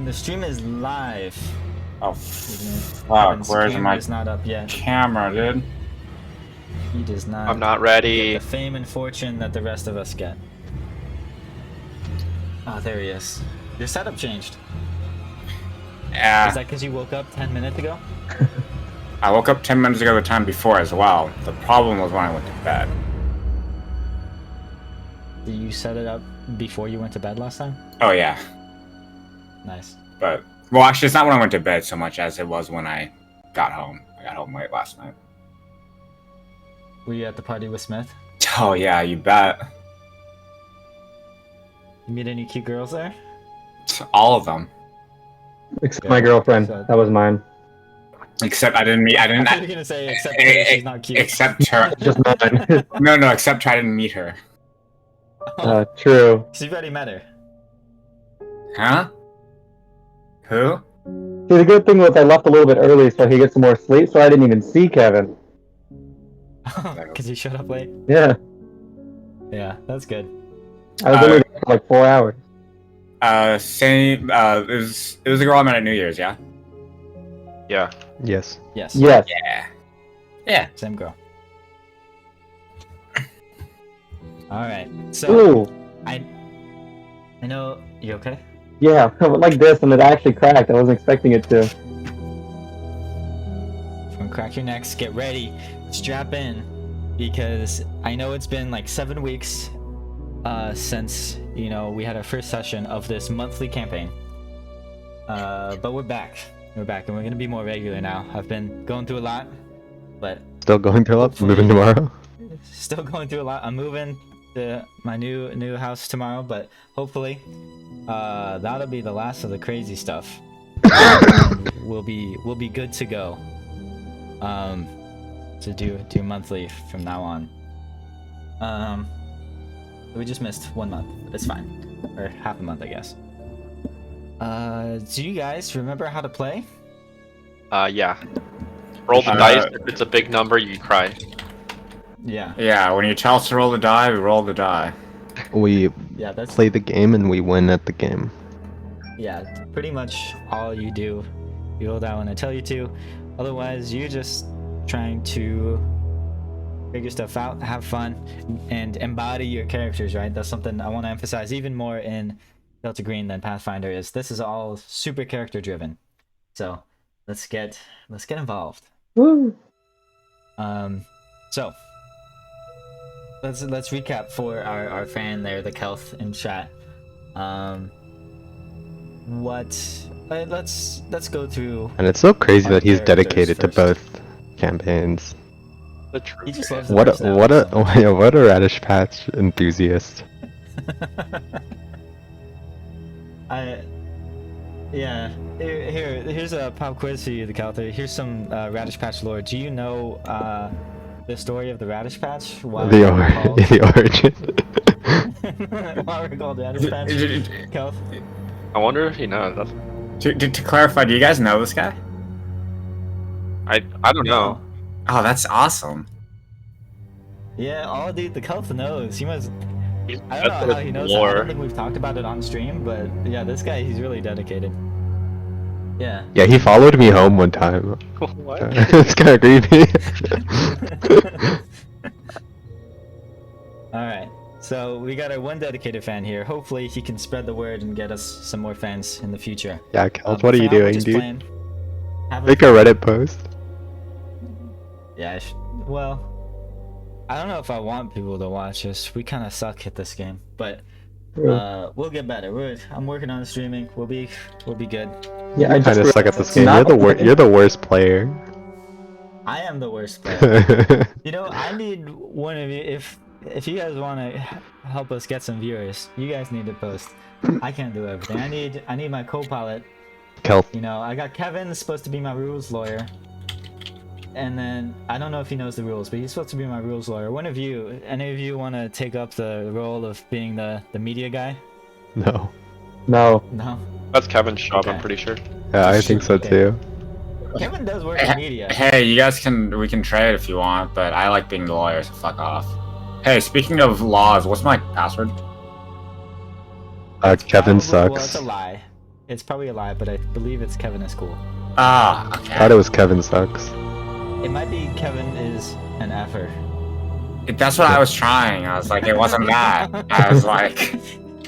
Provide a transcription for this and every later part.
the stream is live. Oh, fuck. Where's my is not up yet. camera, dude? He does not. I'm not ready. Get the fame and fortune that the rest of us get. Oh, there he is. Your setup changed. Yeah. Is that because you woke up 10 minutes ago? I woke up 10 minutes ago the time before as well. The problem was when I went to bed. Did you set it up before you went to bed last time? Oh, yeah. Nice. But, well, actually, it's not when I went to bed so much as it was when I got home. I got home late last night. Were you at the party with Smith? Oh, yeah, you bet. You meet any cute girls there? All of them. Except my girlfriend. So- That was mine. Except I didn't meet. I didn't. I thought you were gonna say except her, she's not cute. Except her. Just mine. No, except I didn't meet her. True. So you've already met her. Huh? Who? See, the good thing was I left a little bit early so he gets some more sleep, so I didn't even see Kevin. Because you showed up late? Yeah. Yeah, that's good. I was only there for like 4 hours. Same. It was a girl I met at New Year's. Yeah. Yeah. Yes. Yes. Yes. Yeah. Yeah. Same girl. Alright, so Ooh. I know you okay? Yeah, like this, and it actually cracked. I wasn't expecting it to. From crack your necks, get ready, strap in, because I know it's been like 7 weeks since, you know, we had our first session of this monthly campaign. But we're back. We're back, and we're gonna be more regular now. I've been going through a lot, but Still going through a lot? Moving tomorrow? still going through a lot. I'm moving to my new house tomorrow, but hopefully that'll be the last of the crazy stuff. we'll be good to go to do monthly from now on. We just missed 1 month. It's fine, or half a month, I guess. Do you guys remember how to play? Yeah. Roll the dice. If it's a big number, you cry. Yeah. Yeah. When you tell us to roll the die, we roll the die. We Yeah, that's play the game and we win at the game. yeah, pretty much all you do. You roll that when I tell you to. Otherwise, you're just trying to figure stuff out, have fun, and embody your characters, right? That's something I want to emphasize even more in Delta Green than Pathfinder is. This is all super character driven. So let's get involved. Woo. So let's recap for our fan there, the Kelth in chat. Let's go through. And it's so crazy Our that he's characters dedicated to first. both campaigns. The truth. He just loves the What a personality so much. what a Radish Patch enthusiast. Here's a pop quiz for you, the Calther. Here's some Radish Patch lore. Do you know the story of the Radish Patch? Why The origin. why we're called Radish Patch? Kelth? I wonder if he knows. That's... To clarify, do you guys know this guy? I don't know. Oh, that's awesome. Yeah, the Kelth knows. He must. He's I don't know how he knows that. I lore. don't think we've talked about it on stream, but yeah, this guy, he's really dedicated. Yeah. Yeah, he followed me home one time. What? It's kind of creepy. Alright, so we got our one dedicated fan here. Hopefully he can spread the word and get us some more fans in the future. Yeah, Kels, what are For you now, we're doing, just dude? playing. Having Make a fun. Reddit post. Yeah, well, I don't know if I want people to watch us. We kind of suck at this game, but we'll get better. I'm working on streaming. We'll be good. Yeah, I You kind of just suck at this game. not- You're the worst player. I am the worst player. You know, I need one of you. If you guys want to help us get some viewers, you guys need to post. I can't do everything. I need my co-pilot. Kelp. You know, I got Kevin supposed to be my rules lawyer, and then I don't know if he knows the rules, but he's supposed to be my rules lawyer. Any of you want to take up the role of being the media guy? No. No. No. That's Kevin's job, Okay. I'm pretty sure. Yeah, I think so Okay. too. Kevin does work in media. Hey, you guys we can trade if you want, but I like being the lawyer, so fuck off. Hey, speaking of laws, what's my password? Kevin Well, it's sucks. a lie. It's probably a lie, but I believe it's Kevin is cool. Ah, I okay. thought it was Kevin sucks. It might be Kevin is an effer. That's what I was trying. I was like, it wasn't that. I was like,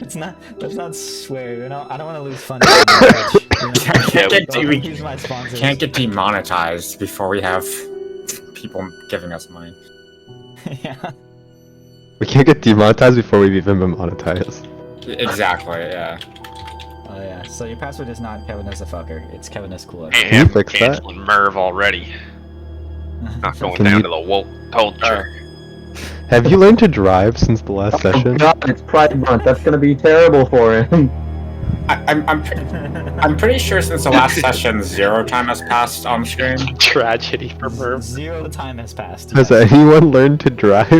It's not. Let's not swear. You know, I don't want to lose funding. On Twitch, you know? Can't get Don't we confuse my sponsors. can't get demonetized before we have people giving us money. Yeah. We can't get demonetized before we've even been monetized. Exactly. Yeah. Oh yeah. So your password is not Kevin is a fucker. It's Kevin is cool. Can you fix that? Canceling Merv already. Not going Can down you- to the woke culture. Have you learned to drive since the last Oh session? God, it's Pride Month. That's gonna be terrible for him. I'm pretty sure since the last session, 0 time has passed on screen. Tragedy for Merv. 0 time has passed. Has yes. anyone learned to drive?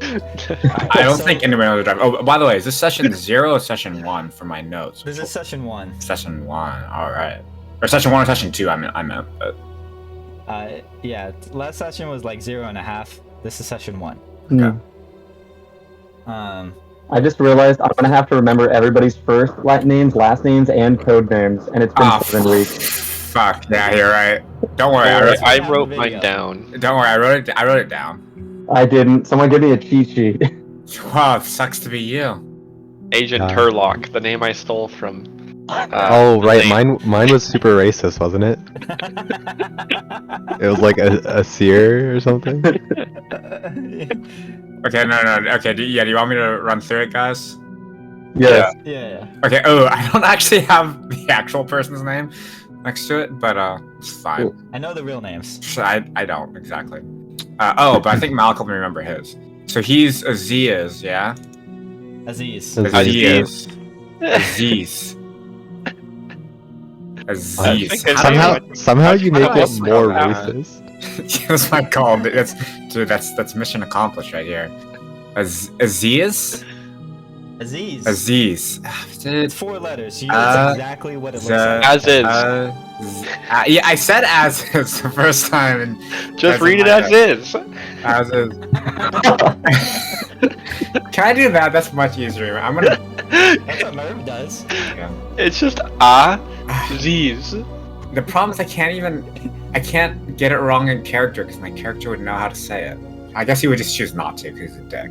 I don't So- think anyone knows drive. Oh, by the way, is this session 0 or session 1 for my notes? This is session 1. Session 1. All right. Or session 1 or session 2. I meant. But... Yeah. Last session was like 0.5. This is session 1. Okay. I just realized I'm gonna have to remember everybody's first names, last names, and code names, and it's been Ah, 7 weeks. fuck. Yeah, you're right. Don't worry. I have wrote the mine video. down. Don't worry. I wrote it down. I didn't. Someone give me a cheat sheet. Wow, it sucks to be you. Agent Turlock, the name I stole from. Oh right, Lane. mine was super racist, wasn't it? It was like a seer or something. Okay, no. Okay, do you want me to run through it, guys? Yes. Yeah. Okay. Oh, I don't actually have the actual person's name next to it, but it's fine. I know the real names. So I don't exactly. But I think Malcolm will remember his. So he's Aziz, yeah. Aziz. Aziz. Aziz. Aziz. think it's- Somehow you make it That's more my call. racist. That's my call. That's mission accomplished right here. Aziz. Aziz. Aziz. It's 4 letters. So that's exactly what it looks like. As is. Yeah, I said as is the first time. And Just as read in it my as head. is. As is. Can I do that? That's much easier. I'm gonna. That's what Merv does. It's just Aziz. The problem is I can't get it wrong in character because my character would know how to say it. I guess he would just choose not to because he's a dick.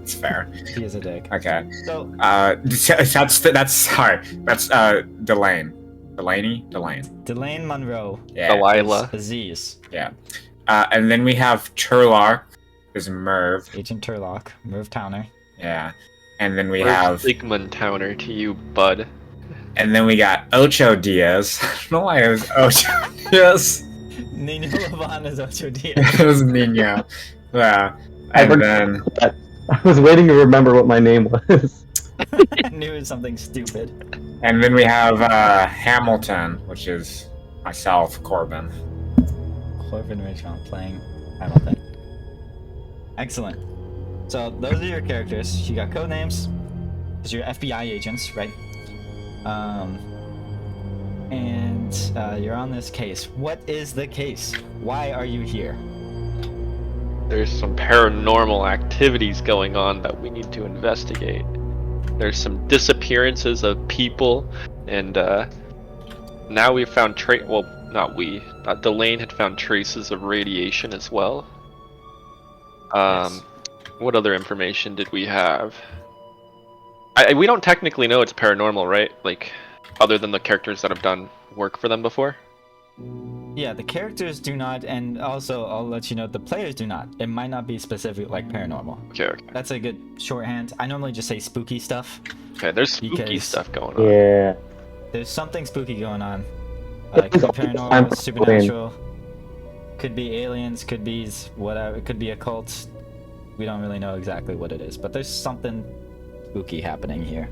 It's fair. He is a dick. Okay. So That's sorry. That's Delane. Delane Monroe. Yeah. Delilah. Aziz. Yeah. And then we have Turlark, is Merv. Agent Turlock. Merv Towner. Yeah. And then we Where's have, Sigmund Towner to you, bud. and then we got Ocho Diaz. I don't know why it was Ocho Diaz. Nino Levon is Ocho Diaz. It was Nino. Yeah. I And forgot then that. I was waiting to remember what my name was. I knew it was something stupid. we have Hamilton, which is myself, Corbin. Corbin Richmond playing Hamilton. Excellent. So those are your characters. You got code names. Because you're FBI agents, right? And you're on this case. What is the case? Why are you here? There's some paranormal activities going on that we need to investigate. There's some disappearances of people, and now we've found Delane had found traces of radiation as well. Yes. What other information did we have? We don't technically know it's paranormal, right? Like, other than the characters that have done work for them before? Yeah, the characters do not, and also I'll let you know the players do not. It might not be specific like paranormal. Okay. That's a good shorthand. I normally just say spooky stuff. Okay, there's spooky Because- stuff going on. Yeah. There's something spooky going on. Could be I'm paranormal, supernatural. Could be aliens, could be whatever. It could be a cult. We don't really know exactly what it is, but there's something spooky happening here.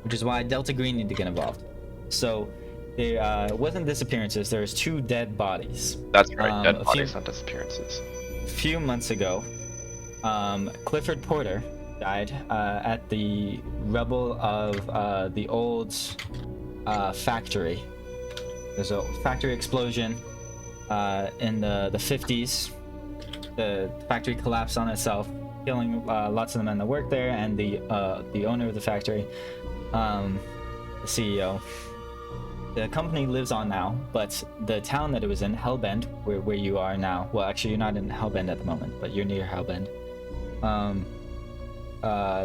Which is why Delta Green need to get involved. So, there wasn't disappearances. There's 2 dead bodies. That's right, dead a bodies, few- not disappearances. A few months ago, Clifford Porter died at the rubble of the old factory. There's a factory explosion in the 50s. The factory collapsed on itself, killing lots of the men that worked there and the owner of the factory. the CEO. The company lives on now, but the town that it was in, Hellbend, where you are now. Well, actually, you're not in Hellbend at the moment, but you're near Hellbend.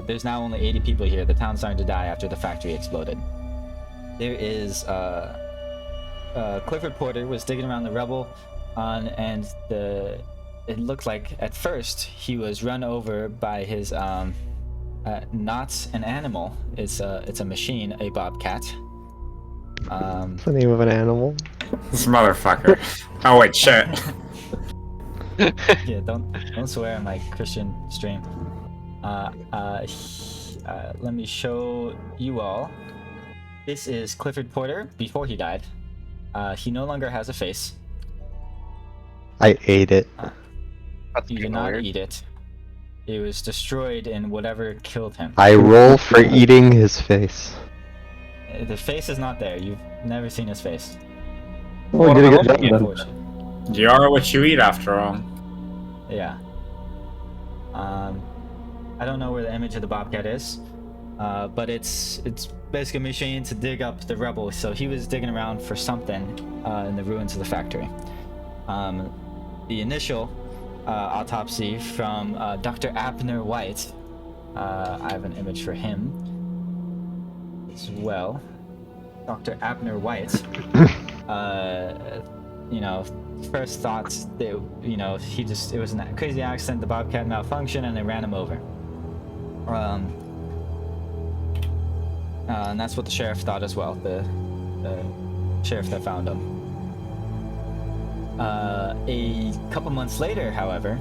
There's now only 80 people here. The town's starting to die after the factory exploded. There is Clifford Porter was digging around the rubble, and it looked like at first he was run over by his not an animal. It's a machine, a bobcat. What's the name of an animal? This motherfucker. Oh wait, shit. Yeah, don't swear on my Christian stream. Let me show you all. This is Clifford Porter before he died. He no longer has a face. I ate it. That's You did not weird. eat it. It was destroyed in whatever killed him. I roll for eating his face. The face is not there. You've never seen his face. Well, did a good job then. Unfortunately. You are what you eat, after all. Yeah. I don't know where the image of the bobcat is, but it's basically a machine to dig up the rubble. So he was digging around for something in the ruins of the factory. The initial autopsy from Dr. Abner White. I have an image for him as well. Dr. Abner White. First thoughts that it was a crazy accident. The bobcat malfunctioned and they ran him over. And that's what the sheriff thought as well. The sheriff that found him. A couple months later, however,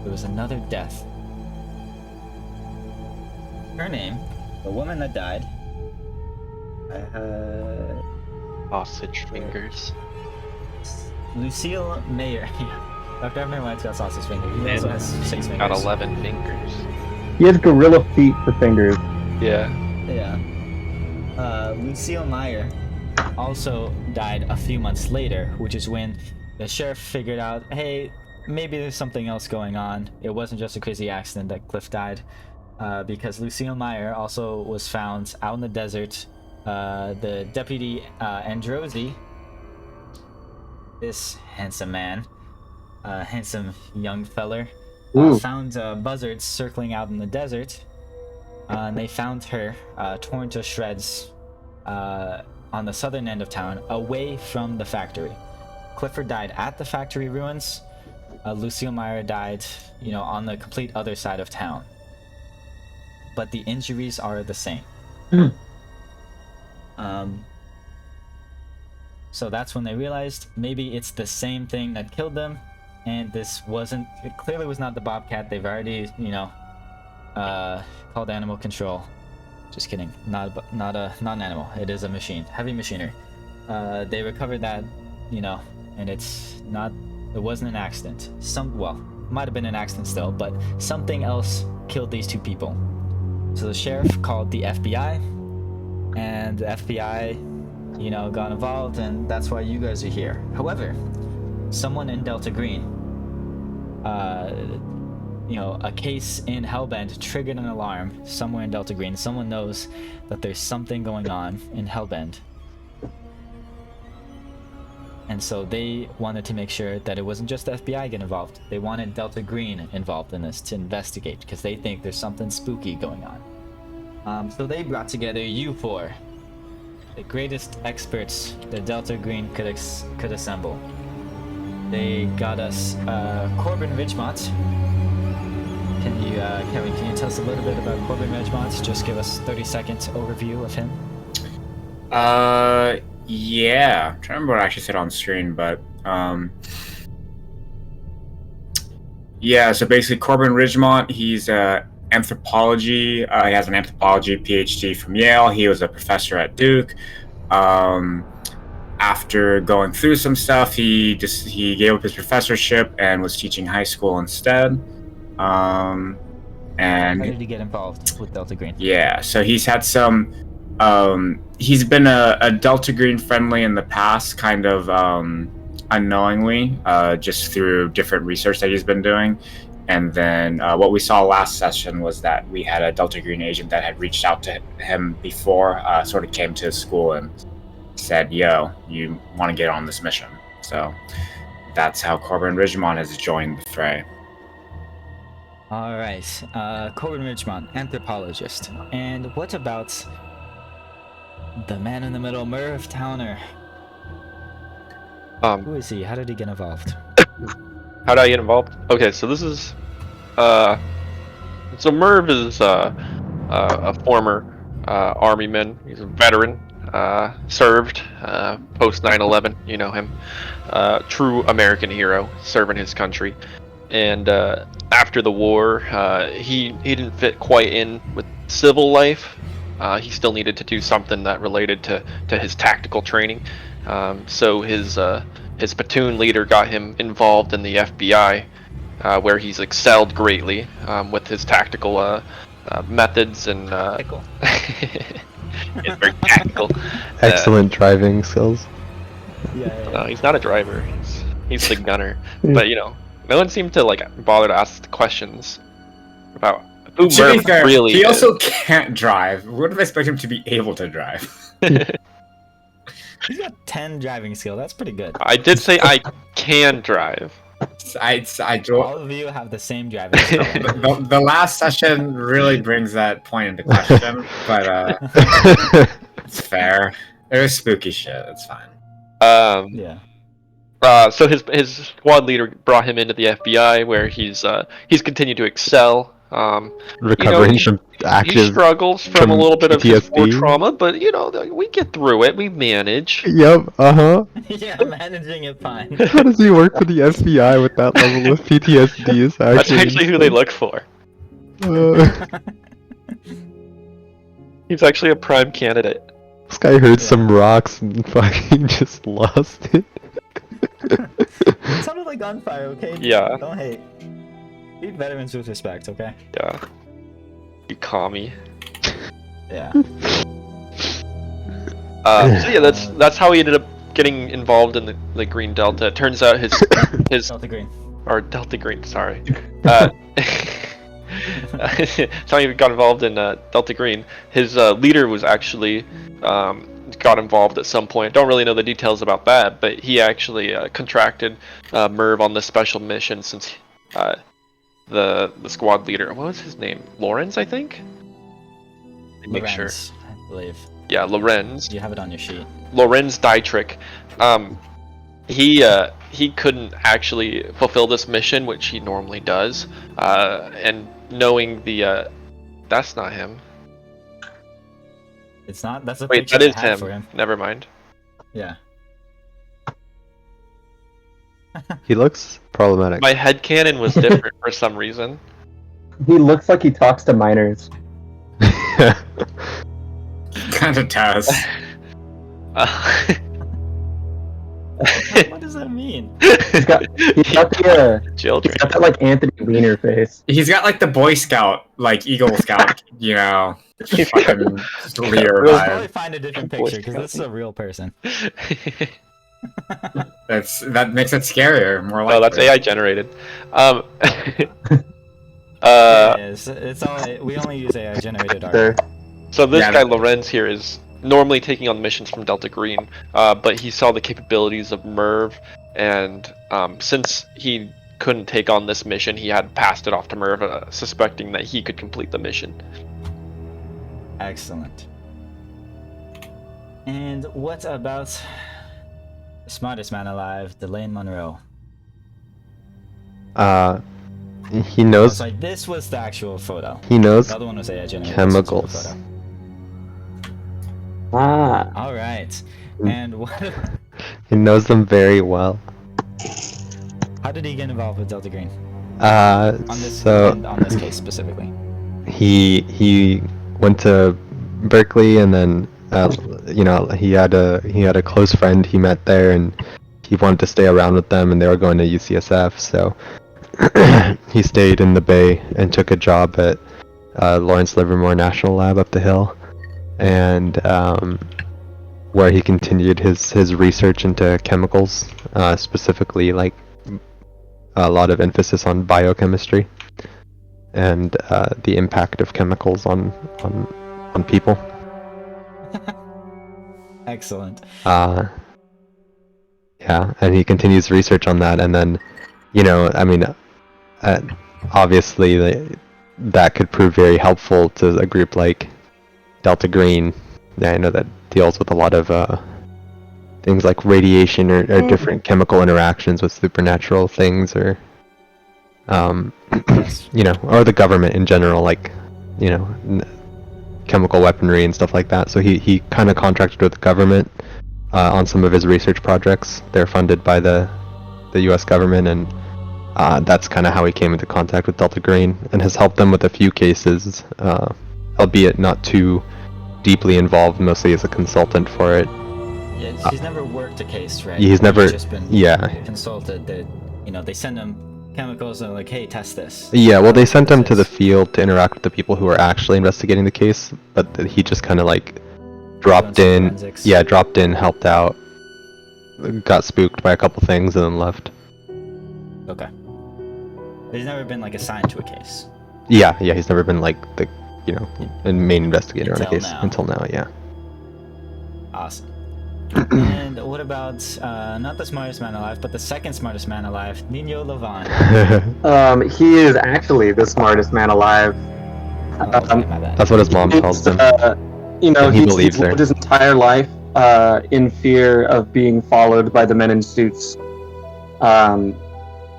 there was another death. Her name, the woman that died. Sausage fingers. Lucille Mayer. Dr. Abner White's got sausage fingers. He also has 6 fingers. Got 11 fingers. He has gorilla feet for fingers. Yeah. Yeah. Lucille Meyer also died a few months later, which is when the sheriff figured out, hey, maybe there's something else going on. It wasn't just a crazy accident that Cliff died, because Lucille Meyer also was found out in the desert. The deputy Androzy, this handsome man, handsome young feller, found buzzards circling out in the desert. And they found her torn to shreds on the southern end of town, away from the factory. Clifford died at the factory ruins. Lucille Meyer died, on the complete other side of town. But the injuries are the same. So that's when they realized maybe it's the same thing that killed them, and it clearly was not the bobcat. They've already, called animal control. Just kidding. Not an animal. It is a machine. Heavy machinery. They recovered that, and it wasn't an accident. Might have been an accident still, but something else killed these 2 people. So the sheriff called the FBI, and the FBI, got involved, and that's why you guys are here. However, someone in Delta Green, a case in Hellbend triggered an alarm somewhere in Delta Green. Someone knows that there's something going on in Hellbend. And so they wanted to make sure that it wasn't just the FBI get involved. They wanted Delta Green involved in this to investigate, because they think there's something spooky going on. So they brought together you 4, the greatest experts that Delta Green could assemble. They got us Corbin Ridgemont. Kevin, can you tell us a little bit about Corbin Ridgemont? Just give us 30-second overview of him. Yeah. I'm trying to remember what I actually said on screen, but yeah. So basically, Corbin Ridgemont, he's anthropology. He has an anthropology PhD from Yale. He was a professor at Duke. After going through some stuff, he gave up his professorship and was teaching high school instead. And How did he get involved with Delta Green? yeah, so he's had some. He's been a Delta Green friendly in the past, kind of unknowingly, just through different research that he's been doing. And then what we saw last session was that we had a Delta Green agent that had reached out to him before, sort of came to his school and said, yo, you want to get on this mission. So that's how Corbin Ridgemont has joined the fray. All right, Corbin Ridgemont, anthropologist. And what about the man in the middle, Merv Towner? Who is he? How did he get involved? How did I get involved? Okay, so this is, so Merv is a former armyman. He's a veteran, served post 9/11. You know him, true American hero, serving his country. And after the war, he didn't fit quite in with civil life. He still needed to do something that related to his tactical training. So his platoon leader got him involved in the FBI, where he's excelled greatly with his tactical methods and it's very tactical. Excellent driving skills. Yeah. No, he's not a driver. He's the gunner. But no one seemed to bother to ask the questions about who To be Merv fair, really he is. also can't drive. We would have expected him to be able to drive. He's got 10 driving skill. That's pretty good. I did say I can drive. I don't. All of you have the same driving skill. The last session really brings that point into question, but it's fair. It was spooky shit. It's fine. Yeah. So his squad leader brought him into the FBI, where he's continued to excel. Recovering he- from He active. struggles from from a little bit of his war PTSD. trauma, but we get through it. We manage. Yep. Yeah, managing it fine. How does he work for the FBI with that level of PTSD? Is That's actually who they look for. He's actually a prime candidate. This guy heard some rocks and fucking just lost it. It sounded like gunfire, okay? Yeah. Don't hate. Treat veterans with respect, okay? Yeah. You commie. Yeah. So yeah, that's how he ended up getting involved in the Green Delta. It turns out his Delta Green. or Delta Green, sorry. That's how he got involved in Delta Green. His leader was actually got involved at some point. Don't really know the details about that, but he actually contracted Merv on this special mission since the squad leader, what was his name? Lorenz, I think? Make sure. Lorenz, I believe. Yeah, Lorenz. You have it on your sheet. Lorenz Dietrich. He couldn't actually fulfill this mission, which he normally does. And knowing the that's not him. It's not? That's a Wait, picture that is I have for him. Never mind. Yeah. He looks problematic. My headcanon was different for some reason. He looks like he talks to minors. Kind of does. What does that mean? He's got the Children. he's got that like Anthony Weiner face. He's got like the Boy Scout, like Eagle Scout, fucking leader We'll vibe. probably find a different picture because this is a real person. That makes it scarier, more like. Oh, that's AI generated. It's all, we only use AI generated art. There. So this Yeah, guy that- Lorenz here is normally taking on missions from Delta Green, but he saw the capabilities of Merv, and since he couldn't take on this mission, he had passed it off to Merv, suspecting that he could complete the mission. Excellent. And what about the smartest man alive, Delane Monroe? He knows. Sorry, this was the actual photo. He knows The other one was AI generated. This was the chemicals. photo. Ah, All right. And what? He knows them very well. How did he get involved with Delta Green? On this on this case specifically. He went to Berkeley, and then he had a close friend he met there, and he wanted to stay around with them, and they were going to UCSF, so he stayed in the Bay and took a job at Lawrence Livermore National Lab up the hill, and where he continued his research into chemicals, specifically like a lot of emphasis on biochemistry and the impact of chemicals on people. Excellent. Yeah, and he continues research on that, and then, I mean, obviously that could prove very helpful to a group like Delta Green. Yeah, I know that deals with a lot of things like radiation or different chemical interactions with supernatural things, or Yes. or the government in general, like chemical weaponry and stuff like that. So he kind of contracted with the government on some of his research projects. They're funded by the U.S. government, and that's kind of how he came into contact with Delta Green, and has helped them with a few cases, albeit not too deeply involved, mostly as a consultant for it. Yeah, he's never worked a case, right? He's never, just been consulted. That they send him chemicals and like, hey, test this. Yeah, well, they sent him to the field to interact with the people who were actually investigating the case, but he just kind of like dropped in, helped out, got spooked by a couple things, and then left. Okay. He's never been like assigned to a case. Yeah, he's never been like the, a main investigator on a case until now. Yeah. Awesome. And what about not the smartest man alive, but the second smartest man alive, Nino Levon? He is actually the smartest man alive. Okay, my bad. That's what his mom tells him. He believes her. lived his entire life in fear of being followed by the men in suits,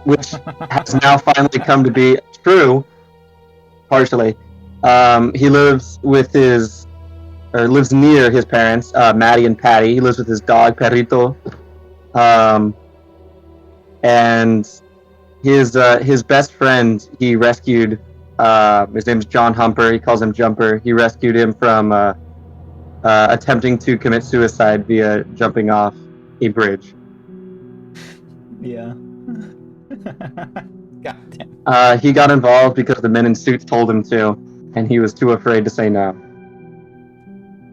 which has now finally come to be true, partially. He lives near his parents, Maddie and Patty. He lives with his dog, Perrito. And his best friend he rescued, his name's John Humper. He calls him Jumper. He rescued him from attempting to commit suicide via jumping off a bridge. Yeah. God damn. He got involved because the men in suits told him to, and he was too afraid to say no.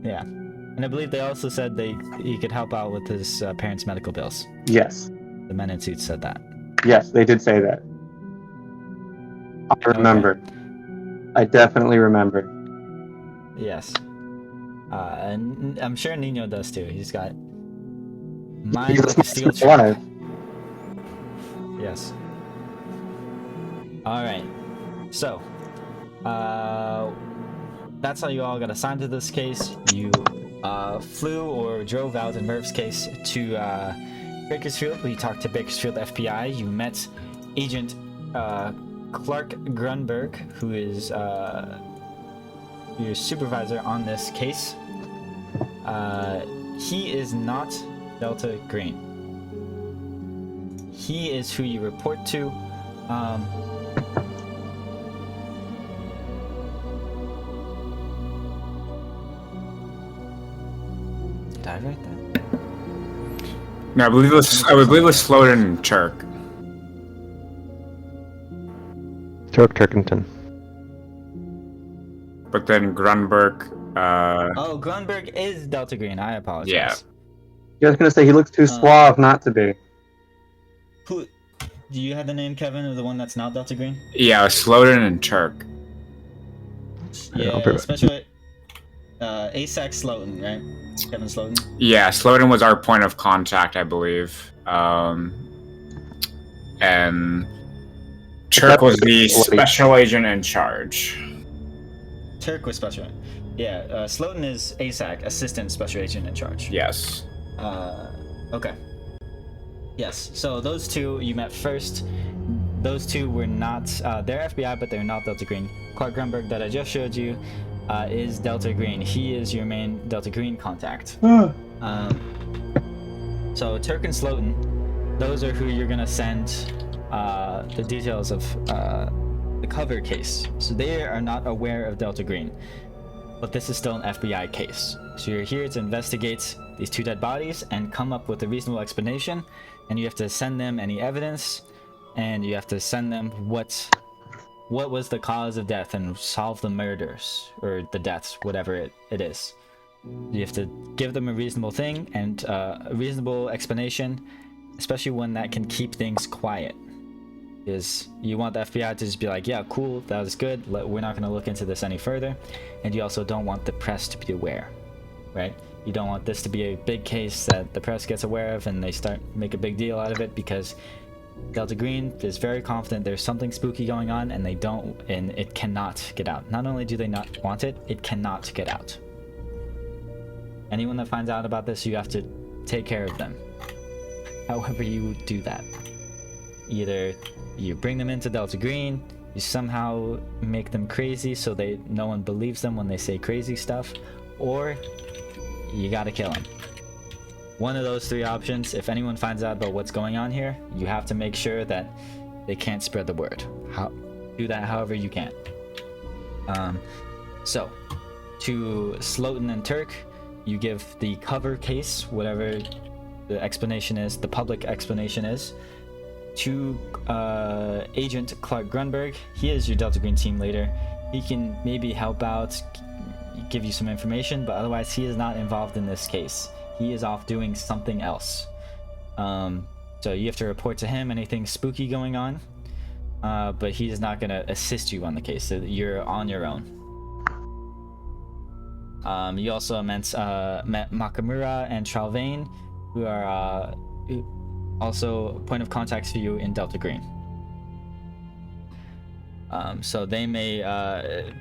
Yeah. And I believe they also said he could help out with his parents' medical bills. Yes. The men in suits said that. Yes, they did say that. I remember. Okay. I definitely remember. Yes. And I'm sure Nino does too. He's got mind He's like a steel trap. Yes. Alright. So, that's how you all got assigned to this case. You flew or drove out in Murph's case to Bakersfield. We talked to Bakersfield FBI. You met Agent Clark Grunberg, who is your supervisor on this case. He is not Delta Green. He is who you report to. Did I write that? No, I believe it was Floatin and Turk. Turkington. But then Grunberg. Oh, Grunberg is Delta Green. I apologize. Yeah. I was gonna say he looks too suave not to be. Who? Do you have the name, Kevin, of the one that's not Delta Green? Yeah, Slotin and Turk. Yeah, special. ASAC Slotin, right? Kevin Slotin. Yeah, Slotin was our point of contact, I believe. And Turk was the special agent in charge. Turk was special. Yeah, Slotin is ASAC, assistant special agent in charge. Yes. Okay. Yes, so those two you met first. Those two were not, they're FBI, but they're not Delta Green. Clark Grunberg that I just showed you is Delta Green. He is your main Delta Green contact. So Turk and Slotin, those are who you're gonna send the details of the cover case. So they are not aware of Delta Green, but this is still an FBI case. So you're here to investigate these two dead bodies and come up with a reasonable explanation, and you have to send them any evidence, and you have to send them what was the cause of death and solve the murders or the deaths, whatever it is. You have to give them a reasonable thing and a reasonable explanation, especially one that can keep things quiet. is you want the FBI to just be like, yeah, cool, that was good, we're not going to look into this any further. And you also don't want the press to be aware, right? You don't want this to be a big case that the press gets aware of and they make a big deal out of it, because Delta Green is very confident there's something spooky going on, and it cannot get out. Not only do they not want it, it cannot get out. Anyone that finds out about this, you have to take care of them. However you do that. Either you bring them into Delta Green, you somehow make them crazy so no one believes them when they say crazy stuff, or you gotta kill them. One of those three options. If anyone finds out about what's going on here, you have to make sure that they can't spread the word. Do that however you can. So, to Slotin and Turk, you give the cover case, whatever the explanation is, the public explanation is, to Agent Clark Grunberg. He is your Delta Green team leader. He can maybe help out, give you some information, but otherwise he is not involved in this case. He is off doing something else. So you have to report to him anything spooky going on, but he is not going to assist you on the case, so you're on your own. You also met Makamura and Tralvain, who are also point of contacts for you in Delta Green. So they may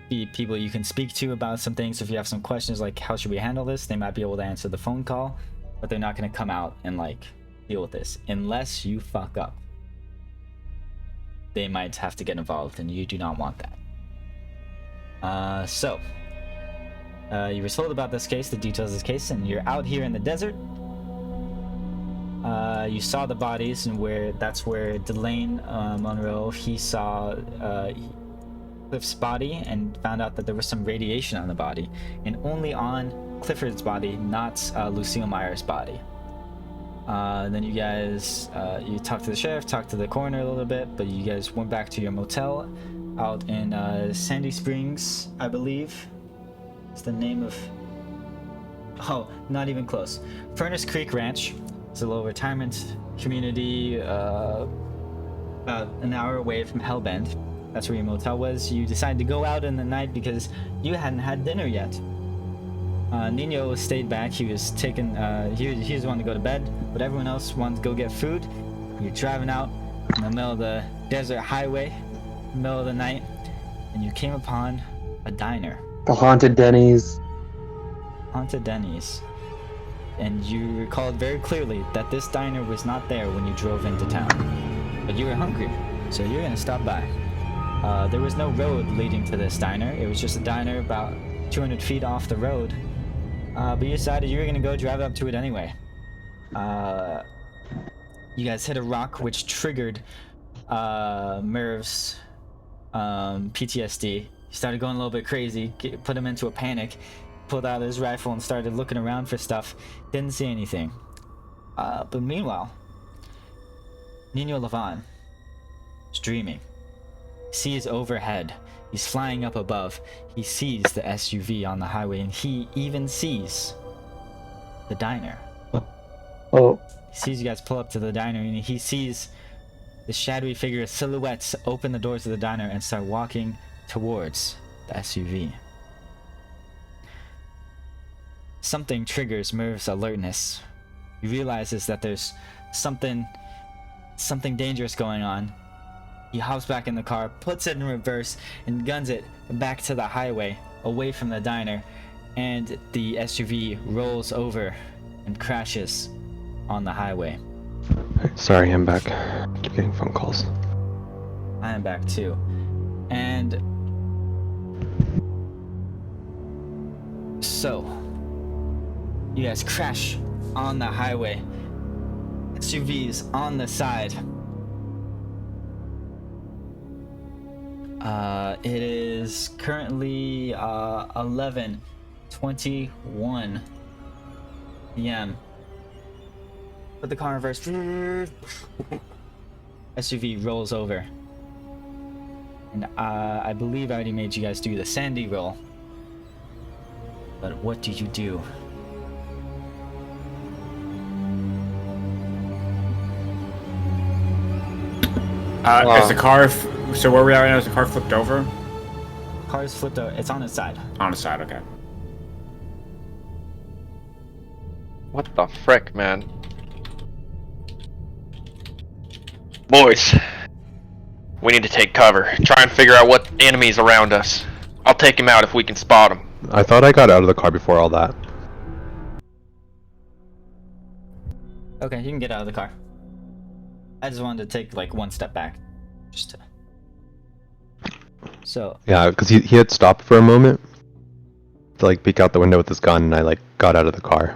be people you can speak to about some things. If you have some questions like how should we handle this, they might be able to answer the phone call, but they're not going to come out and like deal with this unless you fuck up. They might have to get involved, and you do not want that. You were told about this case, the details of this case, and you're out here in the desert. You saw the bodies, and that's where Delane Monroe, he saw Cliff's body and found out that there was some radiation on the body, and only on Clifford's body, not Lucille Meyer's body. Then you guys, you talked to the sheriff, talked to the coroner a little bit, but you guys went back to your motel out in Sandy Springs, I believe. It's the name of... Oh, not even close. Furnace Creek Ranch. It's a little retirement community about an hour away from Hellbend. That's where your motel was. You decided to go out in the night because you hadn't had dinner yet. Nino stayed back. He was taking, he was wanting to go to bed, but everyone else wanted to go get food. You're driving out in the middle of the desert highway, middle of the night, and you came upon a diner. The Haunted Denny's. Haunted Denny's. And you recalled very clearly that this diner was not there when you drove into town. But you were hungry, so you're gonna stop by. There was no road leading to this diner. It was just a diner about 200 feet off the road. But you decided you were gonna go drive up to it anyway. You guys hit a rock which triggered Merv's PTSD. He started going a little bit crazy, put him into a panic. Pulled out his rifle and started looking around for stuff. Didn't see anything. But meanwhile, Nino Levan is dreaming. He sees overhead. He's flying up above. He sees the SUV on the highway, and he even sees the diner. Oh. He sees you guys pull up to the diner, and he sees the shadowy figure silhouettes open the doors of the diner and start walking towards the SUV. Something triggers Merv's alertness. He realizes that there's something dangerous going on. He hops back in the car, puts it in reverse, and guns it back to the highway, away from the diner, and the SUV rolls over and crashes on the highway. Sorry, I'm back. Keep getting phone calls. I am back too. And so you guys crash on the highway. SUVs on the side. It is currently 11:21 p.m. Put the car in reverse. SUV rolls over. And I believe I already made you guys do the Sandy roll. But what do you do? Is the car? So where we are right now? Is the car flipped over? Car's flipped over. It's on its side. On the side. Okay. What the frick, man? Boys, we need to take cover. Try and figure out what enemies around us. I'll take him out if we can spot him. I thought I got out of the car before all that. Okay, you can get out of the car. I just wanted to take like one step back, just to. So. Yeah, because he had stopped for a moment to like peek out the window with his gun, and I like got out of the car.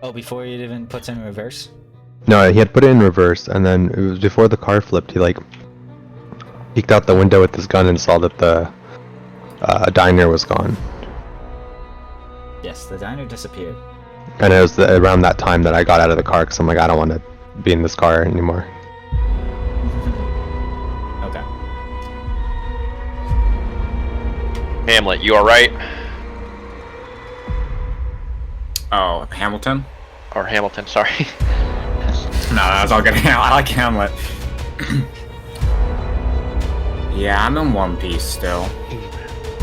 Oh, before he even puts in reverse. No, he had put it in reverse, and then it was before the car flipped. He like peeked out the window with his gun and saw that the diner was gone. Yes, the diner disappeared. And it was around that time that I got out of the car because I'm like, I don't want to be in this car anymore. Okay. Hamlet, you alright? Oh, Hamilton? Or Hamilton, sorry. No, that's all good. I like Hamlet. Yeah, I'm in one piece still.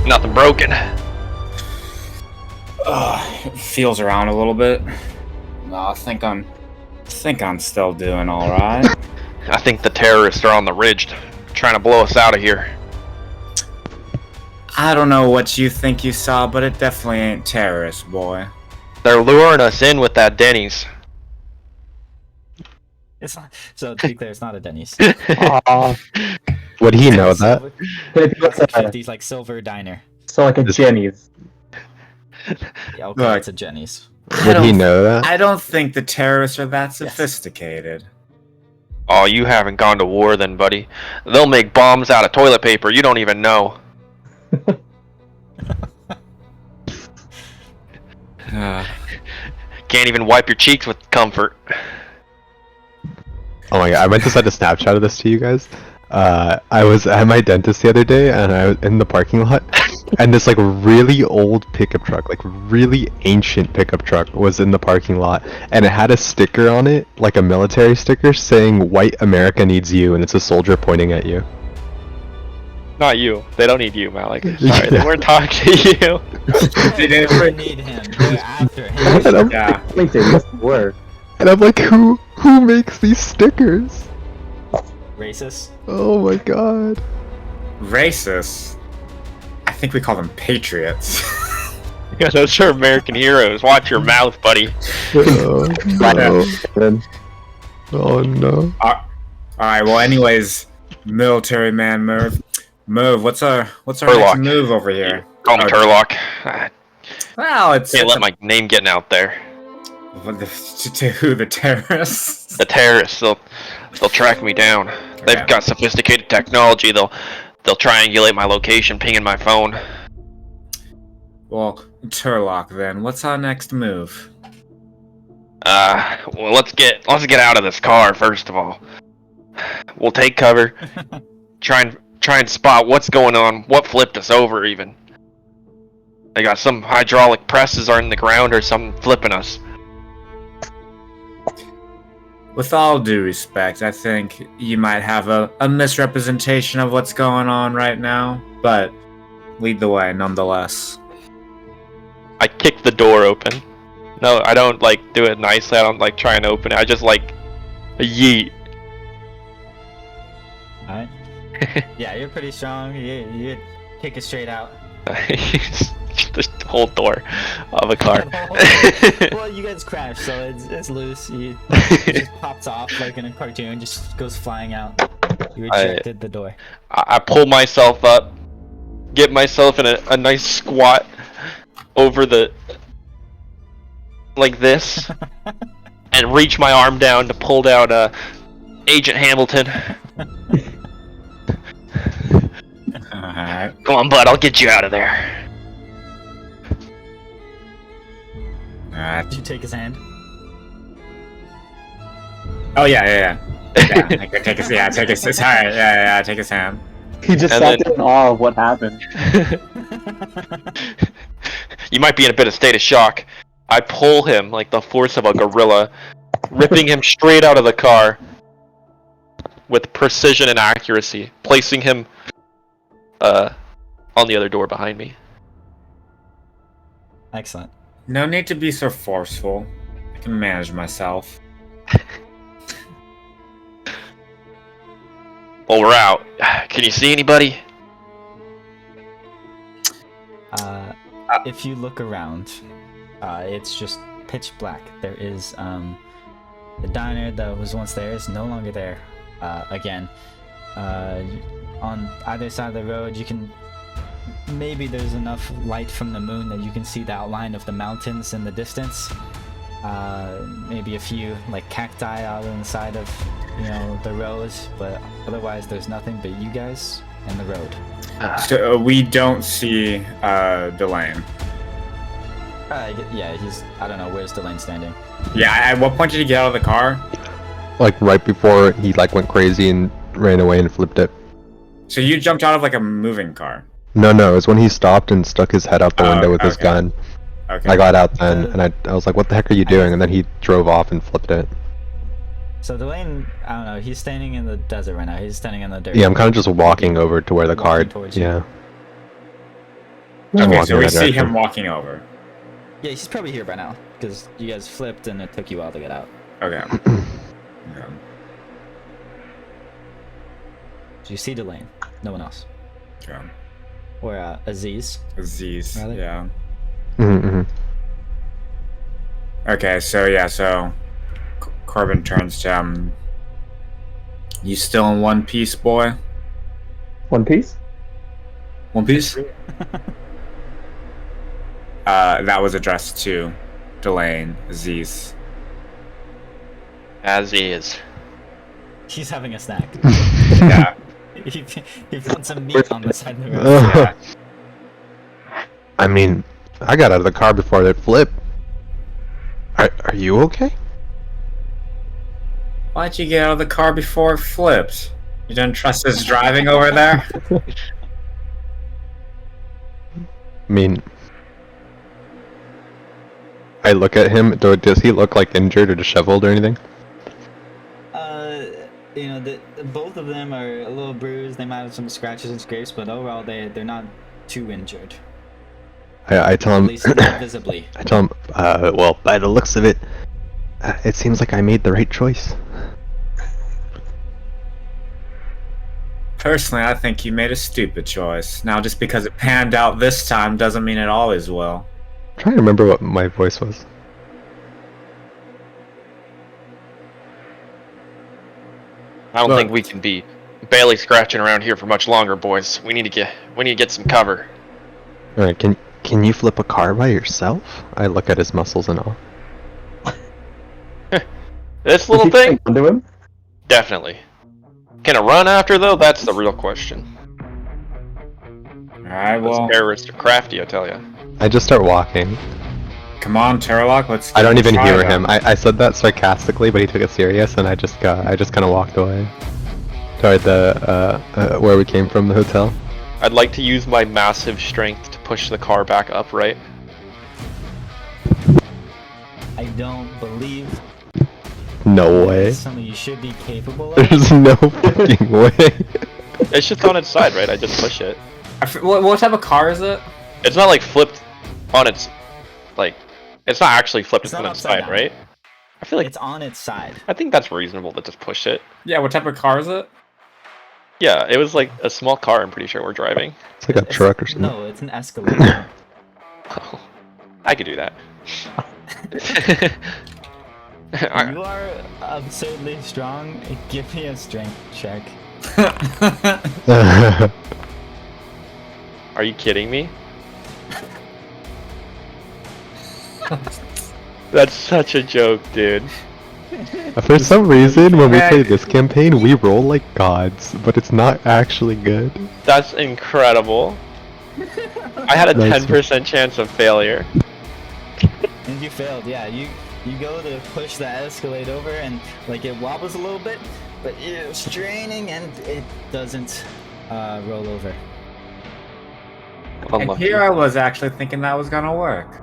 Nothing broken. It feels around a little bit. No, I think I'm still doing all right. I think the terrorists are on the ridge, trying to blow us out of here. I don't know what you think you saw, but it definitely ain't terrorists, boy. They're luring us in with that Denny's. It's not. So to be clear, it's not a Denny's. Would he know that? It's a 50s like silver diner. So like a Jenny's. Yeah, okay, Look. it's a Jenny's. Would he know that? I don't think the terrorists are that sophisticated. Oh, you haven't gone to war then, buddy. They'll make bombs out of toilet paper. You don't even know. Can't even wipe your cheeks with comfort. Oh my god, I meant to send a Snapchat of this to you guys. I was at my dentist the other day, and I was in the parking lot, and this like really old pickup truck, like really ancient pickup truck, was in the parking lot, and it had a sticker on it, like a military sticker, saying "White America needs you," and it's a soldier pointing at you. Not you. They don't need you, Malik. Sorry, Yeah. they weren't talking to you. They They didn't- don't need him. They're after him. And I'm, Yeah. LinkedIn must work. and I'm like, who makes these stickers? Racist. Oh my god. Racists? I think we call them patriots. Yeah, those are American heroes. Watch your mouth, buddy. Oh no. Oh no. Alright, well anyways, military man Merv. Merv, what's our Turlock. next move over here? Call me Oh, Turlock. Well, it's Can't let my name get out there. to who, the terrorists? The terrorists, they'll track me down. They've Okay. got sophisticated technology. They'll triangulate my location, pinging my phone. Well, Turlock then, what's our next move? Well, let's get out of this car first of all. We'll take cover. Try and spot what's going on. What flipped us over even? They got some hydraulic presses are in the ground or something flipping us. With all due respect, I think you might have a misrepresentation of what's going on right now, but lead the way nonetheless. I kick the door open. No, I don't like do it nicely. I don't like try and open it. I just like yeet. Alright. Yeah, you're pretty strong. You kick it straight out. The whole door of a car. Well, you guys crash, so it's loose. It just pops off like in a cartoon, just goes flying out. You rejected the door. I pull myself up, get myself in a nice squat over the like this, and reach my arm down to pull down Agent Hamilton. Alright. Come on, bud, I'll get you out of there. Alright. Did you take his hand? Oh yeah. Yeah, I could take his sorry, yeah, take his hand. He just And sat then- there in awe of what happened. You might be in a bit of state of shock. I pull him like the force of a gorilla, ripping him straight out of the car, with precision and accuracy, placing him on the other door behind me. Excellent. No need to be so forceful. I can manage myself. Well, we're out. Can you see anybody? If you look around, it's just pitch black. There is the diner that was once there is no longer there. Again, on either side of the road, you can maybe there's enough light from the moon that you can see the outline of the mountains in the distance. Maybe a few like cacti out on the side of the roads, but otherwise there's nothing but you guys and the road. So we don't see Delane. Yeah, I don't know, where's Delane standing? Yeah, at what point did he get out of the car? Like right before he like went crazy and ran away and flipped it. So you jumped out of like a moving car. No, it was when he stopped and stuck his head out the window with his okay. gun. Okay. I got out then, and I was like, what the heck are you doing? And then he drove off and flipped it. So Delane, I don't know, he's standing in the desert right now. He's standing in the dirt. Yeah, I'm kind of just walking over to where the car. Walking towards you. Yeah. I'm Okay, walking so in we that see direction. him walking over. Yeah, he's probably here by now, because you guys flipped and it took you a while to get out. Okay. Yeah. So you see Delane, no one else. Okay. Or Aziz. Aziz. Rather? Yeah. Mm-hmm. Okay, so Corbin turns to him. You still in one piece, boy? One Piece? One Piece? That was addressed to Delane, Aziz. As is. He's having a snack. Yeah. he found some meat on the side of the road. Yeah. I mean, I got out of the car before they flipped. Are you okay? Why'd you get out of the car before it flipped? You didn't trust his driving over there? I mean, I look at him. Does he look like injured or disheveled or anything? Both of them are a little bruised. They might have some scratches and scrapes, but overall they're not too injured. I tell At him. least not visibly. I tell him. Well, by the looks of it, it seems like I made the right choice. Personally, I think you made a stupid choice. Now, just because it panned out this time doesn't mean it always will. I'm trying to remember what my voice was. I don't Look. think we can be barely scratching around here for much longer, boys. We need to get some cover. All right, can you flip a car by yourself? I look at his muscles and all. This little Is he thing, clinging onto him? definitely. Can it run after though? That's the real question. Alright, well, Terrorists are crafty, I tell ya. I just start walking. come on, Terralock, let's I don't even try hear that. him. I said that sarcastically, but he took it serious, and I just kind of walked away toward the where we came from, the hotel. I'd like to use my massive strength to push the car back upright. I don't believe No way. it's something you should be capable of. There's no fucking way. It's just on its side, right? I just push it. What type of car is it? It's not like flipped on its, like, it's not actually flipped It's on not its upside side, down. right? I feel like, It's on its side. I think that's reasonable to just push it. Yeah, what type of car is it? Yeah, it was like a small car, I'm pretty sure we're driving. It's like a truck or something. No, it's an Escalade. Oh, I could do that. You are absurdly strong. Give me a strength check. Are you kidding me? That's such a joke, dude. For some reason, when we play this campaign, we roll like gods, but it's not actually good. That's incredible. I had a Nice. 10% chance of failure. And you failed, yeah. You go to push the Escalade over and like it wobbles a little bit, but you're straining and it doesn't roll over. And Unlucky. here I was actually thinking that was gonna work.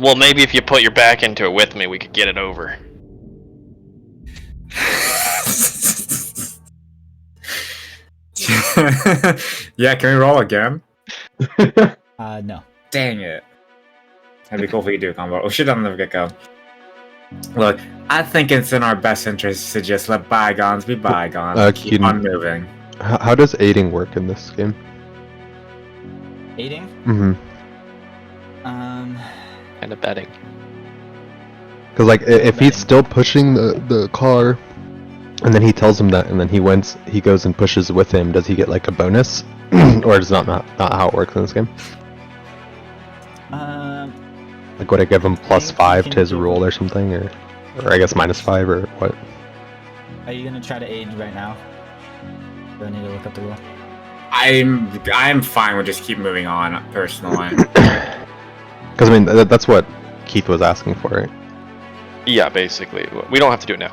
Well, maybe if you put your back into it with me, we could get it over. Yeah, can we roll again? No. Dang it. That'd be cool if we could do a combo. We should have done the get-go. Look, I think it's in our best interest to just let bygones be bygones and keep Keaton. on moving. How does aiding work in this game? Aiding? Mm-hmm. And abetting. Because like if he's still pushing the car, and then he tells him that, and then he goes and pushes with him, does he get like a bonus, or is that not how it works in this game? Like would I give him plus think 5 you to his can rule or something, or I guess minus 5 or what? Are you gonna try to aid right now? Do I need to look up the rule? I'm fine with just keep moving on, personally. Because I mean that's what Keith was asking for, right? Yeah, basically. We don't have to do it now.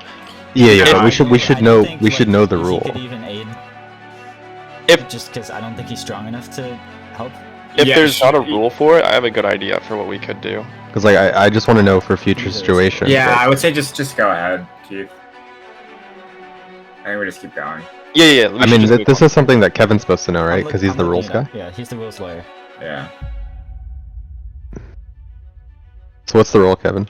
Yeah, but I we should don't know think, we should like, know the he rule. could even aid. If- Just because I don't think he's strong enough to help. If Yeah, there's not a she- rule for it, I have a good idea for what we could do. Because like I just want to know for future situations. Yeah, like- I would say just go ahead, Keith. I think we just keep going. Yeah. I mean, this is something that Kevin's supposed to know, right? Because he's I'm the looking rules it guy. up. Yeah, he's the rules lawyer. Yeah. So what's the rule, Kevin?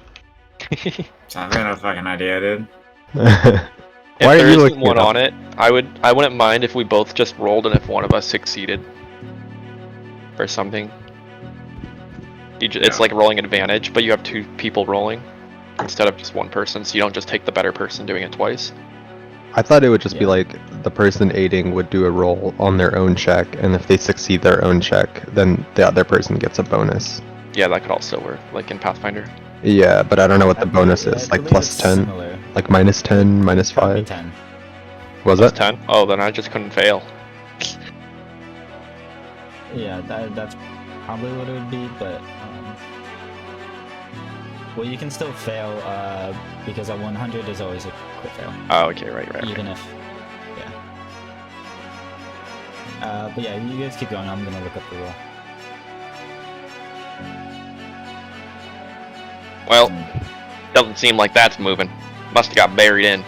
So I have no fucking idea, dude. If Why are there you isn't looking one it up? on it, I wouldn't mind if we both just rolled and if one of us succeeded. Or something. It's Yeah. like rolling advantage, but you have 2 people rolling instead of just one person, so you don't just take the better person doing it twice. I thought it would just be Yeah. like the person aiding would do a roll on their own check, and if they succeed their own check, then the other person gets a bonus. Yeah, that could also work, like in Pathfinder. Yeah, but I don't know what the I bonus believe- is. I Like believe plus it's 10, similar. like minus 10, minus Probably 5. 10. Was Plus that? 10? Oh, then I just couldn't fail. Yeah, that's probably what it would be, but well, you can still fail because a 100 is always a crit fail, Oh, okay, right. even if but yeah, you guys keep going. I'm gonna look up the rule. Well, doesn't seem like that's moving. Must have got buried in.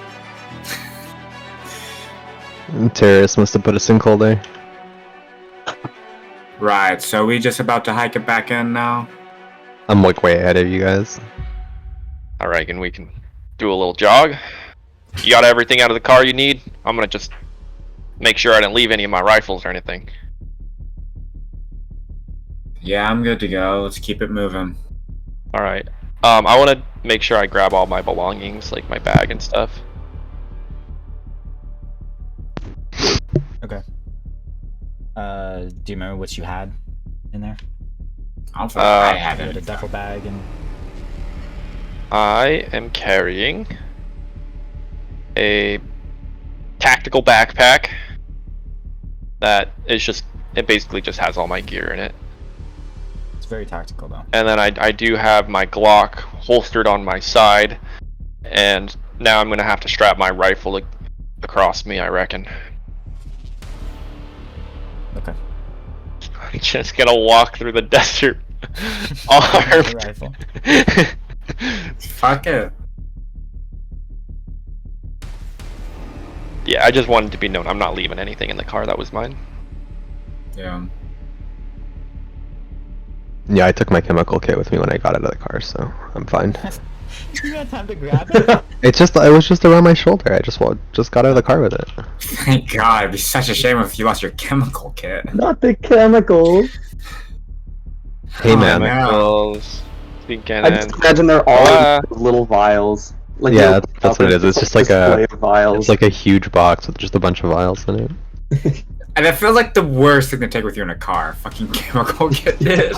Terrorists must have put a sinkhole there. Right, so we just about to hike it back in now? I'm like way ahead of you guys. I reckon we can do a little jog. You got everything out of the car you need? I'm gonna just make sure I didn't leave any of my rifles or anything. Yeah, I'm good to go. Let's keep it moving. Alright. I want to make sure I grab all my belongings, like my bag and stuff. Okay. Do you remember what you had in there? I don't think I have You had a it. duffel bag and I am carrying a tactical backpack that is just, it basically just has all my gear in it. it's very tactical though. And then I do have my Glock holstered on my side, and now I'm gonna have to strap my rifle across me, I reckon. Okay. I'm just gonna walk through the desert The armed. rifle. Fuck it. Yeah, I just wanted to be known I'm not leaving anything in the car that was mine. Yeah. Yeah, I took my chemical kit with me when I got out of the car, so I'm fine. You had time to grab it? It was just around my shoulder. I just got out of the car with it. Thank God. It'd be such a shame if you lost your chemical kit. Not the chemicals. Hey Oh, man. no. Chemicals, I Buchanan. just imagine they're all Uh, in little vials. Like Yeah, little that's what it is. It's just like display of vials. It's like a huge box with just a bunch of vials in it. And it feels like the worst thing to take with you in a car. Fucking chemical kit, dude.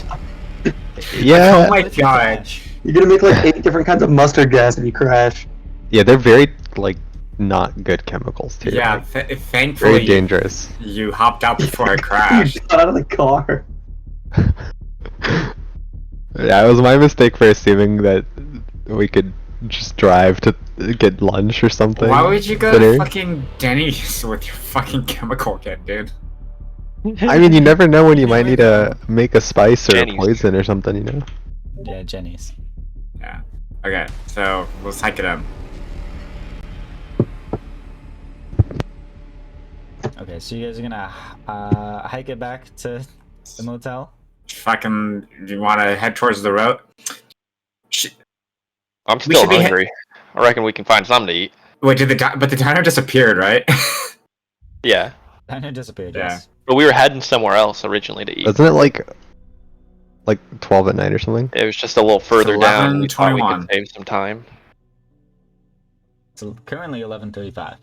Yeah, Oh my What if you God. crash? You're gonna make like 8 different kinds of mustard gas if you crash. yeah, they're very like not good chemicals too. Yeah, like, th very thankfully dangerous. you hopped out before I You crashed. got out of the car. Yeah, it was my mistake for assuming that we could just drive to get lunch or something. Why would you go Dinner. to fucking Denny's with your fucking chemical kit, dude? I mean, you never know when you might need to make a spice or Jenny's. a poison or something, you know? Yeah, Jenny's. Yeah. Okay, so let's hike it in. Okay, Okay, so you guys are gonna hike it back to the motel? Fucking, do you want to head towards the road? I'm We still should be hungry. I reckon we can find something to eat. Wait, but the diner disappeared, right? Yeah, Diner disappeared, Yeah. yes. but we were heading somewhere else originally to eat. Isn't it like 12 at night or something? It was just a little further down. And we thought we 11:21. could save some time. It's currently 11:35.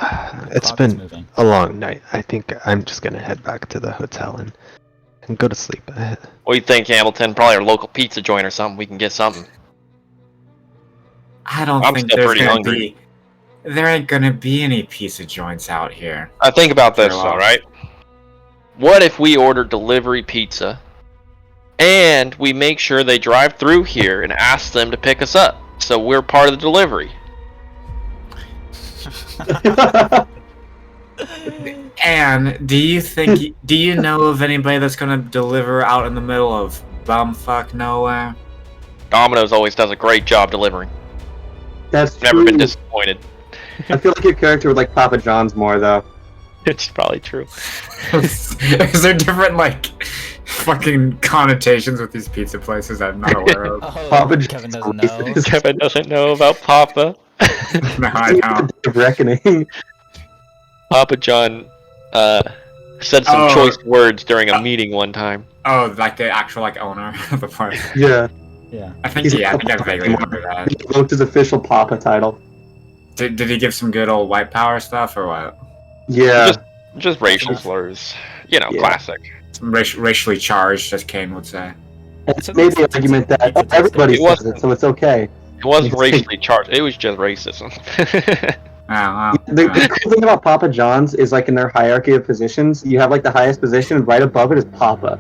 It's Clock is been moving. a long night. I think I'm just gonna head back to the hotel and go to sleep. What do you think, Hamilton? Probably our local pizza joint or something. We can get something. I don't I'm think still there's pretty gonna hungry. be. There ain't gonna be any pizza joints out here. Think about this, Sure. alright? What if we order delivery pizza and we make sure they drive through here and ask them to pick us up so we're part of the delivery? And do you know of anybody that's gonna deliver out in the middle of bumfuck nowhere? Domino's always does a great job delivering. That's Never true. been disappointed. I feel like your character would like Papa John's more though. It's probably true. Is there different like fucking connotations with these pizza places I'm not aware of? Oh, Papa Kevin John's doesn't know. Kevin doesn't know about Papa. No, I know. Of reckoning. Papa John said some Oh. choice words during a meeting one time. Oh, like the actual like owner of the place. Yeah. Yeah. I think He's I not think I Papa vaguely anymore. remember that. He invoked his official Papa title. Did he give some good old white power stuff or what? Yeah. Just racial slurs. You know, Yeah. classic. Some racially charged, as Kane would say. It's maybe an argument that everybody It says wasn't- it, so it's okay. It wasn't racially charged. It was just racism. Oh, well, The cool thing about Papa John's is like in their hierarchy of positions, you have like the highest position, and right above it is Papa.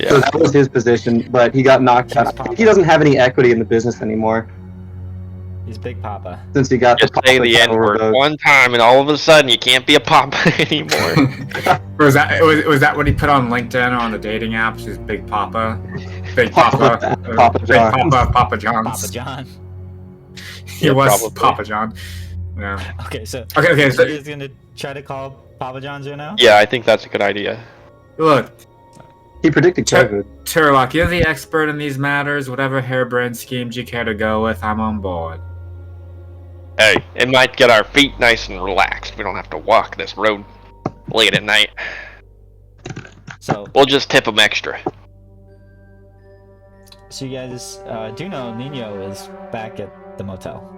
So Yeah. that was his position, but he got knocked out. I think he doesn't have any equity in the business anymore He's Big Papa. since he got Just the say Papa the N title word revoked. one time, and all of a sudden you can't be a papa anymore. was that what he put on LinkedIn or on the dating apps? His Big Papa, Big Papa- Papa, Papa Big John. Papa John's. Papa John. He Yeah, was probably. Papa John. Yeah. Okay, so Okay. so So you guys gonna try to call Papa John's right now? Yeah, I think that's a good idea. look, He predicted COVID. Turlock, you're the expert in these matters. Whatever harebrained schemes you care to go with, I'm on board. Hey, it might get our feet nice and relaxed. We don't have to walk this road late at night. So We'll just tip them extra. you guys do know Nino is back at the motel.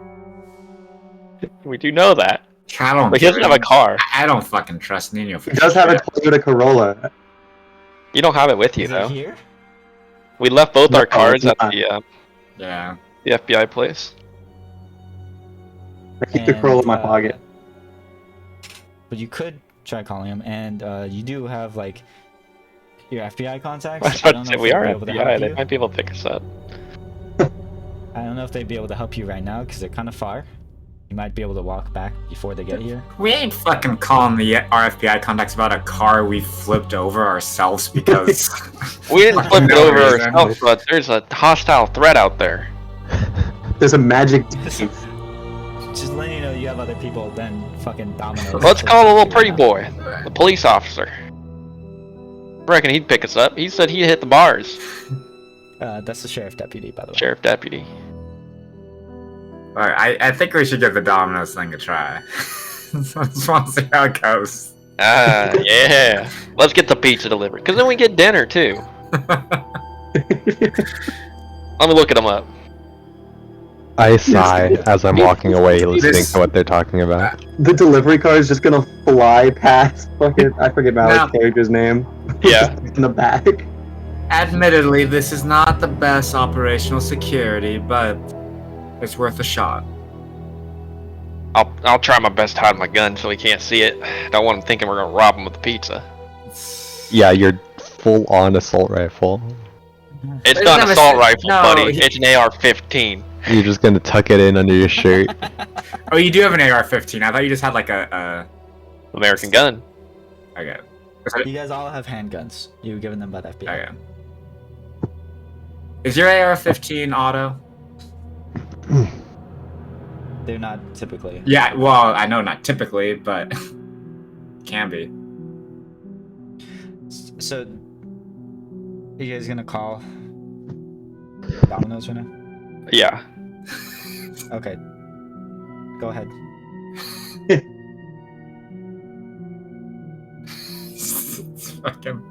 We do know that. I don't. But he doesn't have a car. I don't fucking trust Nino. For He does have a shit. Toyota Corolla. You don't have it with you, Is though. it here? We left both No, our cars it's at not. Yeah. the FBI place. I keep the Corolla in my And, pocket. But you could try calling him, and you do have like your FBI contacts. I was I about don't to know say, if we they'd are be able to FBI. help They you. might be able to pick us up. I don't know if they'd be able to help you right now because they're kind of far. You might be able to walk back before they get here. We ain't fucking calling the RFBI contacts about a car we flipped over ourselves because. We didn't flip it No over reason. ourselves, but there's a hostile threat out there. There's a magic. Just letting you know you have other people than fucking Domino's. Let's call the little pretty boy, the police officer. Reckon he'd pick us up. He said he'd hit the bars. That's the sheriff deputy, by the way. Sheriff deputy. Alright, I think we should give the Domino's thing a try. I just want to see how it goes. Ah, yeah. Let's get the pizza delivered, cause then we get dinner too. Let me look at them up. I sigh as I'm walking away listening to what they're talking about. The delivery car is just gonna fly past fucking. I forget my No. character's name. Yeah. In the back. Admittedly, this is not the best operational security, but it's worth a shot. I'll try my best to hide my gun so he can't see it. Don't want him thinking we're gonna rob him with the pizza. Yeah, your full-on assault rifle. It's There's not an never assault s- rifle, no, buddy. he- It's an AR-15. You're just gonna tuck it in under your shirt. Oh, you do have an AR-15. I thought you just had like a. American gun. Okay. You guys all have handguns. You were given them by the FBI. Okay. Is your AR-15 auto? They're not typically. Yeah, well, I know not typically, but can be. So, you guys gonna call Domino's right now? Yeah. Okay. Go ahead. It's fucking.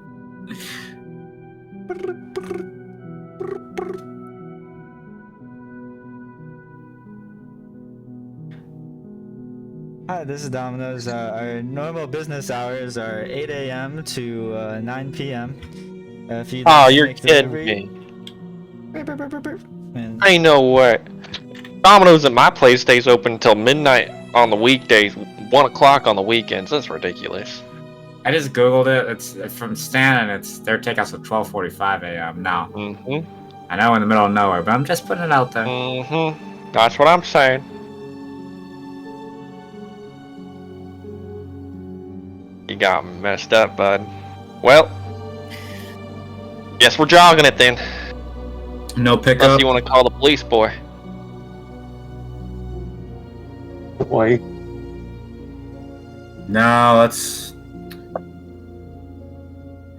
Hi, this is Domino's. Our normal business hours are 8 a.m. to 9 p.m. If you'd Oh, like to you're make kidding delivery- me. And Ain't no way. Domino's at my place stays open until midnight on the weekdays, 1 o'clock on the weekends. That's ridiculous. I just googled it. It's from Stan, and it's their takeouts at 12:45 a.m. Now, Mm-hmm. I know in the middle of nowhere, but I'm just putting it out there. Mm-hmm. That's what I'm saying. You got me messed up, bud. Well, guess we're jogging it then. No Unless pickup. you want to call the police, boy. Boy. No, let's.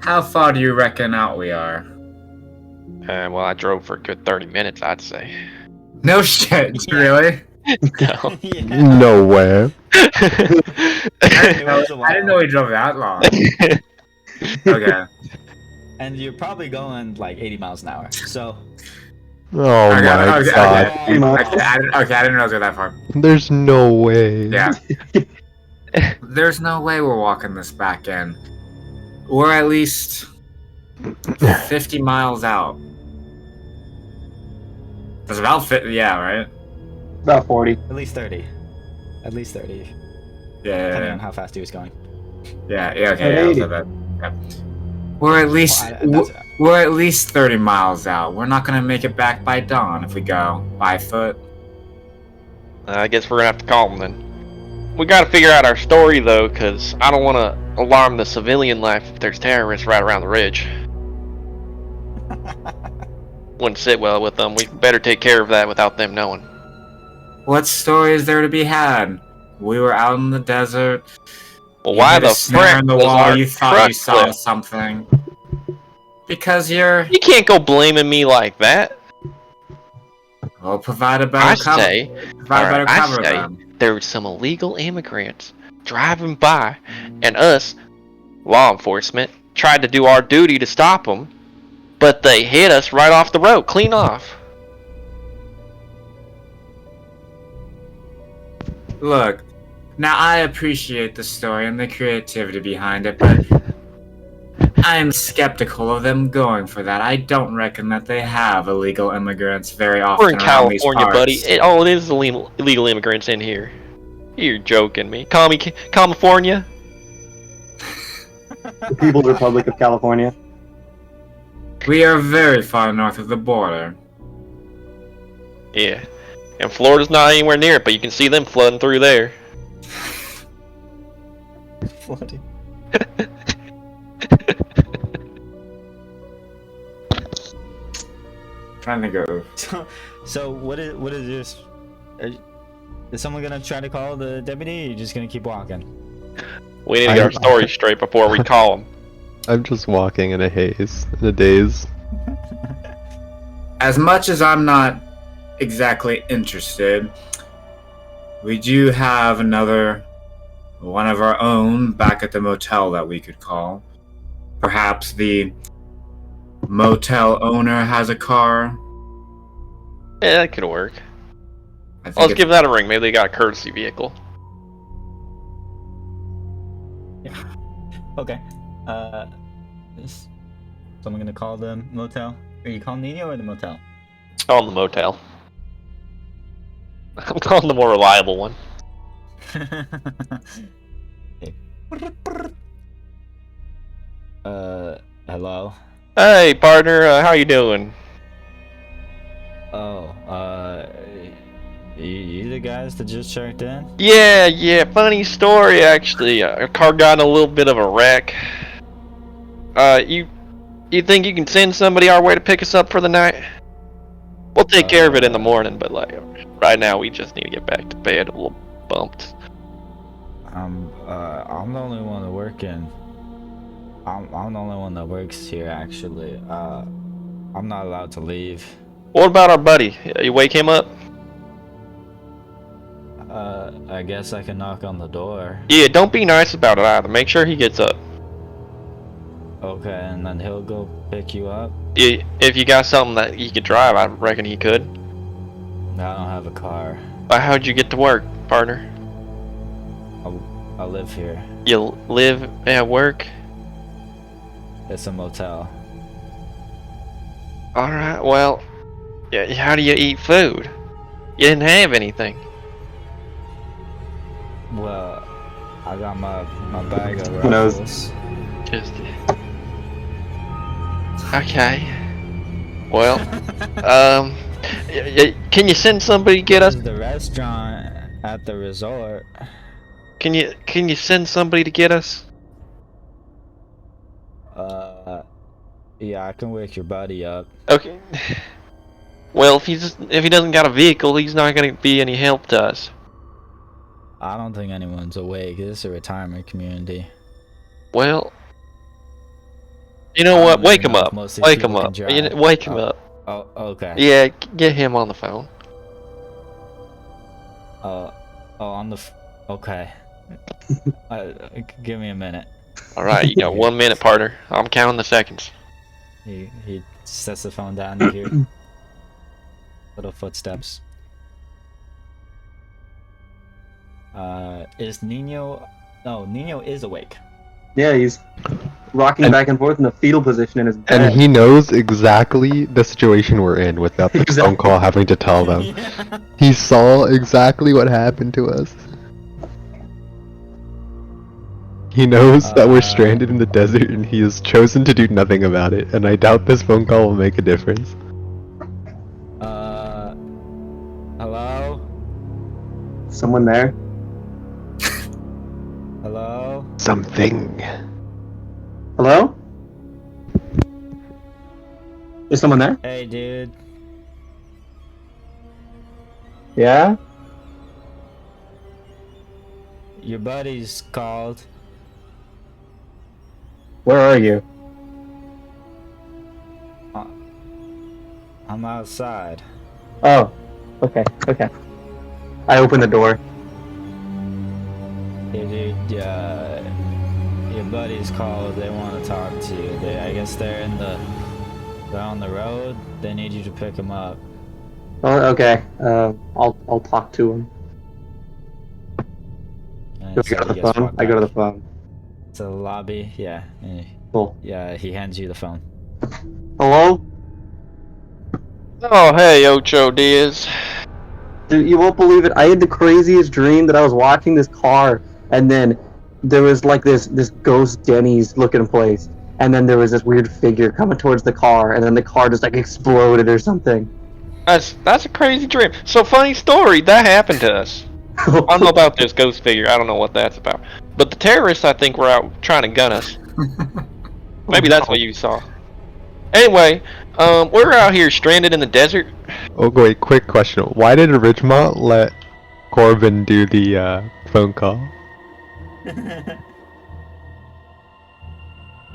How far do you reckon out we are? Well, I drove for a good 30 minutes, I'd say. No shit, Yeah. really? No. yeah. No way. It was a I didn't know while. he drove that long. Okay. And you're probably going like 80 miles an hour. So, Oh Okay, my okay, god. okay. Okay, I didn't realize we were that far. There's no way. Yeah. There's no way we're walking this back in. We're at least 50 miles out. That's about yeah, right? About 40. at least 30. At least 30. Yeah, Depending yeah, on how fast he was going. okay, At yeah, 80. so that, yeah. We're at least we're at least 30 miles out. We're not gonna make it back by dawn if we go by foot. I guess we're gonna have to call them then. We gotta figure out our story though, cause I don't wanna alarm the civilian life if there's terrorists right around the ridge. Wouldn't sit well with them. We better take care of that without them knowing. What story is there to be had? We were out in the desert. Well, You why hit a the snare frick in the was wall? our You thought truck you saw clipped? something. Because you're You can't go blaming me like that. well, provide a I better cover. say, Provide better alright, I cover say then. there were some illegal immigrants driving by, and us, law enforcement, tried to do our duty to stop them, but they hit us right off the road, clean off. Look, now I appreciate the story and the creativity behind it, but I am skeptical of them going for that. I don't reckon that they have illegal immigrants very often We're in around these California, parts. buddy. It is illegal immigrants in here. You're joking me. Call me California? The People's Republic of California. We are very far north of the border. Yeah. And Florida's not anywhere near it, but you can see them flooding through there. Flooding. Trying to go. So what is this? Is someone gonna try to call the deputy? Or are you just gonna keep walking? We need to get our story straight before we call them. I'm just walking in a haze, in a daze. As much as I'm not exactly interested, we do have another one of our own back at the motel that we could call. Perhaps the motel owner has a car. Yeah, that could work. I think Let's it's- give that a ring. Maybe they got a courtesy vehicle. Okay. Is someone gonna call the motel? Are you calling Nino or the motel? On the motel. I'm calling the more reliable one. Okay. Hello. Hey, partner. How you doing? Oh, you the guys that just checked in? Yeah. Funny story, actually. Our car got in a little bit of a wreck. You think you can send somebody our way to pick us up for the night? We'll take care of it in the morning, but like right now we just need to get back to bed. A little bumped. I'm the only one working. I'm the only one that works here actually. I'm not allowed to leave. What about our buddy? You wake him up? I guess I can knock on the door. Yeah, don't be nice about it either. Make sure he gets up. Okay, and then he'll go pick you up. Yeah, if you got something that he could drive, I reckon he could. I don't have a car. How'd you get to work, partner? I live here. You live at work? It's a motel. Alright, well, yeah, how do you eat food? You didn't have anything. Well, I got my bag of Who knows? rifles. Just... Okay. Well, can you send somebody to get us? This is the restaurant at the resort. Can you send somebody to get us? Yeah, I can wake your buddy up. Okay. Well, if he doesn't got a vehicle, he's not gonna be any help to us. I don't think anyone's awake. This is a retirement community. Well, you know I what? don't Wake even him know if up. most of these Wake him people can up. drive. Wake him up. Oh, okay. Yeah, get him on the phone. On the. Okay. Give me a minute. All right, you got 1 minute, partner. I'm counting the seconds. He sets the phone down to hear little footsteps. Is Nino? No, Nino is awake. Yeah, he's rocking back and forth in the fetal position in his bed. And he knows exactly the situation we're in without the phone Exactly. call having to tell them. Yeah. He saw exactly what happened to us. He knows that we're stranded in the desert and he has chosen to do nothing about it, and I doubt this phone call will make a difference. Hello? Someone there? Hello? Something. Hello? Is someone there? Hey, dude. Yeah? Your buddy's called. Where are you? I'm outside. Oh, okay, okay. I open the door. Hey, dude, your buddy's called. They want to talk to you. I guess they're on the road. They need you to pick them up. Oh, okay. I'll talk to him. And Do I so go to he the gets phone? walked I go to back the phone. to the lobby. Yeah. Cool. Yeah, he hands you the phone. Hello? Oh, hey, Ocho Diaz. Dude, you won't believe it. I had the craziest dream that I was watching this car, and then there was like this ghost Denny's looking place, and then there was this weird figure coming towards the car, and then the car just like exploded or something. That's a crazy dream. So funny story. That happened to us. I don't know about this ghost figure. I don't know what that's about. But the terrorists, I think, were out trying to gun us. Maybe that's what you saw. Anyway, we're out here stranded in the desert. Oh wait, quick question. Why did Ridgemont let Corbin do the phone call?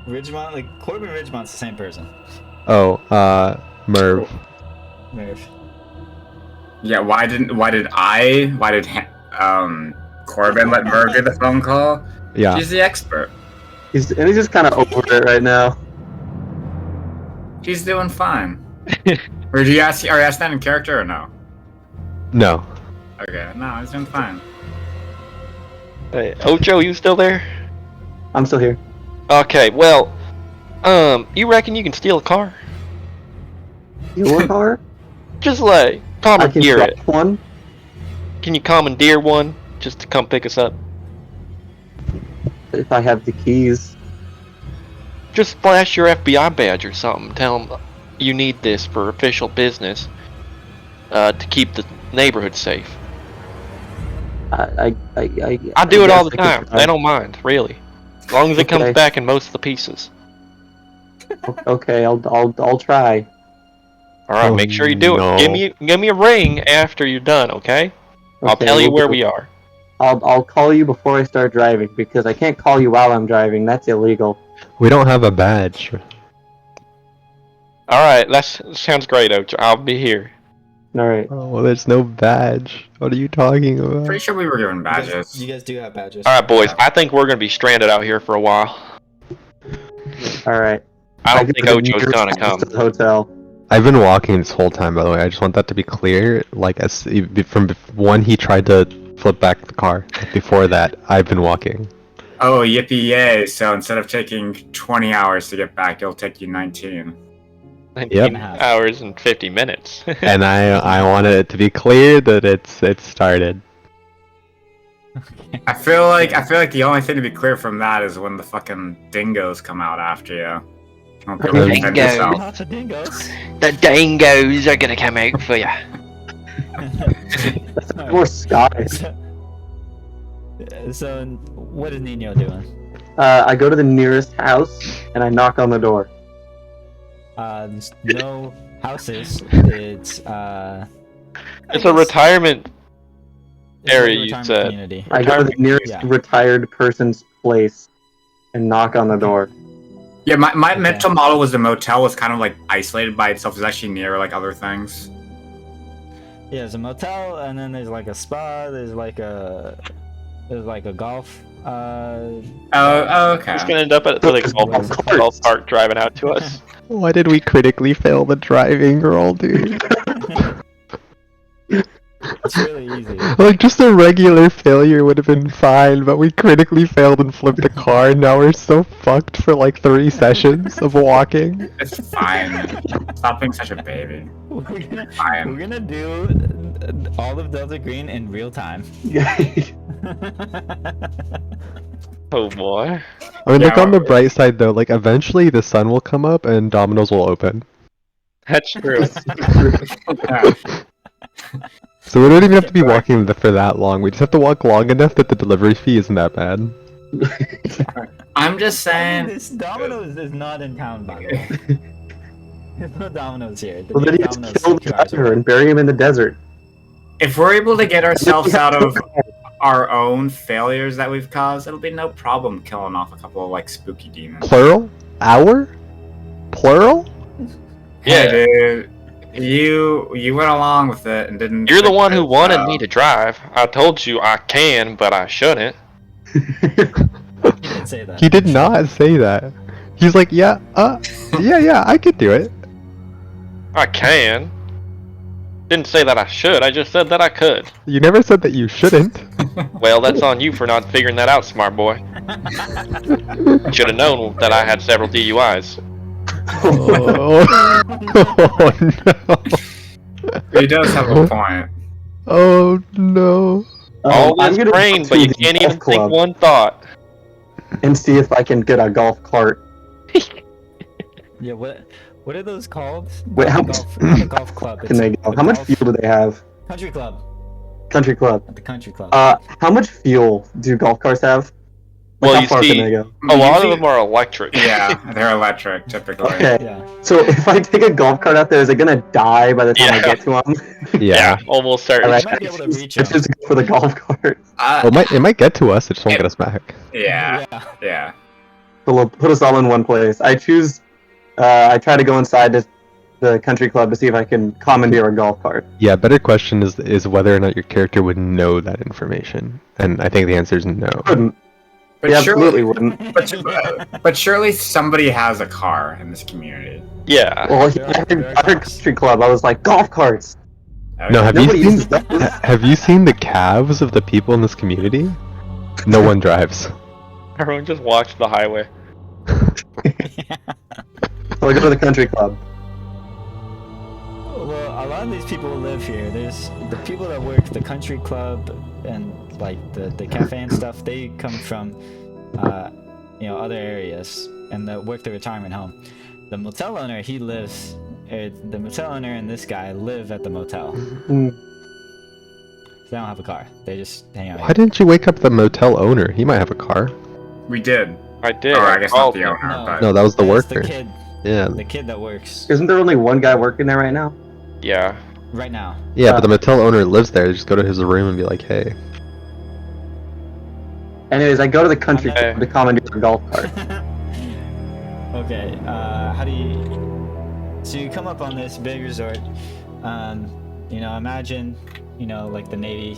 Ridgemont, like Corbin Ridgemont's the same person. Oh, Merv. Merv. Yeah, why did Corbin let Merv do the phone call? Yeah. She's the expert. He's just kind of over it right now. She's doing fine. Or are you asking that in character or no? No. Okay, no, he's doing fine. Hey, Ocho, you still there? I'm still here. Okay, well, you reckon you can steal a car? Your car? Just like I can commandeer it. drive one. Can you commandeer one just to come pick us up? If I have the keys. Just flash your FBI badge or something. Tell them you need this for official business to keep the neighborhood safe. I do it all the guess I could time. try. They don't mind, really, as long as it comes Okay. back in most of the pieces. Okay, I'll try. All right, Oh, make sure you do no. it. Give me a ring after you're done, okay? I'll Okay, tell you we'll where do we it. are. I'll call you before I start driving because I can't call you while I'm driving. That's illegal. We don't have a badge. All right, that sounds great, Oach. I'll be here. All right. Oh, well, there's no badge. What are you talking about? Pretty sure we were given You guys, badges. you guys do have badges. All right, boys. I think we're gonna be stranded out here for a while. All right. I don't go think to the Ocho's nearest gonna house come. to the hotel. I've been walking this whole time, by the way. I just want that to be clear. Like, from when he tried to flip back the car. Before that, I've been walking. Oh, yippee yay! So instead of taking 20 hours to get back, it'll take you 19. 19 Yep. hours and 50 minutes. And I wanted it to be clear that it started. I feel like the only thing to be clear from that is when the fucking dingoes come out after you. You won't be able to defend Dingoes. yourself. Lots of dingoes. The dingoes are gonna come out for you. More Scottish. So, what is Nino doing? I go to the nearest house and I knock on the door. There's no houses. It's It's a retirement. it's area, a you retirement said. community. I go to the nearest Yeah. retired person's place and knock on the door. Yeah, my Okay. mental model was the motel was kind of like isolated by itself. It's actually near like other things. Yeah, there's a motel, and then there's like a spa. There's like a golf. Oh, okay. He's gonna end up at the golf cart driving out to us. Why did we critically fail the driving roll, dude? It's really easy. Like, just a regular failure would have been fine, but we critically failed and flipped a car, and now we're so fucked for like 3 sessions of walking. It's fine. Stop being such a baby. We're gonna, Fine. we're gonna do all of Delta Green in real time. Oh boy. I mean, Yeah, look on the bright side though, like, eventually the sun will come up and Domino's will open. That's true. Yeah. So we don't even have to be walking for that long, we just have to walk long enough that the delivery fee isn't that bad. I'm just saying. This Domino's is not in town, by the way. There's no Domino's here. The Well, then new you just Domino's kill is the 2 hours driver away. and bury him in the desert. If we're able to get ourselves out of our own failures that we've caused, it'll be no problem killing off a couple of like spooky demons. Plural? Hour? Plural? Yeah. Hey, dude, you went along with it and didn't. You're the fix one who it, wanted so- me to drive. I told you I can, but I shouldn't. He didn't say that. He did not say that. He's like, yeah, yeah, I could do it. I can. Didn't say that I should. I just said that I could. You never said that you shouldn't. Well, that's on you for not figuring that out, smart boy. Should have known that I had several DUIs. Oh, oh no. He does have a point. Oh no. All I'm this gonna brain, go but to you the can't golf even think club one thought. and see if I can get a golf cart. Yeah, what are those called? Wait, how Not a golf club. Can they go? How much fuel do they have? Country club. Country club. At the country club. How much fuel do golf carts have? Like, Well, how you far see, can they go? a lot of them are electric. Yeah, they're electric typically. Okay, yeah. so if I take a golf cart out there, is it gonna die by the time I Yeah. get to them? Yeah, almost certain. Alright, might be able to reach I 'em. just go for the golf cart. Well, it might get to us, it just won't get us back. Yeah, yeah. Put us all in one place. I choose. I try to go inside the country club to see if I can commandeer a golf cart. Yeah, better question is whether or not your character would know that information. And I think the answer is no. Couldn't. But He absolutely surely, wouldn't. but surely somebody has a car in this community. Yeah. Well, There are- I there are heard cars. country club. I was like, golf carts. Okay. No, have you Nobody seen uses those. have you seen the calves of the people in this community? No one drives. Everyone just walks the highway. So I go to the country club. Well, a lot of these people live here. There's the people that work the country club and like the cafe and stuff. They come from, other areas and they work the retirement home. The motel owner, he lives. The motel owner and this guy live at the motel. Mm. They don't have a car. They just hang out. Why didn't you wake up the motel owner? He might have a car. We did. I did. Or I guess not called the him. owner, No. but No, that was the It's worker. the kid. Yeah. The kid that works Isn't there only one guy working there right now? Yeah. right now. Yeah, but the motel owner lives there. Just go to his room and be like, hey. Anyways, I go to the country Okay. club to commandeer a golf cart. Okay, how do you... So you come up on this big resort. You know, imagine, you know, like the Navy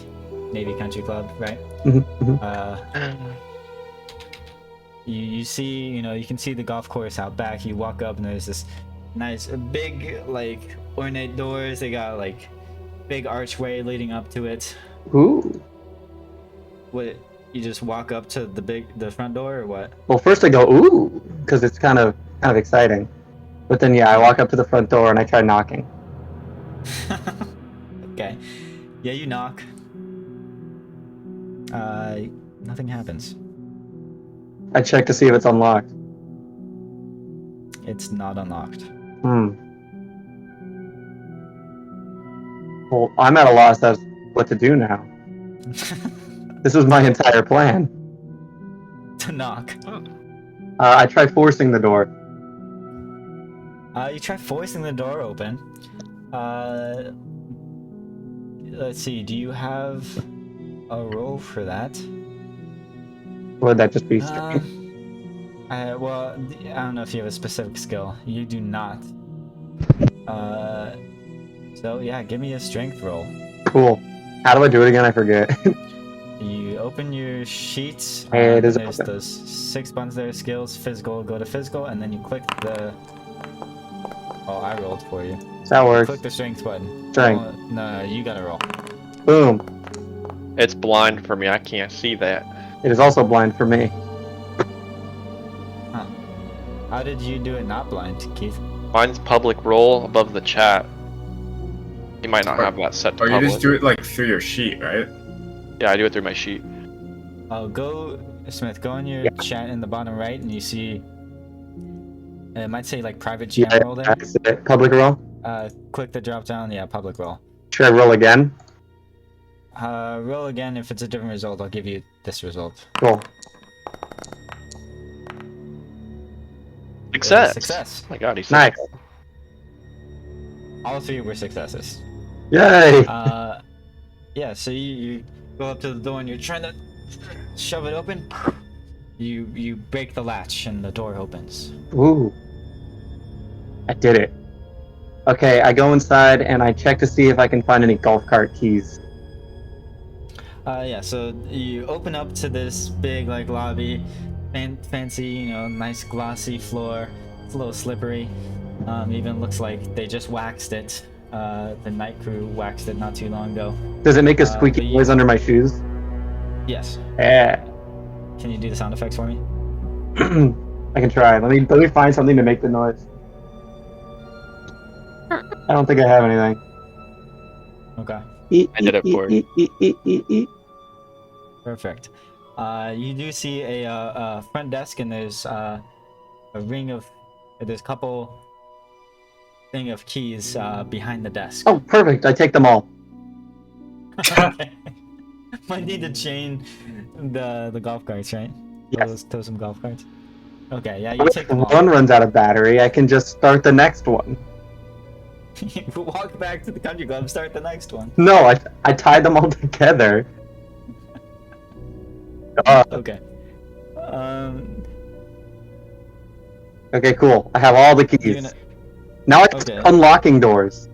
Country Club, right? You see, you know, you can see the golf course out back. You walk up and there's this nice, big, like, ornate doors. They got, like, big archway leading up to it. Ooh. What, you just walk up to the front door or what? Well, first I go ooh, because it's kind of exciting. But then yeah, I walk up to the front door and I try knocking. Okay. Yeah, you knock. Nothing happens. I check to see if it's unlocked. It's not unlocked. Well, I'm at a loss as what to do now. This was my entire plan. To knock. I try forcing the door. You try forcing the door open. Let's see. Do you have a roll for that? Would that just be strength? Well, I don't know if you have a specific skill. You do not. So yeah, give me a strength roll. Cool. How do I do it again? I forget. You open your sheets. Hey, it is there's open. those 6 buttons there: skills, physical. Go to physical, and then you click the. Oh, I rolled for you. That works. Click the strength button. Strength. Oh, no, you gotta roll. Boom. It's blind for me. I can't see that. It is also blind for me. Huh. How did you do it not blind, Keith? Mine's public role above the chat. You might not have that set to Or you public. just do it like through your sheet, right? Yeah, I do it through my sheet. Oh, go, Smith. Go in your Yeah. chat in the bottom right, and you see. It might say like private GM Yeah, roll there. that's it. Public roll. Click the drop down. Yeah, public roll. Should I roll again? Roll again. If it's a different result, I'll give you this result. Cool. Success. Success. Oh my god, he's Nice. All 3 were successes. Yay! Yeah. So you go up to the door and you're trying to shove it open. You break the latch and the door opens. Ooh. I did it. Okay, I go inside and I check to see if I can find any golf cart keys. Yeah, so you open up to this big like lobby, fancy, you know, nice glossy floor. It's a little slippery. Even looks like they just waxed it. The night crew waxed it not too long ago. Does it make a but squeaky you- noise under my shoes? Yes. Yeah. Can you do the sound effects for me? I can try. Let me find something to make the noise. I don't think I have anything. Okay. I did it for you. Perfect. You do see a front desk, and there's a couple thing of keys behind the desk. Oh, perfect. I take them all. Okay. Might need to chain the golf carts, right? Yes. Tow some golf carts. Okay, yeah, you If take them all. one runs out of battery, I can just start the next one. You walk back to the country club, start the next one. No, I tied them all together. Okay. Okay, cool. I have all the keys. You're gonna... Now I can start Okay. unlocking doors.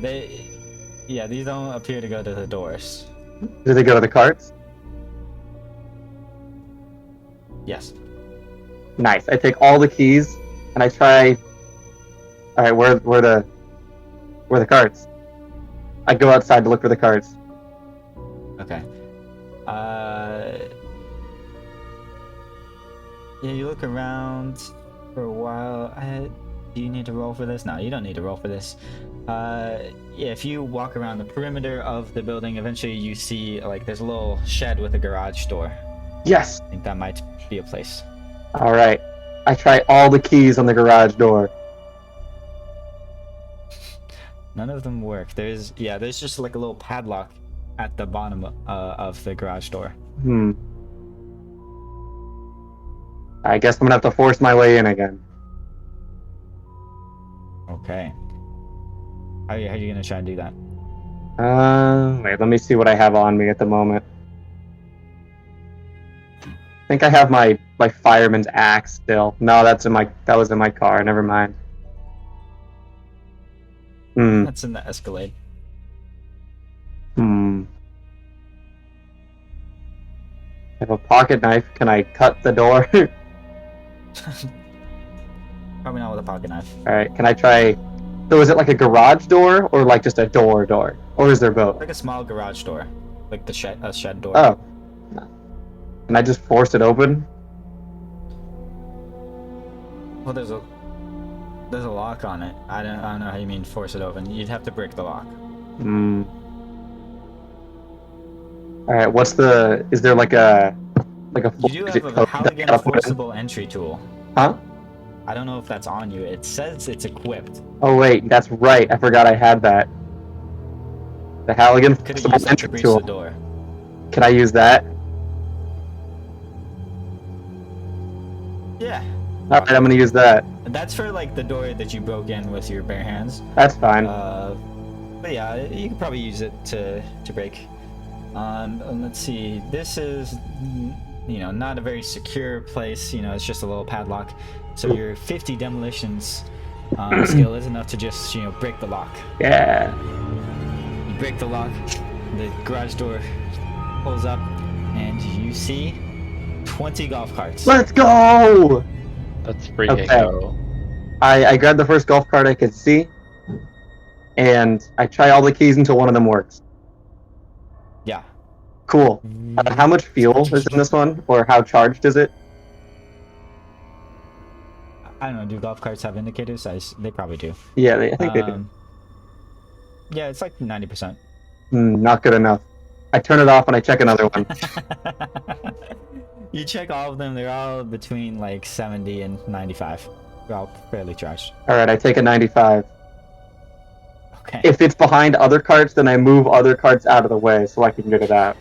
These don't appear to go to the doors. Do they go to the carts? Yes. Nice. I take all the keys and I try. All right, where the carts? I go outside to look for the carts. Okay. Yeah, you look around for a while. Do you need to roll for this? No, you don't need to roll for this. Yeah, if you walk around the perimeter of the building, eventually you see like there's a little shed with a garage door. Yes. I think that might be a place. All right. I try all the keys on the garage door. None of them work. There's just like a little padlock at the bottom of the garage door. I guess I'm gonna have to force my way in again. Okay. How are you gonna try and do that? Wait, let me see what I have on me at the moment. I think I have my fireman's axe still. No, that was in my car. Never mind. Hmm. That's in the Escalade. Hmm. I have a pocket knife. Can I cut the door? Probably not with a pocket knife. All right. Can I try? So is it like a garage door or like just a door, or is there both? Like a small garage door, like a shed door. Oh. Can I just force it open? Well, there's a lock on it. I don't know how you mean force it open. You'd have to break the lock. Hmm. All right. Is there like a You do have a Halligan forcible entry tool. Huh? I don't know if that's on you. It says it's equipped. Oh wait, that's right. I forgot I had that. The Halligan Could have forcible used that to entry breach tool. the door. Can I use that? Yeah. All right, I'm gonna use that. That's for like the door that you broke in with your bare hands. That's fine. But yeah, you could probably use it to break. And let's see. This is, not a very secure place. It's just a little padlock. So your 50 demolitions skill is enough to just, break the lock. Yeah. You break the lock, the garage door pulls up, and you see 20 golf carts. Let's go! Let's bring it Okay. go. I grab the first golf cart I could see, and I try all the keys until one of them works. Yeah. Cool. How much fuel is in this one, or how charged is it? I don't know. Do golf carts have indicators? They probably do. Yeah, I think they do. Yeah, it's like 90%. Not good enough. I turn it off and I check another one. You check all of them. They're all between like 70 and 95. They're all fairly charged. All right, I take a 95. Okay. If it's behind other carts, then I move other carts out of the way so I can get it out.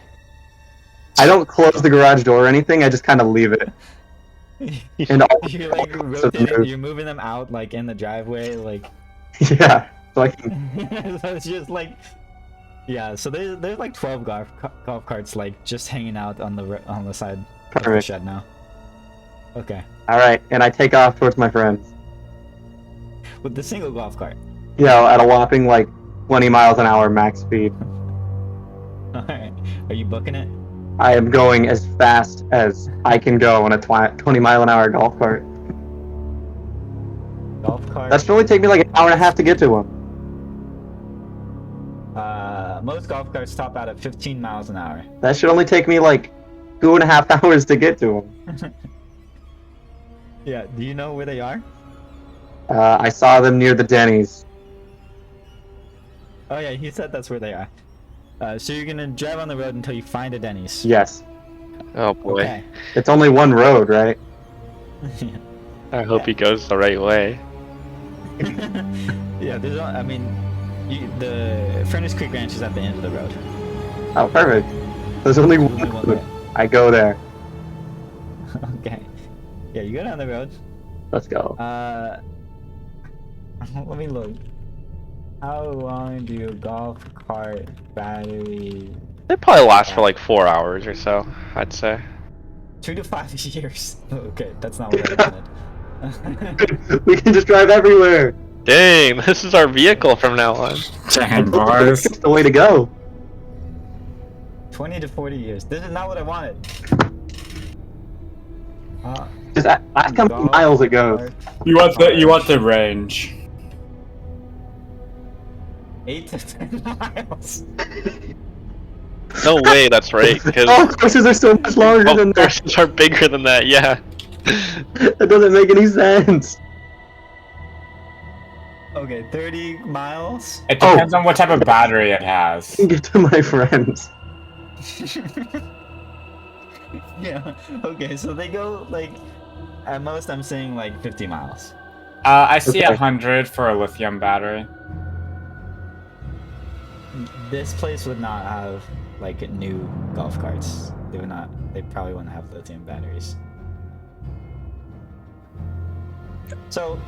I don't close the garage door or anything. I just kind of leave it. And all You're like rotating. You're moving them out like in the driveway, like. yeah, so I can. So it's just like. Yeah, so there's like 12 golf carts like just hanging out on the side of the Perfect. shed now. Okay. All right, and I take off towards my friends. With the single golf cart. Yeah, at a whopping like 20 miles an hour max speed. Alright. Are you booking it? I am going as fast as I can go on a 20 mile an hour golf cart. Golf cart? That should only take me like an hour and a half to get to them. Most golf carts top out at 15 miles an hour. That should only take me like 2.5 hours to get to them. Yeah, do you know where they are? I saw them near the Denny's. Oh yeah, he said that's where they are. So you're gonna drive on the road until you find a Denny's. Yes. Oh boy. Okay. It's only one road, right? I hope he goes the right way. Yeah, the Furnace Creek Ranch is at the end of the road. Oh, perfect. There's only one Only one road. way. I go there. Okay. Yeah, you go down the road. Let's go. Let me look. How long do golf cart batteries? They probably last for like 4 hours or so, I'd say. 2 to 5 years. Okay, that's not what I wanted. We can just drive everywhere. Dang, this is our vehicle from now on. Dang, boys. It's the way to go. 20 to 40 years. This is not what I wanted. Just ask how many miles it goes. You want the range. 8 to 10 miles. No way, that's right. Because Oh, courses are so much longer than that. courses are bigger than that. Yeah. That doesn't make any sense. Okay, 30 miles. It depends on what type of battery it has. Get to my friends. Yeah. Okay, so they go like at most I'm saying like 50 miles. I see Okay. 100 for a lithium battery. This place would not have like new golf carts. They would not. They probably wouldn't have lithium batteries. So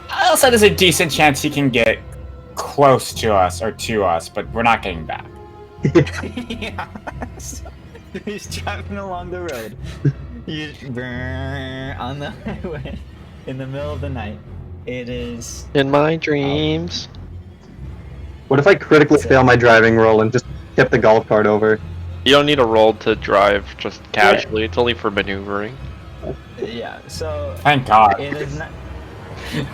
I'll say there's a decent chance he can get close to us or to us, but we're not getting back. yeah. So, he's driving along the road. You on the highway in the middle of the night. It is. In my dreams. What if I critically fail my driving roll and just tip the golf cart over? You don't need a roll to drive just casually. It's only for maneuvering. Yeah. So Thank God. it is not.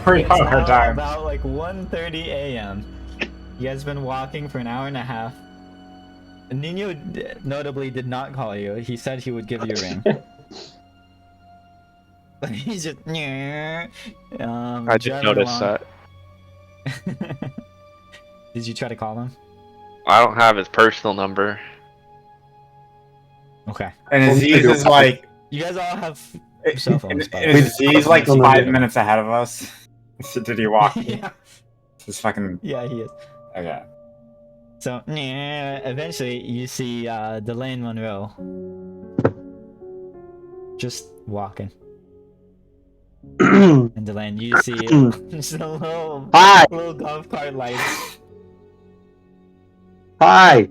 We It's are our now time. about like 1:30 a.m. You guys been walking for an hour and a half. Nino notably did not call you. He said he would give you a ring. But he's just I just driving noticed along. that. Did you try to call him? I don't have his personal number. Okay. And Aziz is like, You guys all have cell phones. by the and way. Aziz like We- 5 minutes ahead of us. So did he walk? yeah. This fucking Yeah, he is. okay. So eventually you see Delane Monroe just walking. And Delane, you see just a little Hi! golf cart lights. Hi!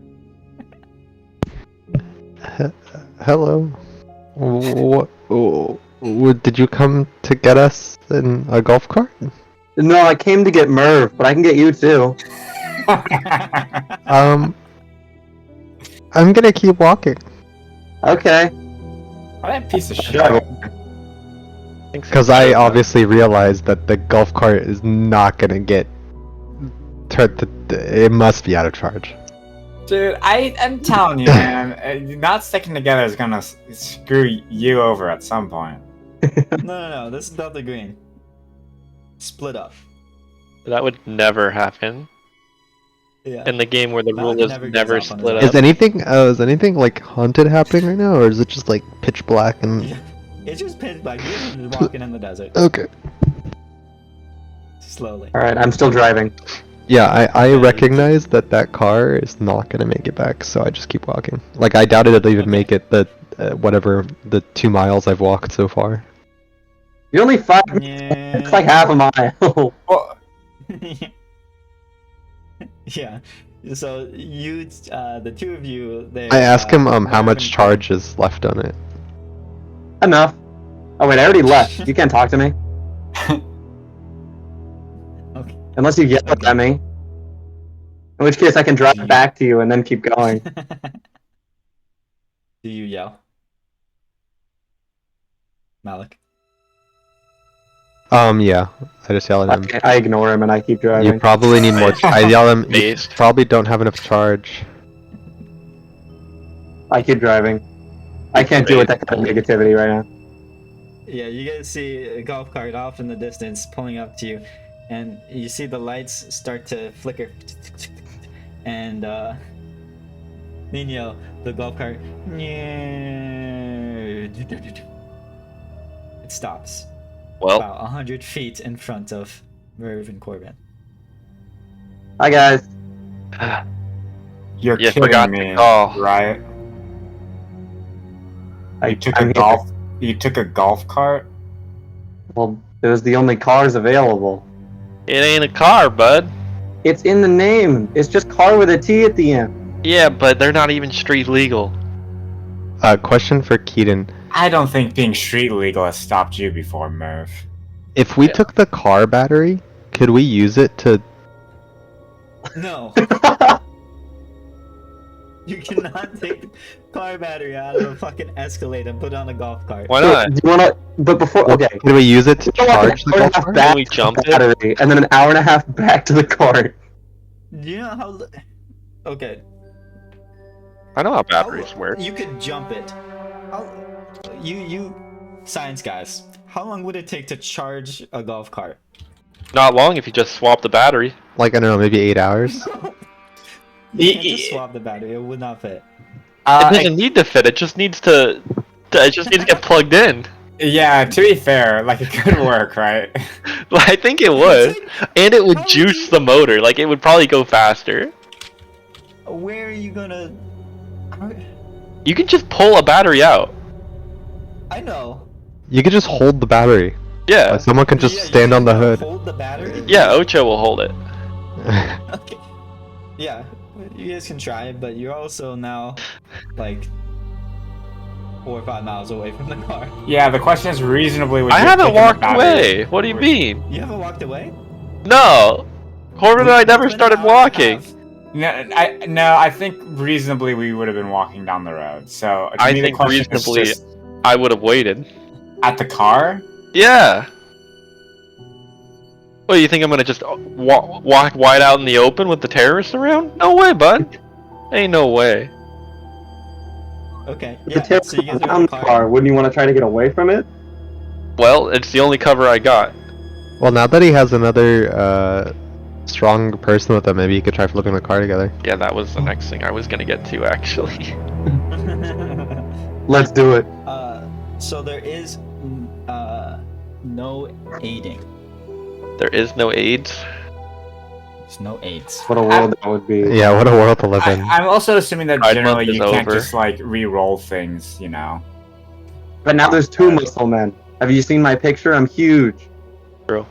Hello. What? Did you come to get us in a golf cart? No, I came to get Merv, but I can get you too. I'm gonna keep walking Okay. What that piece of shit. because I obviously realized that the golf cart is not gonna get. It must be out of charge. Dude, I'm telling you, man, not sticking together is gonna screw you over at some point. No. This is Delta Green. Split up. That would never happen Yeah. in the game where the Malik rule is never gives never up on his split own. up. Is anything like haunted happening right now, or is it just like pitch black and? Yeah. It's just pitch black. You're just walking in the desert. Okay. Slowly. Alright, I'm still driving. Yeah, I recognize that car is not gonna make it back, so I just keep walking. Like I doubted it'll even make it the whatever the 2 miles I've walked so far. You're only 5 Yeah. It's like half a mile. Well, Yeah. So you, the two of you, there. I ask him how Merv much and- charge is left on it. Enough. Oh wait, I already left. You can't talk to me. Okay. Unless you yell at me. In which case I can drive back to you and then keep going. Do you yell, Malik? Yeah, I just yell at him. I ignore him and I keep You driving. probably need more. I yell at him. You Based. probably don't have enough charge. I keep driving. I can't deal with that kind of negativity right now. Yeah, you guys see a golf cart off in the distance pulling up to you, and you see the lights start to flicker. And Nino, the golf cart, it stops Well, about 100 feet in front of Merv and Corbin. Hi guys. you're You kidding forgot me, to call. right? You took I'm a here. golf. You took a golf cart. Well, it was the only cars available. it ain't a car, bud. It's in the name. It's just car with a T at the end. Yeah, but they're not even street legal. Question for Keaton: I don't think being street legal has stopped you before, Merv. if we took the car battery, could we use it to? No, you cannot take the car battery out of a fucking Escalade and put it on a golf cart. Why So, not? do you wanna? But before, okay. Could we use it to You know what, charge the an hour and a golf half cart? back Can we to jump the it? battery, and then an hour and a half back to the cart. Do you know how? Okay. I know how How- batteries work. You could jump it. How, you science guys. How long would it take to charge a golf cart? Not long if you just swap the battery. Like I don't know, maybe 8 hours. You can't just swap the battery. It would not fit. It doesn't need to fit. It just needs to. It just needs to get plugged in. Yeah, to be fair, like it could work, right? Well, I think it would, and it would How juice do the motor. Like it would probably go faster. Where are you gonna? You can just pull a battery out. I know. You could just hold the battery. Yeah. Someone can just Yeah, you stand on the guys hood. Hold the battery. Yeah, Ocho will hold it. Okay. Yeah, you guys can try, but you're also now like 4 or 5 miles away from the car. Yeah, the question is reasonably. Would I you have haven't taken the walked batteries? away. What do you mean? You haven't walked away? No. Corbin and I never It's been an started hour and a walking. half. No, I think reasonably we would have been walking down the road. So to I me, the think question is reasonably just I would have waited. at the car. Yeah. What, you think I'm gonna just walk wide out in the open with the terrorists around? No way, bud. Ain't no way. Okay. The Yeah. terrorist So you guys is are on in the the car. car. Wouldn't you want to try to get away from it? Well, it's the only cover I got. Well, now that he has another strong person with him, maybe you could try flipping the car together. Yeah, that was the next thing I was gonna get to, actually. Let's do it. So there is no aiding. There is no AIDS. There's no aids. What a world that would be. Yeah, what a world to live in. I'm also assuming that Pride generally Month you is can't over. just like re-roll things, you know. But now there's 2 muscle men. Have you seen my picture? I'm huge. True.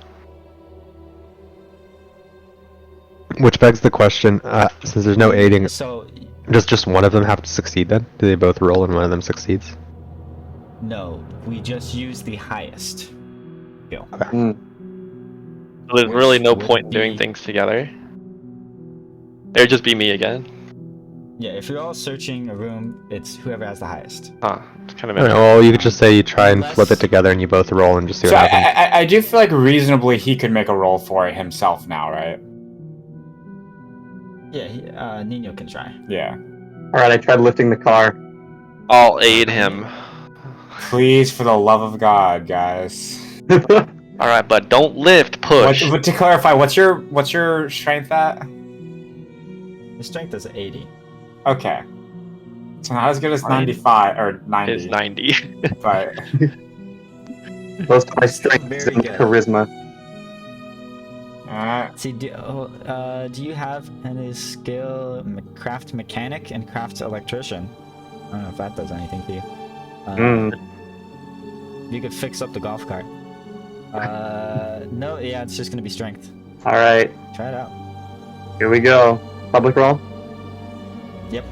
Which begs the question, since there's no aiding, So does just one of them have to succeed then? Do they both roll and one of them succeeds? no, we just use the highest skill. Mm. So there's really no Which point in would doing be- things together. There'd just be me again. Yeah, if you're all searching a room, it's whoever has the highest. Huh. It's kind of Alright, well, you could just say you try and flip it together and you both roll and just see So what happens. I do feel like reasonably he could make a roll for it himself now, right? Yeah, Nino can try. Yeah. Alright, I tried lifting the car. I'll aid him. Please, for the love of God, guys. Alright, but don't lift, push. But to clarify, what's your strength at? His strength is 80. Okay. So not as good as Mine 95 or 90. Is 90. But Those are my strengths Very and good. charisma. See, do you have any skill, craft mechanic and craft electrician? I don't know if that does anything for you. You could fix up the golf cart. No, yeah, it's just gonna be strength. Alright, Try it out. here we go. Public roll? Yep.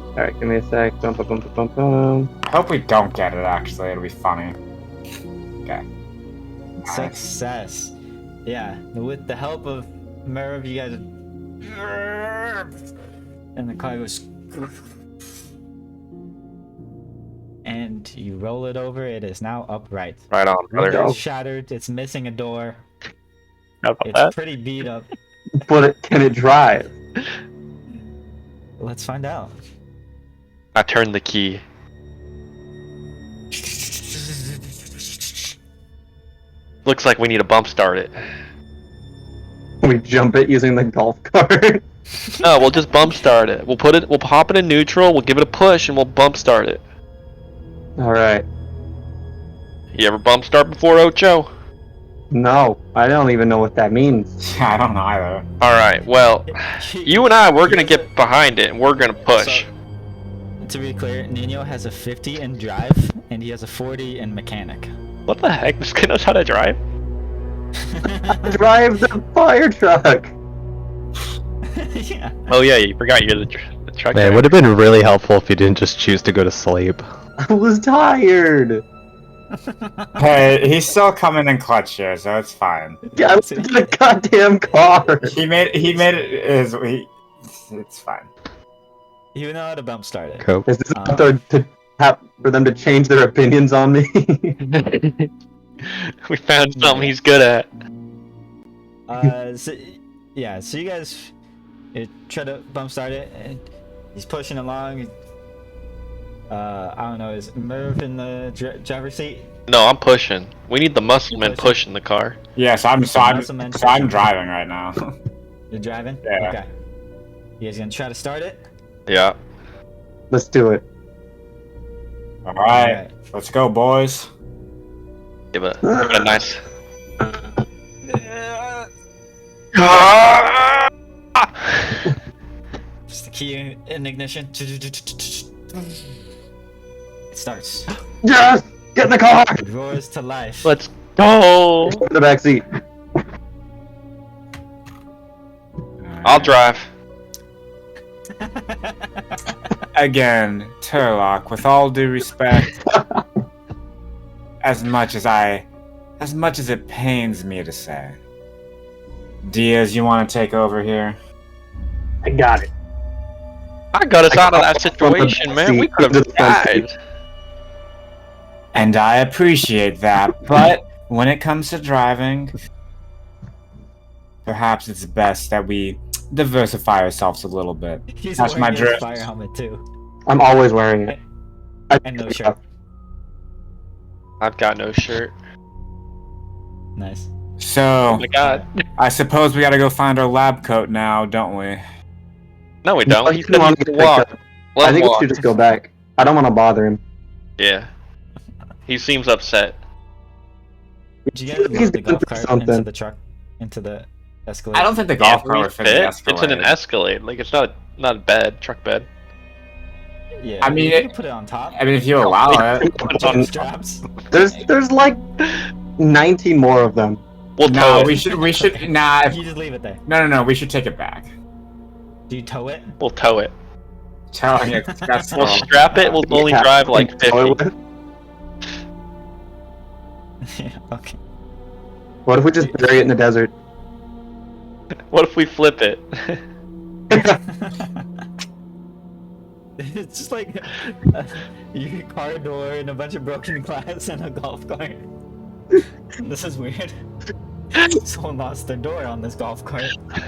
Alright, give me a sec. Bum, bum, bum, bum, bum. I hope we don't get it. Actually, it'll be funny. Okay. Nice. Success. Yeah, with the help of Merv, you guys. And the car goes. And you roll it over. It is now upright. Right on, There you brother. go. It's shattered. It's missing a door. How about It's that? pretty beat up. But can it drive? Let's find out. I turned the key. Looks like we need to bump start it. We jump it using the golf cart. No, we'll just bump start it. We'll pop it in neutral, we'll give it a push, and we'll bump start it. Alright. You ever bump start before, Ocho? No, I don't even know what that means. Yeah, I don't know either. Alright, well, you and I, we're gonna get behind it, and we're gonna push. So, to be clear, Nino has a 50 in drive, and he has a 40 in mechanic. What the heck? This kid knows how to drive? Drive the fire truck! Yeah. Oh yeah, you forgot you're the truck Man, it driver. would have been really helpful if you didn't just choose to go to sleep. I was tired! Hey, he's still coming in clutch here, so it's fine. Yeah, I was in a goddamn car! He made it. It's fine. You know how to bump start it. Cope. Is this about for them to change their opinions on me? We found something he's good at. So you guys try to bump start it, and he's pushing along. I don't know, is Merv in the driver's seat? No, I'm pushing. We need the muscle man Pushing. pushing the car. Yeah, so I'm Muscleman driving right now. You're driving? Yeah. Okay. You guys gonna try to start it? Yeah. Let's do it. All right, let's go, boys. Give it a nice. Just the key in ignition. It starts. Yes! Get in the car! It roars to life. Let's go. In the back seat. I'll drive. Again, Turlock, with all due respect, as much as it pains me to say, Diaz, you want to take over here? I got it. I got us out of that situation, man. We could have died. And I appreciate that, but when it comes to driving, perhaps it's best that we diversify ourselves a little bit. He's That's my wearing his drift. fire helmet too. I'm always wearing it. And no shirt. I've got no shirt. Nice. So, Oh my god. I suppose we gotta go find our lab coat now, don't we? No, we No, don't. he He's didn't gonna want to get walk. picked up. Let I him think we walk. should just go back. I don't want to bother him. Yeah. He seems upset. Did you guys He's load the going golf for cart into something. the truck? Into the Escalade? I don't think the golf Yeah, cart we would fit in the fit. Escalade. It's in an Escalade. Like it's not a bed, truck bed. Yeah, I mean, you it- can put it on top. I mean, if you allow it. Jump straps. There's like 19 more of them. We'll tow No, it. we should. Nah. You just leave it there. No. We should take it back. Do you tow it? We'll tow it. Telling it. That's We'll strap it. We'll only Yeah, drive like and tow it 50. with- Yeah, okay. What if we just bury it in the desert? What if we flip it? It's just like your car door and a bunch of broken glass and a golf cart. This is weird. Someone lost their door on this golf cart.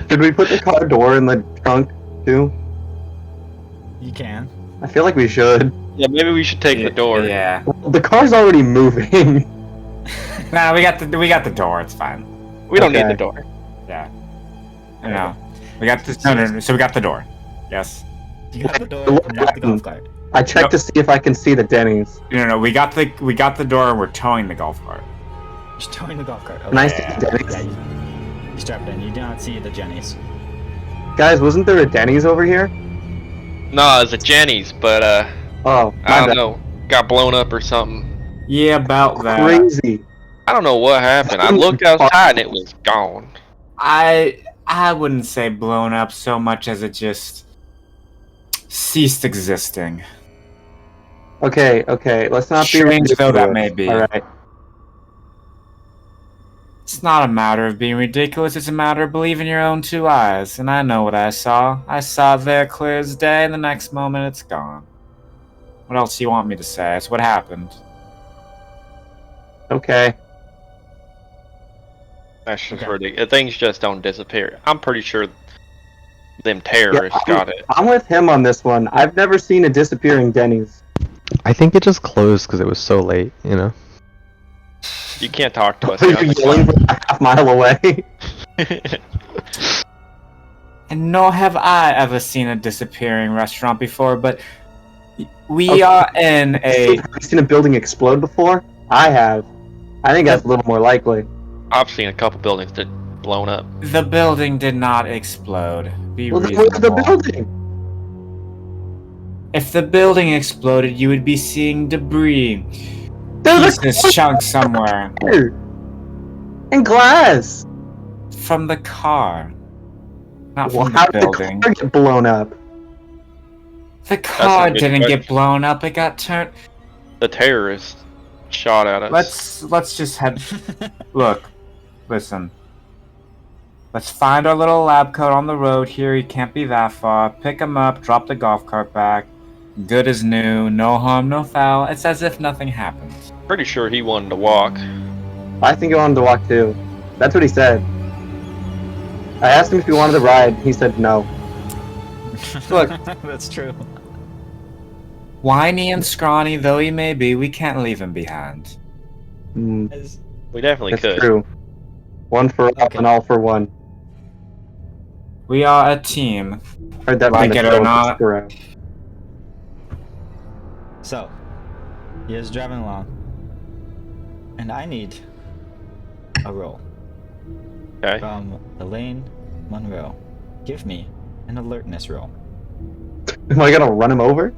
Should we put the car door in the trunk too? You can. I feel like we should. Yeah, maybe we should take the door. Yeah. The car's already moving. Nah, we got the door. It's fine. We don't need Okay. the door. Yeah. No. We got this. No. So we got the door. Yes. You got the door, Look not the golf back. cart. I checked to see if I can see the Denny's. No. We got the door, and we're towing the golf cart. You're towing the golf cart. Can I Okay. see the Denny's? Yeah, you strap it in. You do not see the Jennies. Guys, wasn't there a Denny's over here? No, it's a Jenny's, but Oh, I my don't bad. know. Got blown up or something. Yeah, about that. Crazy. I don't know what happened. I looked outside and it was gone. I wouldn't say blown up so much as it just ceased existing. Okay, let's not be Strange though that ridiculous. may be. Alright. It's not a matter of being ridiculous, it's a matter of believing your own two eyes. And I know what I saw. I saw it there clear as day, and the next moment it's gone. What else do you want me to say? It's what happened. Okay. That's just Okay. ridiculous. Things just don't disappear. I'm pretty sure them terrorists Yeah, got it. I'm with him on this one. I've never seen a disappearing Denny's. I think it just closed because it was so late, you know? You can't talk to us. Are here on you the yelling from a half mile away? And nor have I ever seen a disappearing restaurant before, but we Okay. are in a... Have you seen a building explode before? I have. I think that's a little more likely. I've seen a couple buildings that blown up. The building did not explode. Be Well, then where's the reasonable. building? If the building exploded, you would be seeing debris. There's Pieces chunks somewhere. car! And glass! From the car. Not Well, from how the did the building. car get blown up? The car good didn't get question. blown up, it got turned... The terrorists shot at us. Let's just head... Look. Listen. Let's find our little lab coat on the road here. He can't be that far. Pick him up, drop the golf cart back. Good as new. No harm, no foul. It's as if nothing happened. Pretty sure he wanted to walk. I think he wanted to walk too. That's what he said. I asked him if he wanted to ride. He said no. Look. That's true. Whiny and scrawny though he may be, we can't leave him behind. As- We definitely That's could. true. One for all Okay. and all for one. We are a team. Heard that Like from it the or show, not. Correct. So, he is driving along, and I need a roll Okay. from Elaine Monroe. Give me an alertness roll. Am I gonna run him over?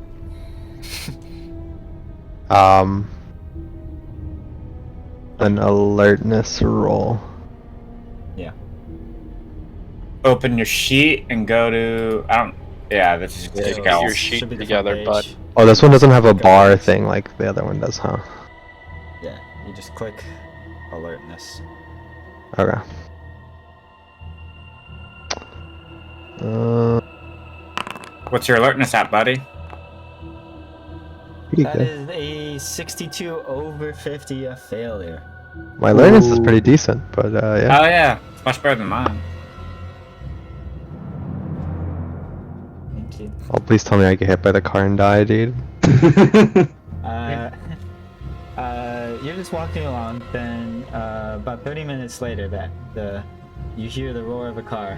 an alertness roll. Yeah. Open your sheet and go to. I don't. Yeah, this is Yeah, just get go. your sheet Should be the together, front bud. page. Oh, this one doesn't have a Click bar alertness. thing like the other one does, huh? Yeah, you just click alertness. Okay. What's your alertness at, buddy? Pretty That good. is a 62 over 50, a failure. My alertness is Ooh. pretty decent, but yeah. Oh yeah, it's much better than mine. Thank you. Oh, please tell me I get hit by the car and die, dude. Uh, you're just walking along. Then about 30 minutes later, you hear the roar of a car.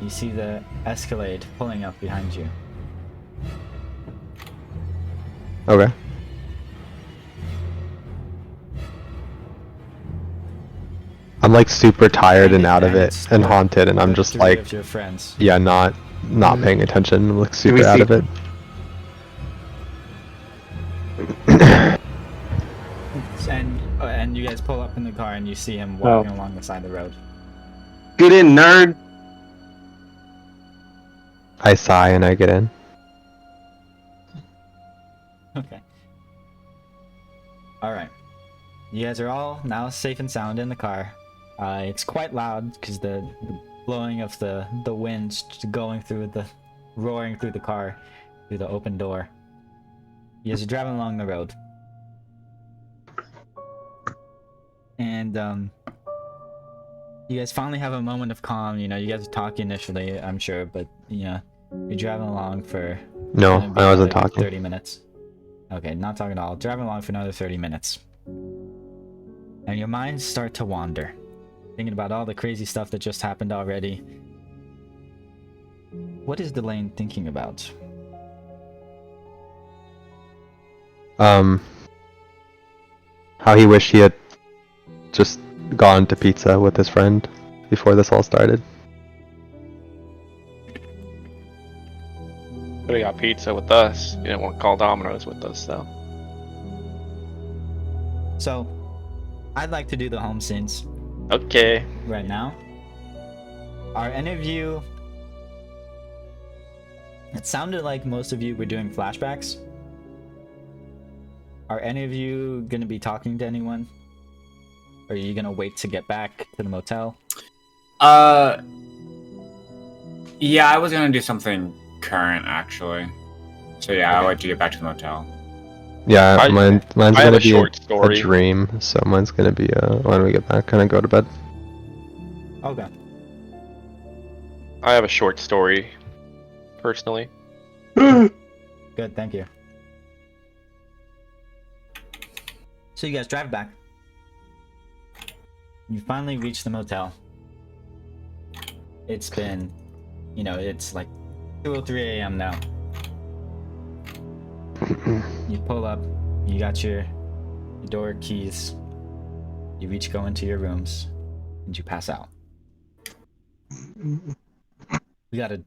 You see the Escalade pulling up behind you. Okay. I'm like super tired and out of it it's and the- haunted, and I'm the just three like, of your friends. yeah, not paying attention. I'm like we super out see- of it. And you guys pull up in the car and you see him walking along the side of the road. Get in, nerd. I sigh and I get in. Okay. All right. You guys are all now safe and sound in the car. It's quite loud because the blowing of the wind going through the roaring through the car through the open door. You guys are driving along the road. And you guys finally have a moment of calm. You know, you guys are talking initially, I'm sure, but you know, you're driving along for No, gonna be I wasn't another talking. 30 minutes. Okay, not talking at all. Driving along for another 30 minutes. And your minds start to wander. Thinking about all the crazy stuff that just happened already. What is Delane thinking about? How he wished he had just gone to pizza with his friend before this all started. Could have got pizza with us. You didn't want to call Domino's with us, though. So, I'd like to do the home scenes Okay. right now. Are any of you... It sounded like most of you were doing flashbacks. Are any of you going to be talking to anyone? Or are you going to wait to get back to the motel? Yeah, I was gonna do something current actually. So yeah, I'll wait to get back to the motel. Yeah, I- mine's I have gonna a be short a story. dream, so mine's gonna be when we get back, kind of go to bed. Okay. I have a short story, personally. Good, thank you. So you guys drive back. You finally reach the motel. It's been, you know, it's like 2:03 a.m. now. You pull up, you got your door keys. You each go into your rooms, and you pass out. We gotta,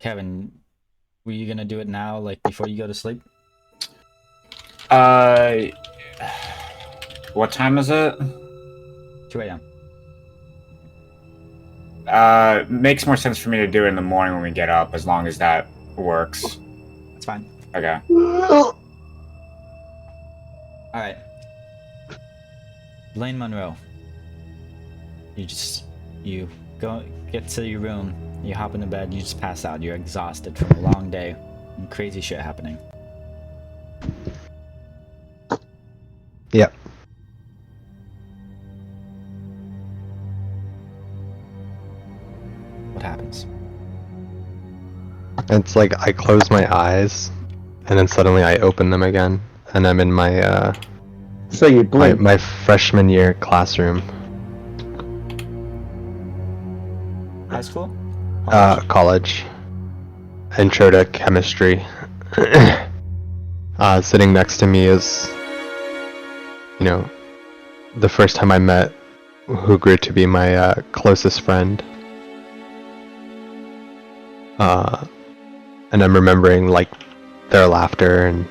Kevin, were you gonna do it now, like before you go to sleep? What time is it? 2 a.m. Makes more sense for me to do it in the morning when we get up, as long as that works. That's fine. Okay. Alright. Blaine Monroe. You go get to your room, you hop into bed, you just pass out. You're exhausted from a long day and crazy shit happening. Yep. What happens? It's like I close my eyes, and then suddenly I open them again, and I'm in my So you blink. my freshman year classroom, High school? college, intro to chemistry. Sitting next to me is, you know, the first time I met who grew to be my closest friend. And I'm remembering like their laughter and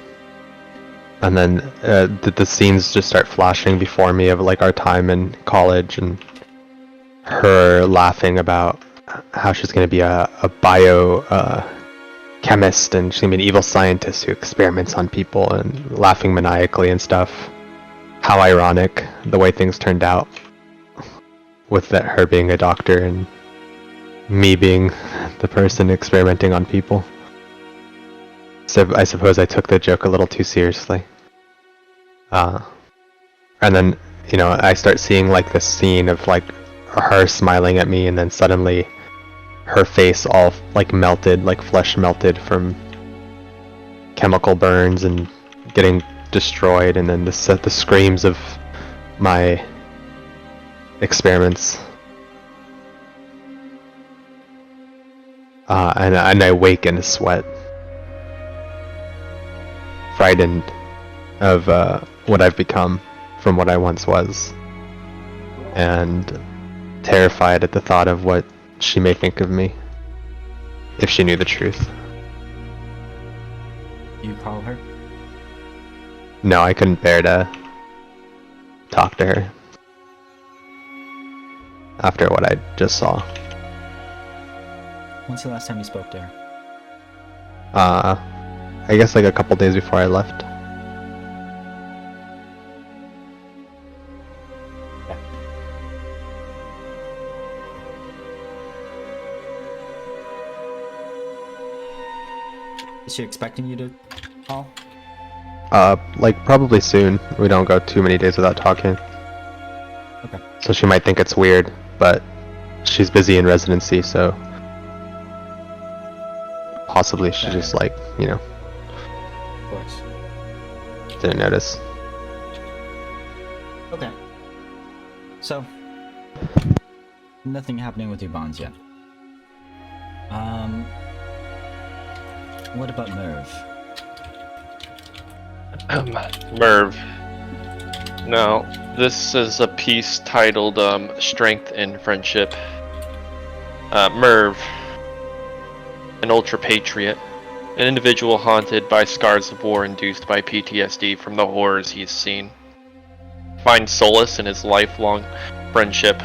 And then the scenes just start flashing before me of like our time in college and her laughing about how she's going to be a bio chemist and she's going to be an evil scientist who experiments on people and laughing maniacally and stuff. How ironic the way things turned out with that, her being a doctor and me being the person experimenting on people. So I suppose I took the joke a little too seriously. And then, you know, I start seeing like this scene of like her smiling at me and then suddenly her face all like melted, like flesh melted from chemical burns and getting destroyed, and then the screams of my experiments. And I wake in a sweat, frightened of what I've become from what I once was, and terrified at the thought of what she may think of me if she knew the truth. You call her? No, I couldn't bear to talk to her after what I just saw. When's the last time you spoke to her? I guess like a couple days before I left. Is she expecting you to call? Like probably soon. We don't go too many days without talking. Okay. So she might think it's weird, but she's busy in residency, so possibly she just like, you know, Of course. didn't notice. Okay. So, nothing happening with your bonds yet. What about Merv? Merv. Now, this is a piece titled Strength in Friendship. Merv, an ultra patriot, an individual haunted by scars of war induced by PTSD from the horrors he's seen, finds solace in his lifelong friendship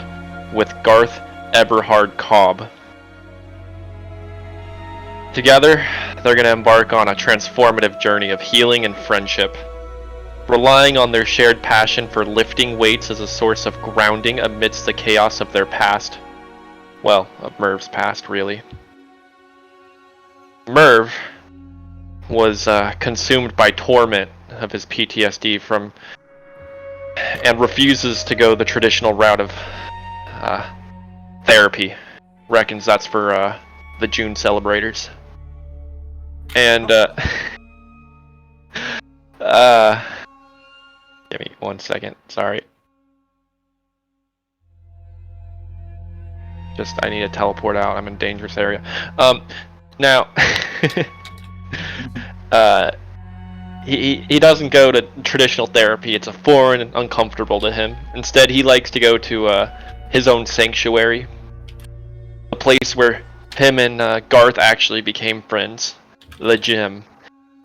with Garth Eberhard Cobb. Together, they're going to embark on a transformative journey of healing and friendship, relying on their shared passion for lifting weights as a source of grounding amidst the chaos of their past. Well, of Merv's past, really. Merv was consumed by torment of his PTSD from, and refuses to go the traditional route of therapy. Reckons that's for the June celebrators. And give me 1 second, sorry. I need to teleport out, I'm in a dangerous area. Now, he doesn't go to traditional therapy, it's a foreign and uncomfortable to him. Instead, he likes to go to his own sanctuary, a place where him and Garth actually became friends, the gym,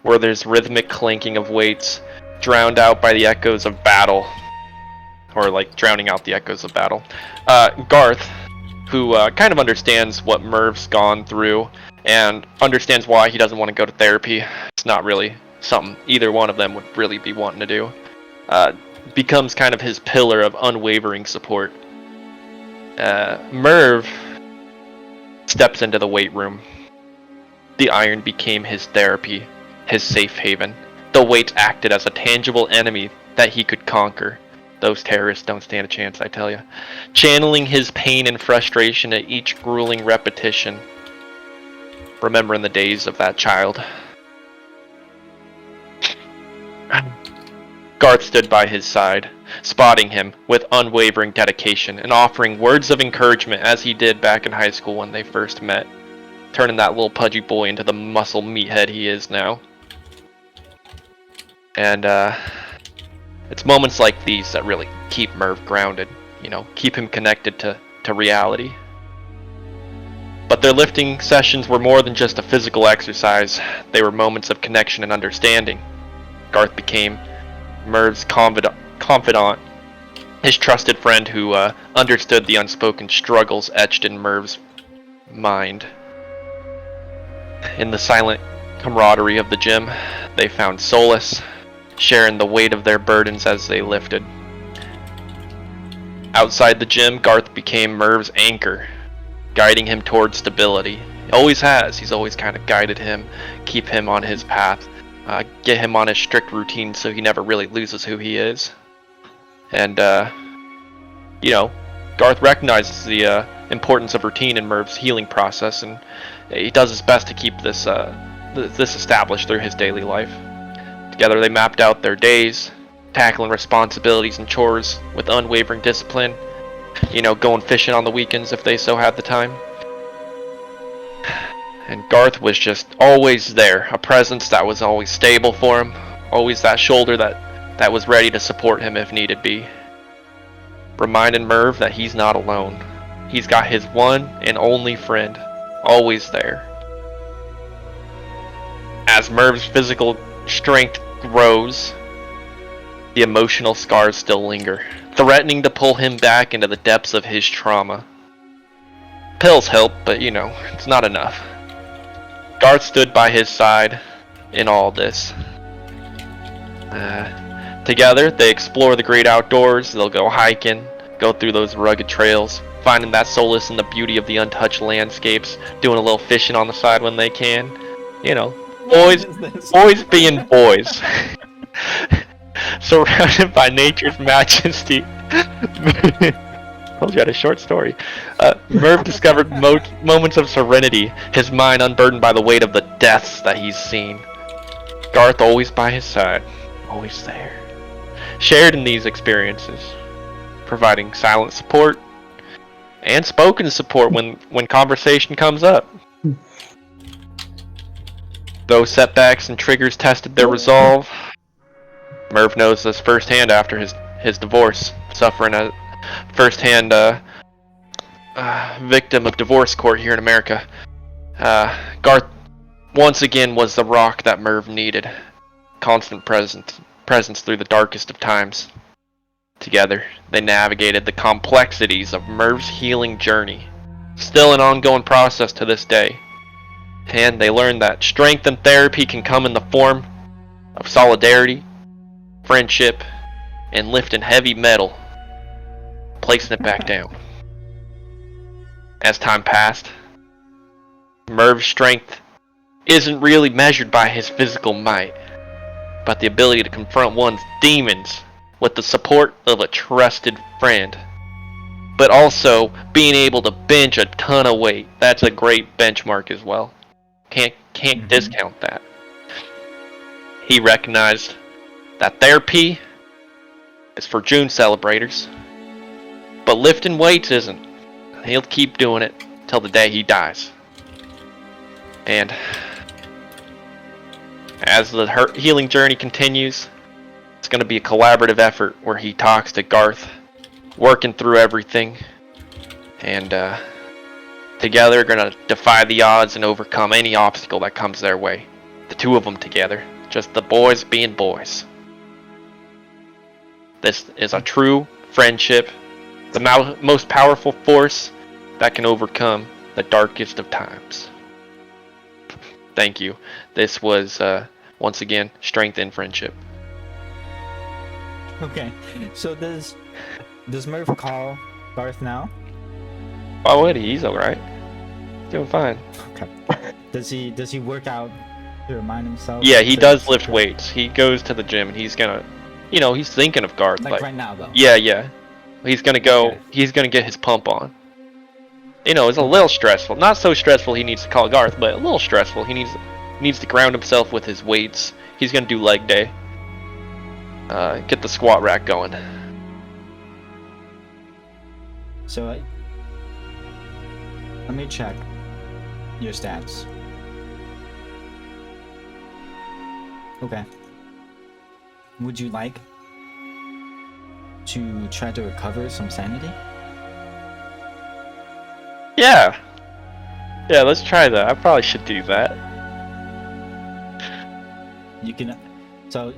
where there's rhythmic clanking of weights, drowned out by the echoes of battle, or like drowning out the echoes of battle. Garth, who kind of understands what Merv's gone through and understands why he doesn't want to go to therapy. It's not really something either one of them would really be wanting to do. Becomes kind of his pillar of unwavering support. Merv steps into the weight room. The iron became his therapy, his safe haven. The weights acted as a tangible enemy that he could conquer. Those terrorists don't stand a chance, I tell you. Channeling his pain and frustration at each grueling repetition. Remembering the days of that child. Garth stood by his side, spotting him with unwavering dedication and offering words of encouragement as he did back in high school when they first met, turning that little pudgy boy into the muscle meathead he is now. And it's moments like these that really keep Merv grounded, you know, keep him connected to reality. But their lifting sessions were more than just a physical exercise. They were moments of connection and understanding. Garth became Merv's confidant, his trusted friend who understood the unspoken struggles etched in Merv's mind. In the silent camaraderie of the gym, they found solace, sharing the weight of their burdens as they lifted. Outside the gym, Garth became Merv's anchor, guiding him towards stability. He always has. He's always kind of guided him, keep him on his path, get him on his strict routine so he never really loses who he is. And, Garth recognizes the importance of routine in Merv's healing process, and he does his best to keep this established through his daily life. Together they mapped out their days, tackling responsibilities and chores with unwavering discipline, going fishing on the weekends if they so had the time. And Garth was just always there, a presence that was always stable for him, always that shoulder that was ready to support him if needed be. Reminding Merv that he's not alone. He's got his one and only friend, always there. As Merv's physical strength grows, the emotional scars still linger, threatening to pull him back into the depths of his trauma. Pills help, but it's not enough. Garth stood by his side in all this. Together, they explore the great outdoors. They'll go hiking, go through those rugged trails, finding that solace in the beauty of the untouched landscapes, doing a little fishing on the side when they can. Boys being boys. Surrounded by nature's majesty. Told you I had a short story. Merv discovered moments of serenity, his mind unburdened by the weight of the deaths that he's seen. Garth always by his side, always there. Shared in these experiences, providing silent support and spoken support when conversation comes up. Though setbacks and triggers tested their resolve, Merv knows this firsthand after his divorce, suffering a firsthand victim of divorce court here in America. Garth once again was the rock that Merv needed. Constant presence through the darkest of times. Together, they navigated the complexities of Merv's healing journey, still an ongoing process to this day. And they learned that strength and therapy can come in the form of solidarity, friendship, and lifting heavy metal, placing it back down. As time passed, Merv's strength isn't really measured by his physical might, but the ability to confront one's demons with the support of a trusted friend. But also being able to bench a ton of weight. That's a great benchmark as well. Can't discount that. He recognized that therapy is for June celebrators, but lifting weights isn't. He'll keep doing it till the day he dies. And as the healing journey continues, it's going to be a collaborative effort where he talks to Garth, working through everything, and together are going to defy the odds and overcome any obstacle that comes their way. The two of them together, just the boys being boys. This is a true friendship, the most powerful force that can overcome the darkest of times. Thank you. This was, once again, strength in friendship. Okay, so does Merv call Garth now? Why would he? He's alright. Doing fine. Okay. Does he work out to remind himself? Yeah, he does lift weights. He goes to the gym and he's gonna, he's thinking of Garth. Like right now, though. Yeah. He's gonna go. Okay. He's gonna get his pump on. It's a little stressful. Not so stressful he needs to call Garth, but a little stressful. He needs to ground himself with his weights. He's gonna do leg day. Get the squat rack going. So let me check your stats. Okay. Would you like to try to recover some sanity? Yeah, let's try that. I probably should do that. You can. So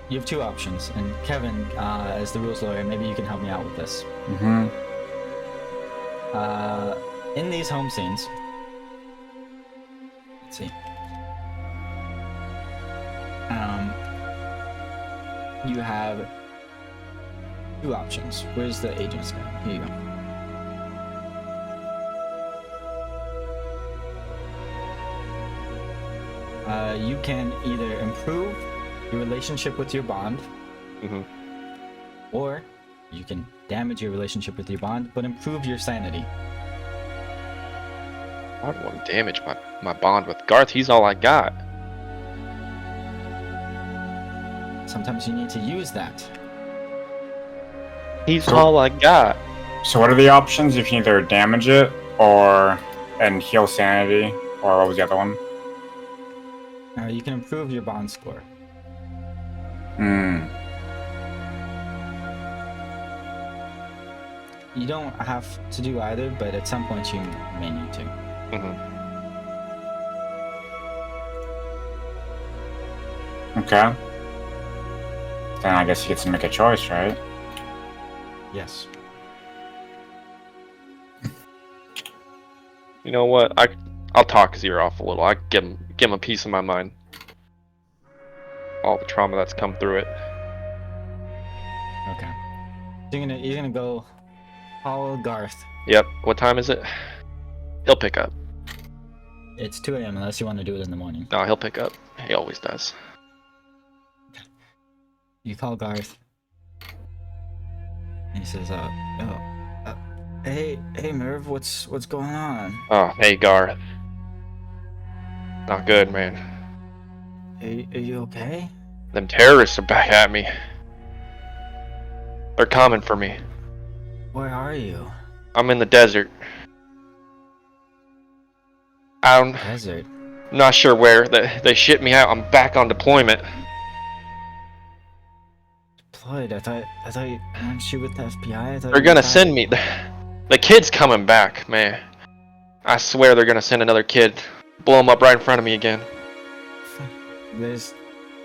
You have two options, and Kevin, as the rules lawyer, maybe you can help me out with this. Mm-hmm. In these home scenes, let's see. You have two options. Where's the agent's guy? Here you go. You can either improve your relationship with your bond, or you can damage your relationship with your bond, but improve your sanity. I don't want to damage my bond with Garth. He's all I got. Sometimes you need to use that. He's all I got. So what are the options? You can either damage it and heal sanity, or what was the other one? You can improve your bond score. Hmm. You don't have to do either, but at some point you may need to. Okay. Then I guess you get to make a choice, right? Yes. You know what? I'll talk his ear off a little. I give him a piece of my mind. All the trauma that's come through it. Okay. So you're gonna go call Garth. Yep. What time is it? He'll pick up. It's 2 a.m. unless you want to do it in the morning. No, he'll pick up. He always does. You call Garth. And he says, hey Merv, what's going on? Oh, hey Garth. Not good, man. Are you okay? Them terrorists are back at me. They're coming for me. Where are you? I'm in the desert. I'm Desert. not sure where. They shipped me out. I'm back on deployment. Deployed? I thought you weren't you with the FBI? I thought They're you gonna were send me. The kid's coming back, man. I swear they're gonna send another kid. Blow him up right in front of me again.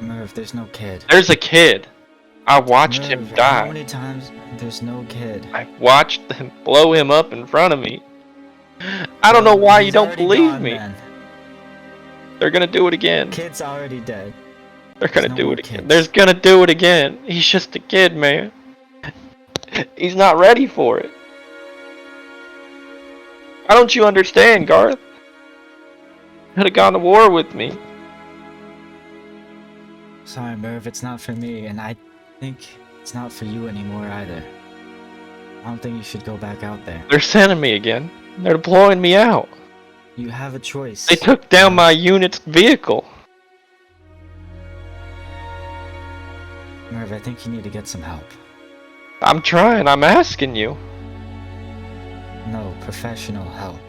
Merv, there's no kid. There's a kid. I watched Merv, him How die. many times? There's no kid. I watched them blow him up in front of me. I don't know why you He's don't already believe gone, me. then. They're gonna do it again. Kid's already dead. They're gonna There's no do more it again. kids. They're gonna do it again. He's just a kid, man. He's not ready for it. Why don't you understand, Garth? Could have gone to war with me. Sorry, Merv, it's not for me, and I think it's not for you anymore either. I don't think you should go back out there. They're sending me again. They're deploying me out. You have a choice. They took down my unit's vehicle. Merv, I think you need to get some help. I'm trying. I'm asking you. No, professional help.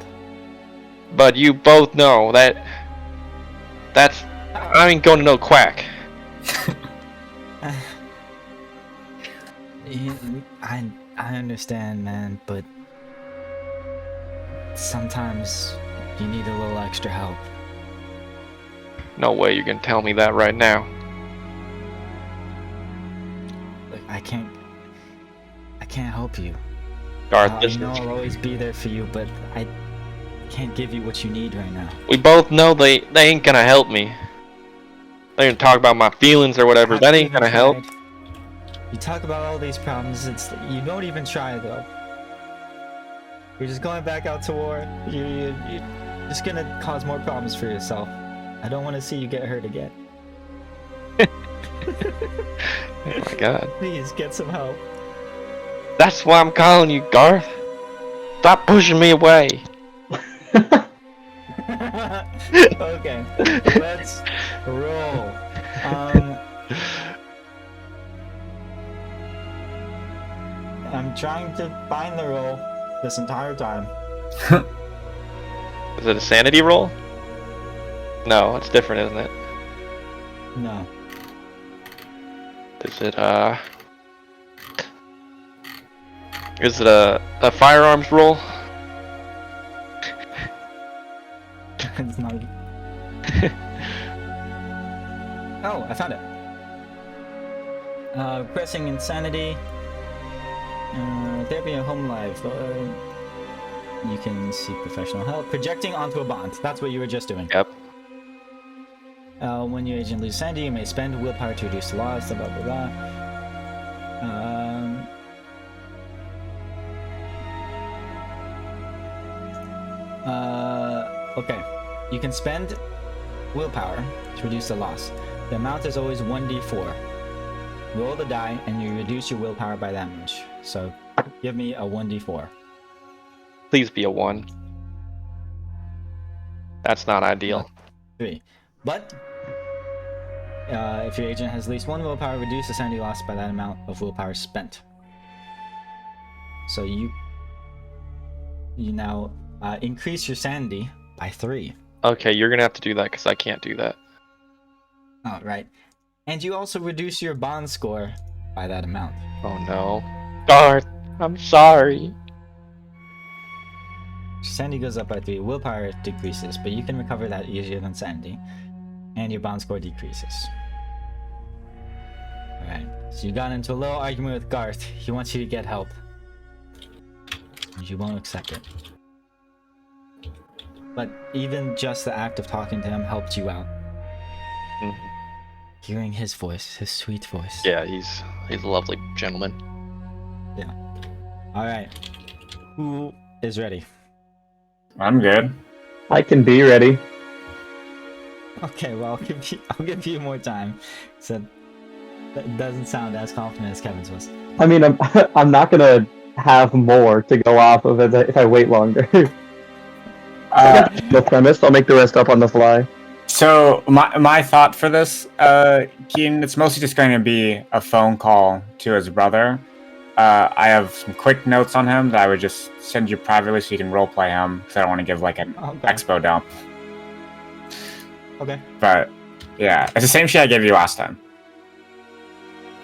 But you both know that's I ain't going to no quack. I understand, man, but sometimes you need a little extra help. No way you're gonna tell me that right now. Like, I can't help you. Garth, You listen. know I'll always be there for you, but I can't give you what you need right now. We both know they ain't gonna help me. They can talk about my feelings or whatever. Have That you ain't even gonna help. tried? You talk about all these problems, you don't even try though. You're just going back out to war. You're just gonna cause more problems for yourself. I don't want to see you get hurt again. Oh my god. Please get some help. That's why I'm calling you, Garth. Stop pushing me away. Okay, let's roll. I'm trying to find the roll this entire time. Is it a sanity roll? No, it's different, isn't it? No. Is it a firearms roll? It's not. Oh, I found it. Pressing insanity. Therapy and home life. You can seek professional help. Projecting onto a bond. That's what you were just doing. Yep. When your agent loses sanity, you may spend willpower to reduce the loss. Blah blah blah. Okay. You can spend willpower to reduce the loss. The amount is always 1d4. Roll the die and you reduce your willpower by that much. So give me a 1d4. Please be a 1. That's not ideal. 3. But if your agent has at least 1 willpower, reduce the sanity loss by that amount of willpower spent. So you now increase your sanity by 3. Okay, you're gonna have to do that because I can't do that. Oh, right. And you also reduce your bond score by that amount. Oh no. Garth, I'm sorry. Sanity goes up by 3, willpower decreases, but you can recover that easier than sanity. And your bond score decreases. Alright, so you got into a little argument with Garth. He wants you to get help. You won't accept it. But even just the act of talking to him helped you out. Mhm. Hearing his voice, his sweet voice. Yeah, he's a lovely gentleman. Yeah. Alright. Who is ready? I'm good. I can be ready. Okay, well, I'll give you more time. So that doesn't sound as confident as Kevin's was. I mean, I'm not gonna have more to go off of if I wait longer. The premise, I'll make the rest up on the fly. So my thought for this, Keen, it's mostly just going to be a phone call to his brother. I have some quick notes on him that I would just send you privately so you can roleplay him, because I don't want to give like an expo dump. Okay. But yeah, it's the same shit I gave you last time.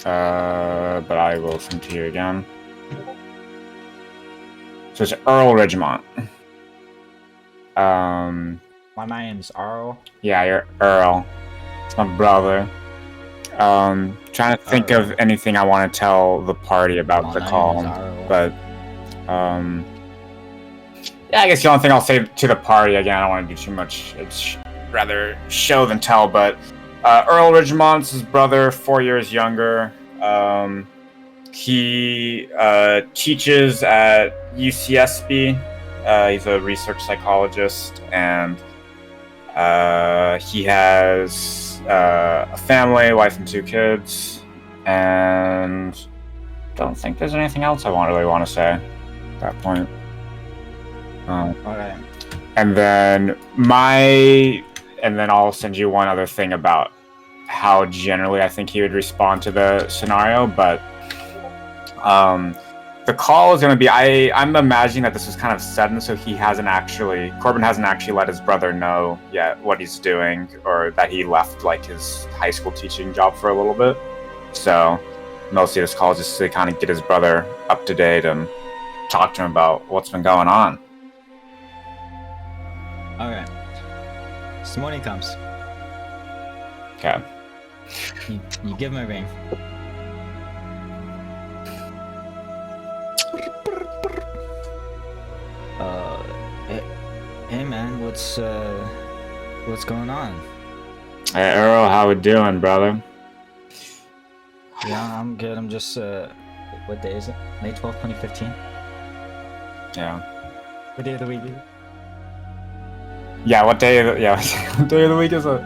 But I will send to you again. So it's Earl Ridgemont. My name's Earl. Yeah, you're Earl. It's my brother. Trying to think of anything I want to tell the party about the call, but yeah, I guess the only thing I'll say to the party, again, I don't want to do too much. It's rather show than tell, but Earl Ridgemont's his brother, 4 years younger. He teaches at UCSB. He's a research psychologist, and he has a family, wife, and 2 kids. And don't think there's anything else I really want to say at that point. Alright. And then I'll send you one other thing about how generally I think he would respond to the scenario, but the call is going to be, I'm imagining that this was kind of sudden, so Corbin hasn't actually let his brother know yet what he's doing, or that he left like his high school teaching job for a little bit. So mostly this call is just to kind of get his brother up to date and talk to him about what's been going on. Alright. So the morning comes. Okay. You give him a ring. Hey man, what's going on? Hey Earl, how we doing, brother? Yeah, I'm good. I'm just what day is it? May 12th, 2015. Yeah. What day of the week is it? Yeah, what day of the week is it?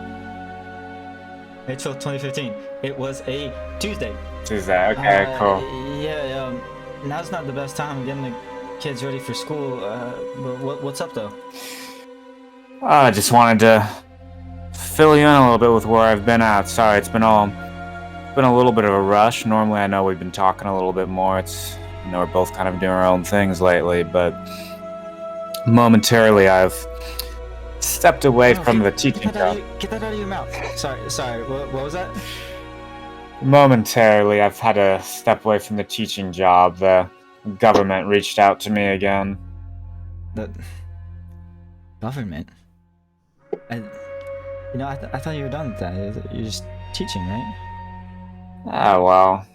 May 12th, 2015. It was a Tuesday. Tuesday. Okay, cool. Yeah, now's not the best time. I'm getting the kids ready for school. But what's up though? I just wanted to fill you in a little bit with where I've been at. Sorry, it's been a little bit of a rush. Normally, I know we've been talking a little bit more. I know we're both kind of doing our own things lately, but momentarily I've stepped away from the teaching job. Get that out of your mouth. Sorry. What was that? Momentarily, I've had to step away from the teaching job. The government reached out to me again. The government? I thought you were done with that. You're just teaching, right? Ah, well,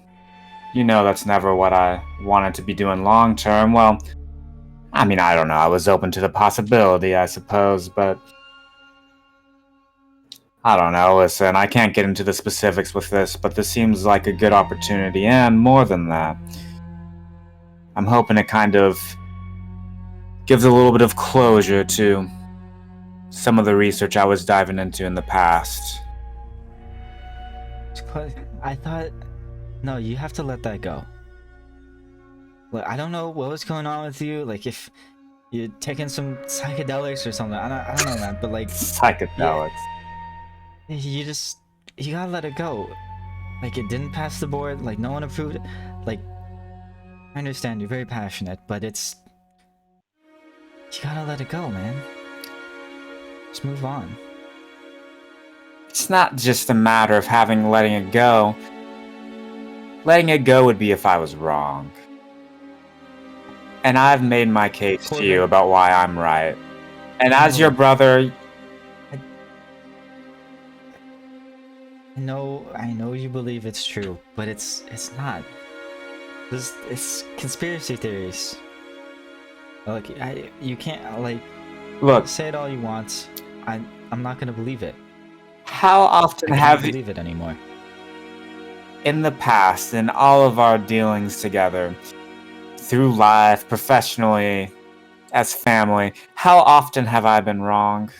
you know that's never what I wanted to be doing long term. Well, I mean, I don't know. I was open to the possibility, I suppose, but I don't know. Listen, I can't get into the specifics with this, but this seems like a good opportunity, and more than that, I'm hoping it kind of gives a little bit of closure to some of the research I was diving into in the past. I thought, no, you have to let that go. Look, I don't know what was going on with you. Like, if you're taking some psychedelics or something, I don't know, man. But like, Psychedelics. you gotta let it go. Like, it didn't pass the board. Like, no one approved it. Like, I understand you're very passionate, but you gotta let it go, man. Just move on. It's not just a matter of letting it go. Letting it go would be if I was wrong. And I've made my case to you about why I'm right. And as your brother, I know you believe it's true, but it's not. It's conspiracy theories. Like, you can't, like, look, say it all you want. I'm not gonna believe it. how often I have can't you, believe it anymore. in the past, in all of our dealings together, through life, professionally, as family, how often have I been wrong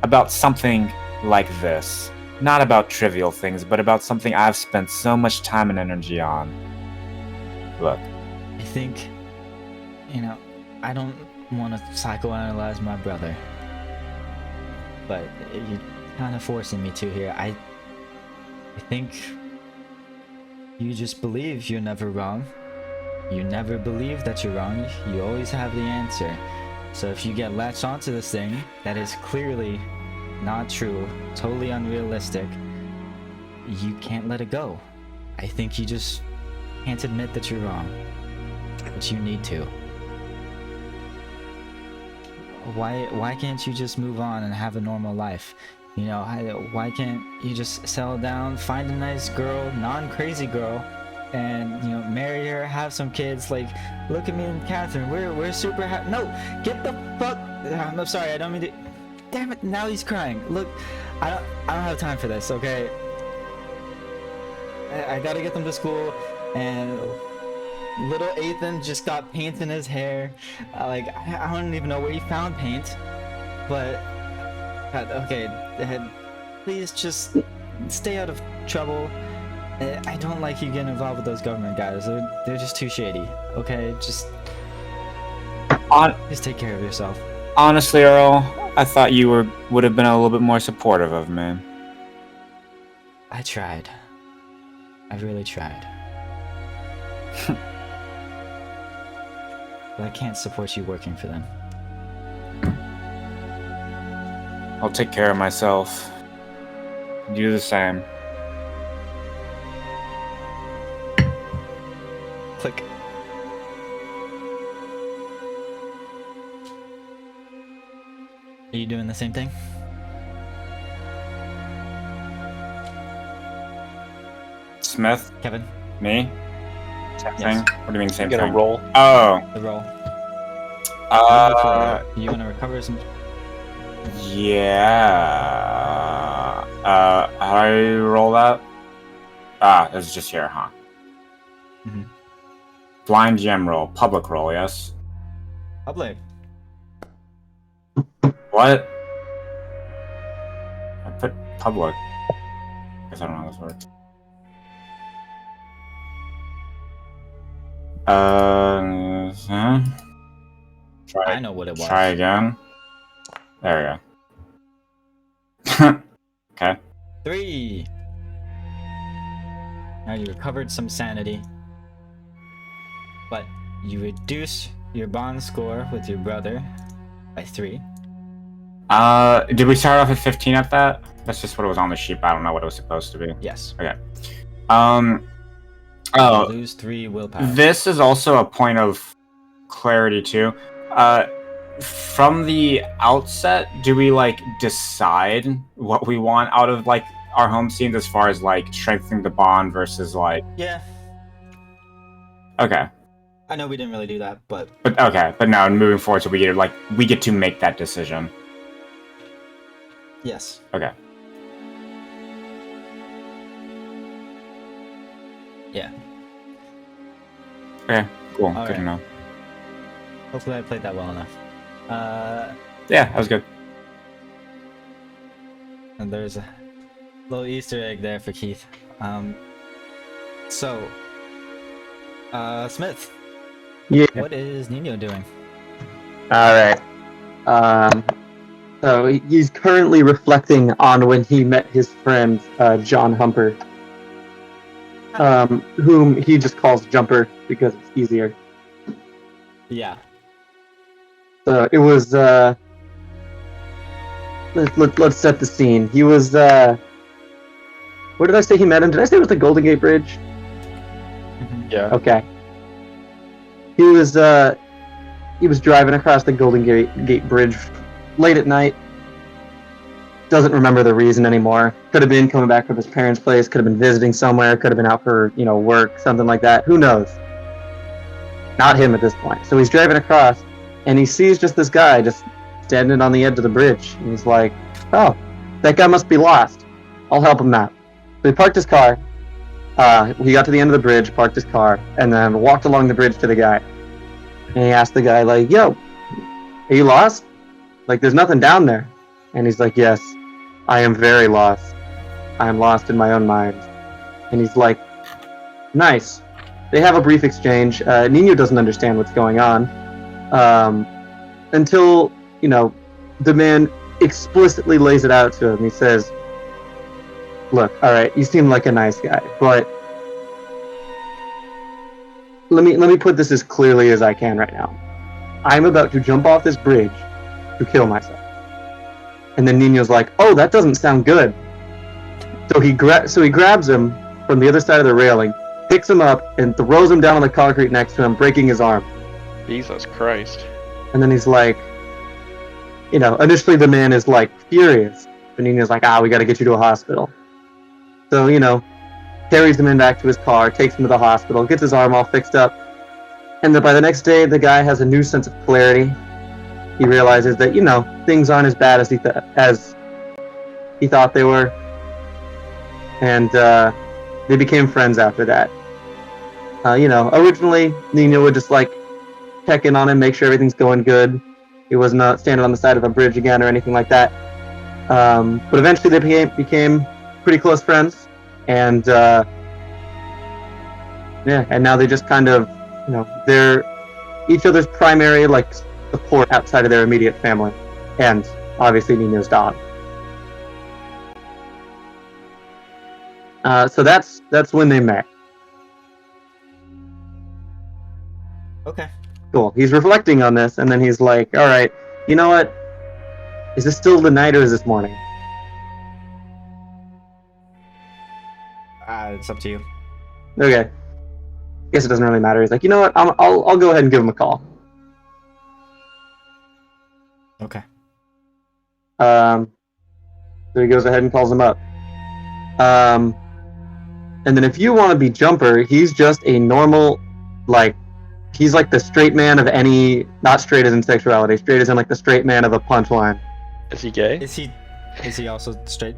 about something like this? Not about trivial things, but about something I've spent so much time and energy on. Look, I think, I don't want to psychoanalyze my brother, but you're kind of forcing me to here. I think you just believe you're never wrong. You never believe that you're wrong. You always have the answer. So if you get latched onto this thing that is clearly not true, totally unrealistic, you can't let it go. I think you just can't admit that you're wrong, but you need to. Why can't you just move on and have a normal life? Why can't you just settle down, find a nice girl, non-crazy girl, and marry her, have some kids? Like, look at me and Catherine, we're super happy. No, get the fuck. I'm sorry, I don't mean to. Damn it! Now he's crying. Look, I don't have time for this. Okay, I gotta get them to school, and little Ethan just got paint in his hair. I don't even know where he found paint, but okay, please just stay out of trouble. I don't like you getting involved with those government guys. They're just too shady. Okay, just take care of yourself. honestly, Earl, I thought you would have been a little bit more supportive of me. I tried. I really tried. But I can't support you working for them. I'll take care of myself. You do the same. Click. Are you doing the same thing? Smith? Kevin? Me? Same Yes. thing? What do you mean same Get a thing? roll. Oh. The roll. Uh. You want to recover some? Yeah. How do I roll that? It's just here, huh? Mhm. Blind gem roll. Public roll, yes? Public. What? I put public. Guess I don't know how this works. I know what it was. Try again. There we go. Okay. 3. Now you recovered some sanity, but you reduce your bond score with your brother by 3. Did we start off at 15 at that? That's just what it was on the sheet. I don't know what it was supposed to be. Yes. Okay. You Oh, lose 3 willpower. this is also a point of clarity too. From the outset, do we decide what we want out of our home scenes as far as strengthening the bond versus Yeah. Okay. I know we didn't really do that, but But now moving forward, so we get to make that decision. yes. Okay. Yeah. Okay. Cool. All Good to right. know. Hopefully I played that well enough. Yeah, that was good. And there's a little Easter egg there for Keith. So, Smith, Yeah. what is Nino doing? All right. So he's currently reflecting on when he met his friend John Humper, whom he just calls Jumper because it's easier. Yeah. So it was. Let's set the scene. He was. Where did I say he met him? Did I say it was the Golden Gate Bridge? Yeah. Okay. He was driving across the Golden Gate Bridge late at night. Doesn't remember the reason anymore. Could have been coming back from his parents' place. Could have been visiting somewhere. Could have been out for work, something like that. Who knows? Not him at this point. So he's driving across, and he sees just this guy just standing on the edge of the bridge. And he's like, "Oh, that guy must be lost. I'll help him out." So he parked his car. He got to the end of the bridge, parked his car, and then walked along the bridge to the guy. And he asked the guy, like, "Yo, are you lost? Like, there's nothing down there." And he's like, "Yes, I am very lost. I am lost in my own mind." And he's like, "Nice." They have a brief exchange. Nino doesn't understand what's going on until, the man explicitly lays it out to him. He says, "Look, all right, you seem like a nice guy, but let me put this as clearly as I can right now. I'm about to jump off this bridge to kill myself." And then Nino's like, "Oh, that doesn't sound good." So he grabs him from the other side of the railing, picks him up, and throws him down on the concrete next to him, breaking his arm. Jesus Christ. And then he's like, initially the man is like furious. And Nino's like, "We got to get you to a hospital." So, carries him in back to his car, takes him to the hospital, gets his arm all fixed up. And then by the next day, the guy has a new sense of clarity. He realizes that, things aren't as bad as he thought they were. And they became friends after that. Originally, Nino would just check in on him, make sure everything's going good. He was not standing on the side of a bridge again or anything like that. But eventually they became pretty close friends. And and now they just kind of, they're each other's primary support outside of their immediate family, and obviously Nino's dog. So that's when they met. Okay. Cool. He's reflecting on this, and then he's like, "All right, you know what? Is this still the night or is this morning?" It's up to you. Okay. Guess it doesn't really matter. He's like, "You know what? I'll go ahead and give him a call." Okay. So he goes ahead and calls him up. And then if you want to be Jumper, he's just a normal, he's like the straight man of any, not straight as in sexuality, straight as in the straight man of a punchline. Is he gay? Is he also straight?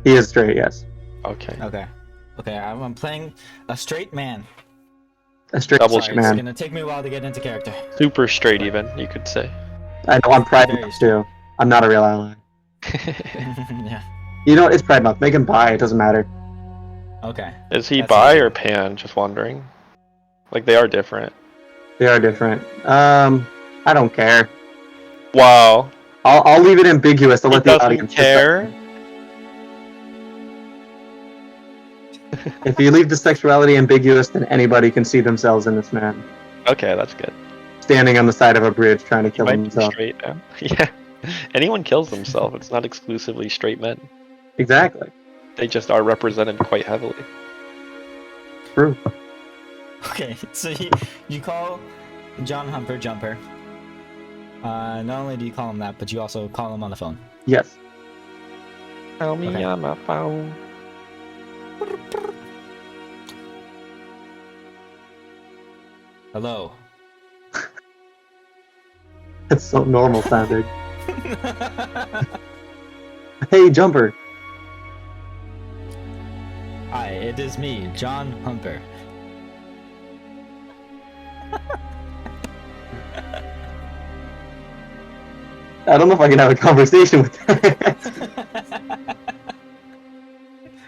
He is straight, yes. Okay. Okay, I'm playing a straight man. A straight Double Sorry, man. it's gonna take me a while to get into character. Super straight, even, you could say. I know, I'm Pride Very Month too. I'm not a real ally. Yeah. You know what? It's Pride Month. Make him bi. It doesn't matter. Okay. Is he That's bi easy. or pan? Just wondering. They are different. They are different. I don't care. Wow. I'll leave it ambiguous. I'll He let the doesn't audience care? decide. If you leave the sexuality ambiguous, then anybody can see themselves in this man Okay, that's good. standing on the side of a bridge trying to He kill might be himself. straight now. Yeah. Anyone kills themselves. It's not exclusively straight men. Exactly. They just are represented quite heavily. True. Okay, so you call John Humper Jumper. Not only do you call him that, but you also call him on the phone. Yes. Tell me Okay. on my phone. Hello. That's so normal sounding. Hey, Jumper. Hi, it is me, John Humper. I don't know if I can have a conversation with that.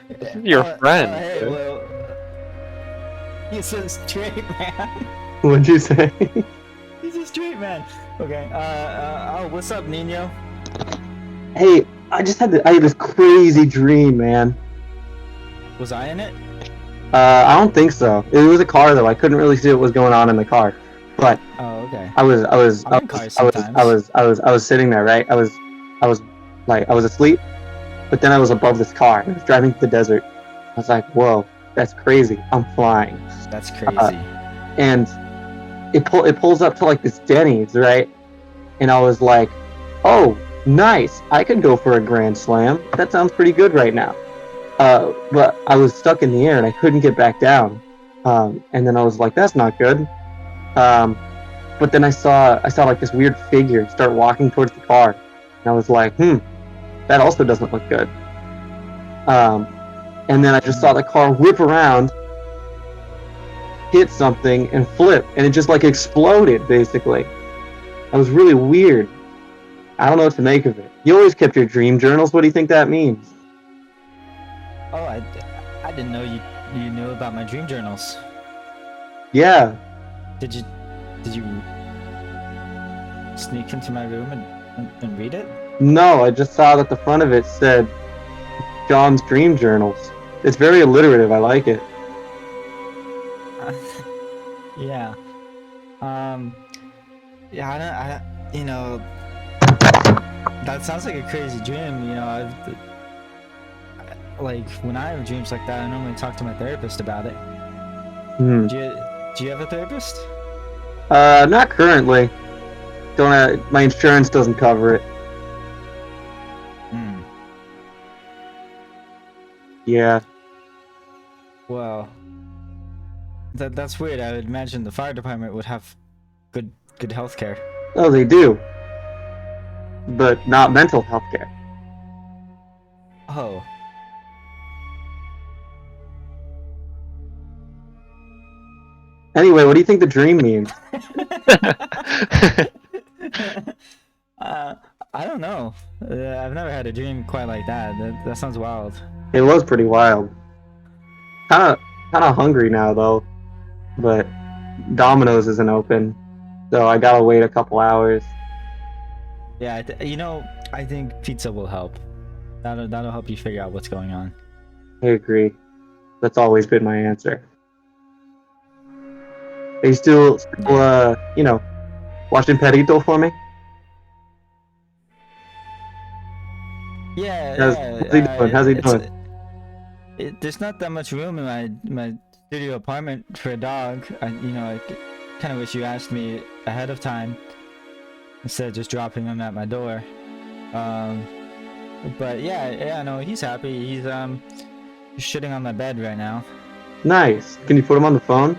This is your friend. Hey, dude. well, he's a straight man. What'd you say? He's a straight man. Okay. Oh, what's up, Nino? Hey, I had this crazy dream, man. Was I in it? I don't think so. It was a car though. I couldn't really see what was going on in the car, but Oh, okay. I was sitting there, right? I was asleep, but then I was above this car. I was driving through the desert. I was like, whoa, that's crazy. I'm flying. That's crazy. And it pulls up to like this Denny's, right? And I was like, oh, nice. I could go for a grand slam. That sounds pretty good right now. But I was stuck in the air and I couldn't get back down. And then I was like, that's not good. But then I saw like this weird figure start walking towards the car. And I was like, that also doesn't look good. And then I just saw the car whip around, hit something, and flip. And it just like exploded, basically. That was really weird. I don't know what to make of it. You always kept your dream journals. What do you think that means? Oh, I didn't know you knew about my dream journals. Yeah. Did you sneak into my room and read it? No, I just saw that the front of it said John's dream journals. It's very alliterative. I like it. Yeah. Yeah, you know, that sounds like a crazy dream. You know, like when I have dreams like that, I normally talk to my therapist about it. Hmm. Do you have a therapist? Not currently. My insurance doesn't cover it. Hmm. Yeah. Well, that's weird. I would imagine the fire department would have good health care. Oh, they do. But not mental health care. Oh. Anyway, what do you think the dream means? I don't know. I've never had a dream quite like that. That sounds wild. It was pretty wild. Kind of hungry now though, but Domino's isn't open, so I gotta wait a couple hours. Yeah, I think pizza will help. That'll help you figure out what's going on. I agree. That's always been my answer. Are you still watching Perito for me? Yeah. How's he doing? There's not that much room in my studio apartment for a dog. I kind of wish you asked me ahead of time instead of just dropping him at my door. But no, he's happy. He's shitting on my bed right now. Nice. Can you put him on the phone?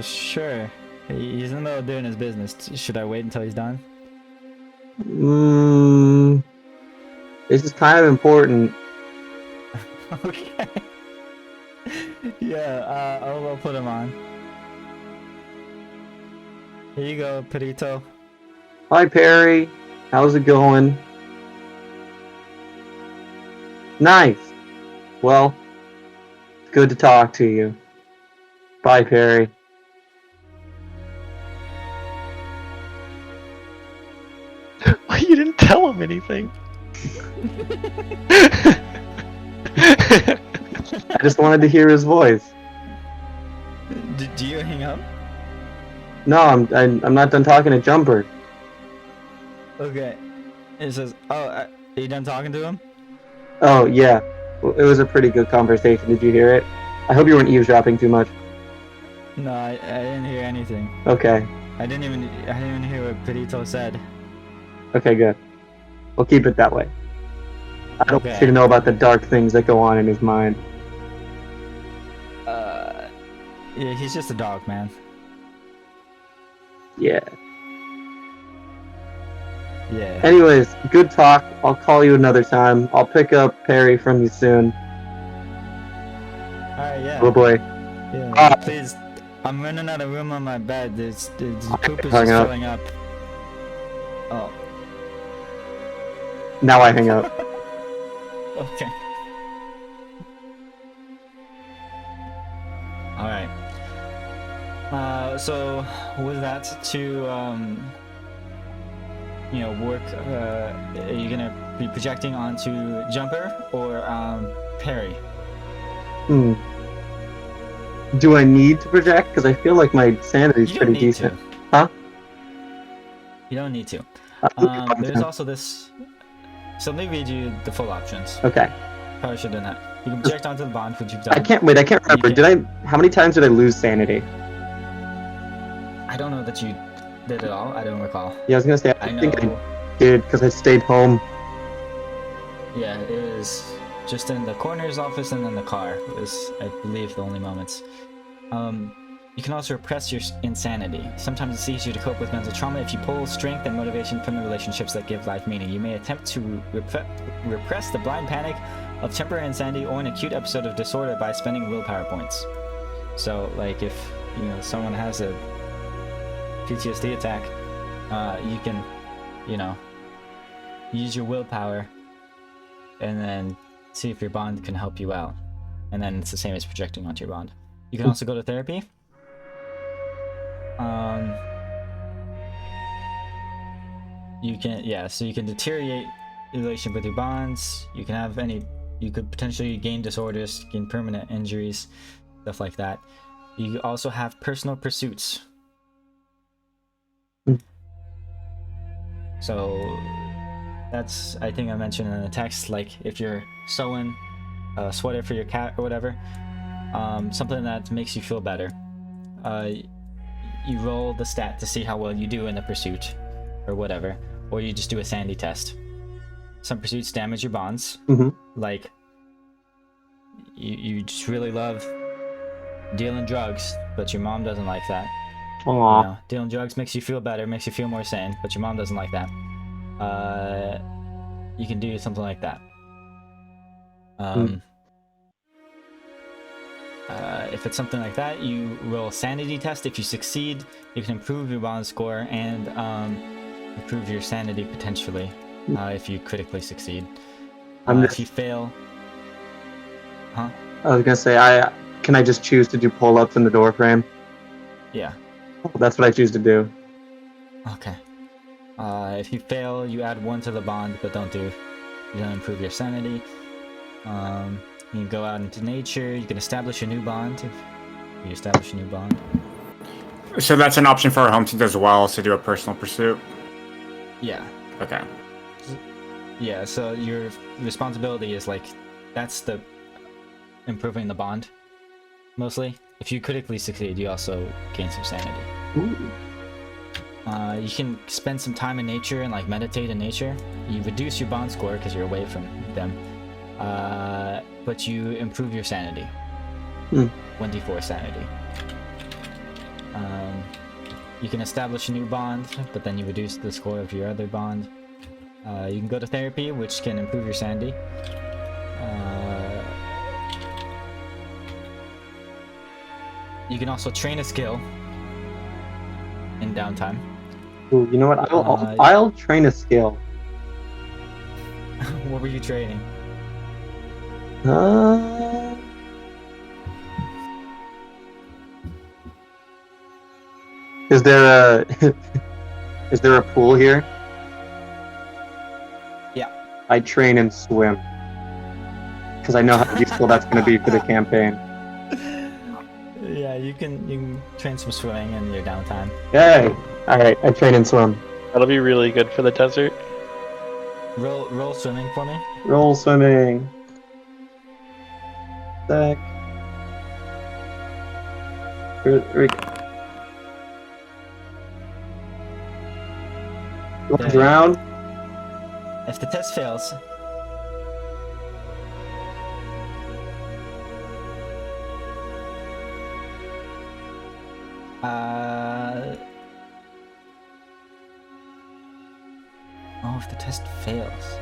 Sure. He's in the middle of doing his business. Should I wait until he's done? This is kind of important. Okay. Yeah, I'll put him on. Here you go, Perito. Hi, Perry. How's it going? Nice. Well, it's good to talk to you. Bye, Perry. Why you didn't tell him anything? I just wanted to hear his voice. Do you hang up? No, I'm not done talking to Jumper. Okay. It says, are you done talking to him? Oh, yeah. It was a pretty good conversation. Did you hear it? I hope you weren't eavesdropping too much. No, I didn't hear anything. Okay. I didn't even hear what Perito said. Okay, good. We'll keep it that way. I don't want you to know about the dark things that go on in his mind. Yeah, he's just a dog, man. Yeah. Yeah. Anyways, good talk. I'll call you another time. I'll pick up Perry from you soon. Alright, yeah. Oh boy. Yeah, please. I'm running out of room on my bed. The poop is hung just up. filling up. Oh. Now I hang up. Okay. Alright. So with that to work, are you gonna be projecting onto Jumper or Perry? Hmm. Do I need to project? Because I feel like my sanity's You don't pretty need decent. to. Huh? You don't need to. Okay. There's also this. So let me read you the full options. Okay. Probably should have done that. You can project onto the bond, which you've done. I can't remember. You Did I? How many times did I lose sanity? I don't know that you did it all. I don't recall. Yeah, I was gonna say I, I think know. I did because I stayed home. Yeah, it was just in the coroner's office and then the car was, I believe, the only moments. You can also repress your insanity. Sometimes it's easier to cope with mental trauma if you pull strength and motivation from the relationships that give life meaning. You may attempt to repress the blind panic of temporary insanity or an acute episode of disorder by spending willpower points. So, like, if someone has a PTSD attack, you can, use your willpower and then see if your bond can help you out. And then it's the same as projecting onto your bond. You can also go to therapy. So you can deteriorate your relationship with your bonds. You could potentially gain disorders, gain permanent injuries, stuff like that. You also have personal pursuits. So that's, I think I mentioned in the text, like if you're sewing a sweater for your cat or whatever, something that makes you feel better. You roll the stat to see how well you do in the pursuit or whatever, or you just do a sanity test. Some pursuits damage your bonds, like you just really love dealing drugs, but your mom doesn't like that. Aww. Dealing drugs makes you feel better, makes you feel more sane, but your mom doesn't like that. You can do something like that. If it's something like that, you roll a sanity test. If you succeed, you can improve your bond score and improve your sanity potentially if you critically succeed. If you fail... Huh? I was gonna say, can I just choose to do pull-ups in the door frame? Yeah. That's what I choose to do. Okay. If you fail, you add 1 to the bond, but you don't improve your sanity. You can go out into nature. You can establish a new bond. If you establish a new bond. So that's an option for our home team as well, to do a personal pursuit? Yeah. Okay. Yeah, so your responsibility is that's the improving the bond, mostly. If you critically succeed, you also gain some sanity. Ooh. You can spend some time in nature and meditate in nature. You reduce your bond score because you're away from them. But you improve your sanity. 1d4 sanity. You can establish a new bond, but then you reduce the score of your other bond. You can go to therapy, which can improve your sanity. You can also train a skill in downtime. Ooh, you know what? I'll train a skill. What were you training? Is there a pool here? Yeah. I train and swim. Because I know how useful that's going to be for the campaign. Yeah, you can train some swimming in your downtime. Yay! Alright, I train and swim. That'll be really good for the desert. Roll swimming for me. Roll swimming. Sec. Drown. If the test fails, Oh, if the test fails.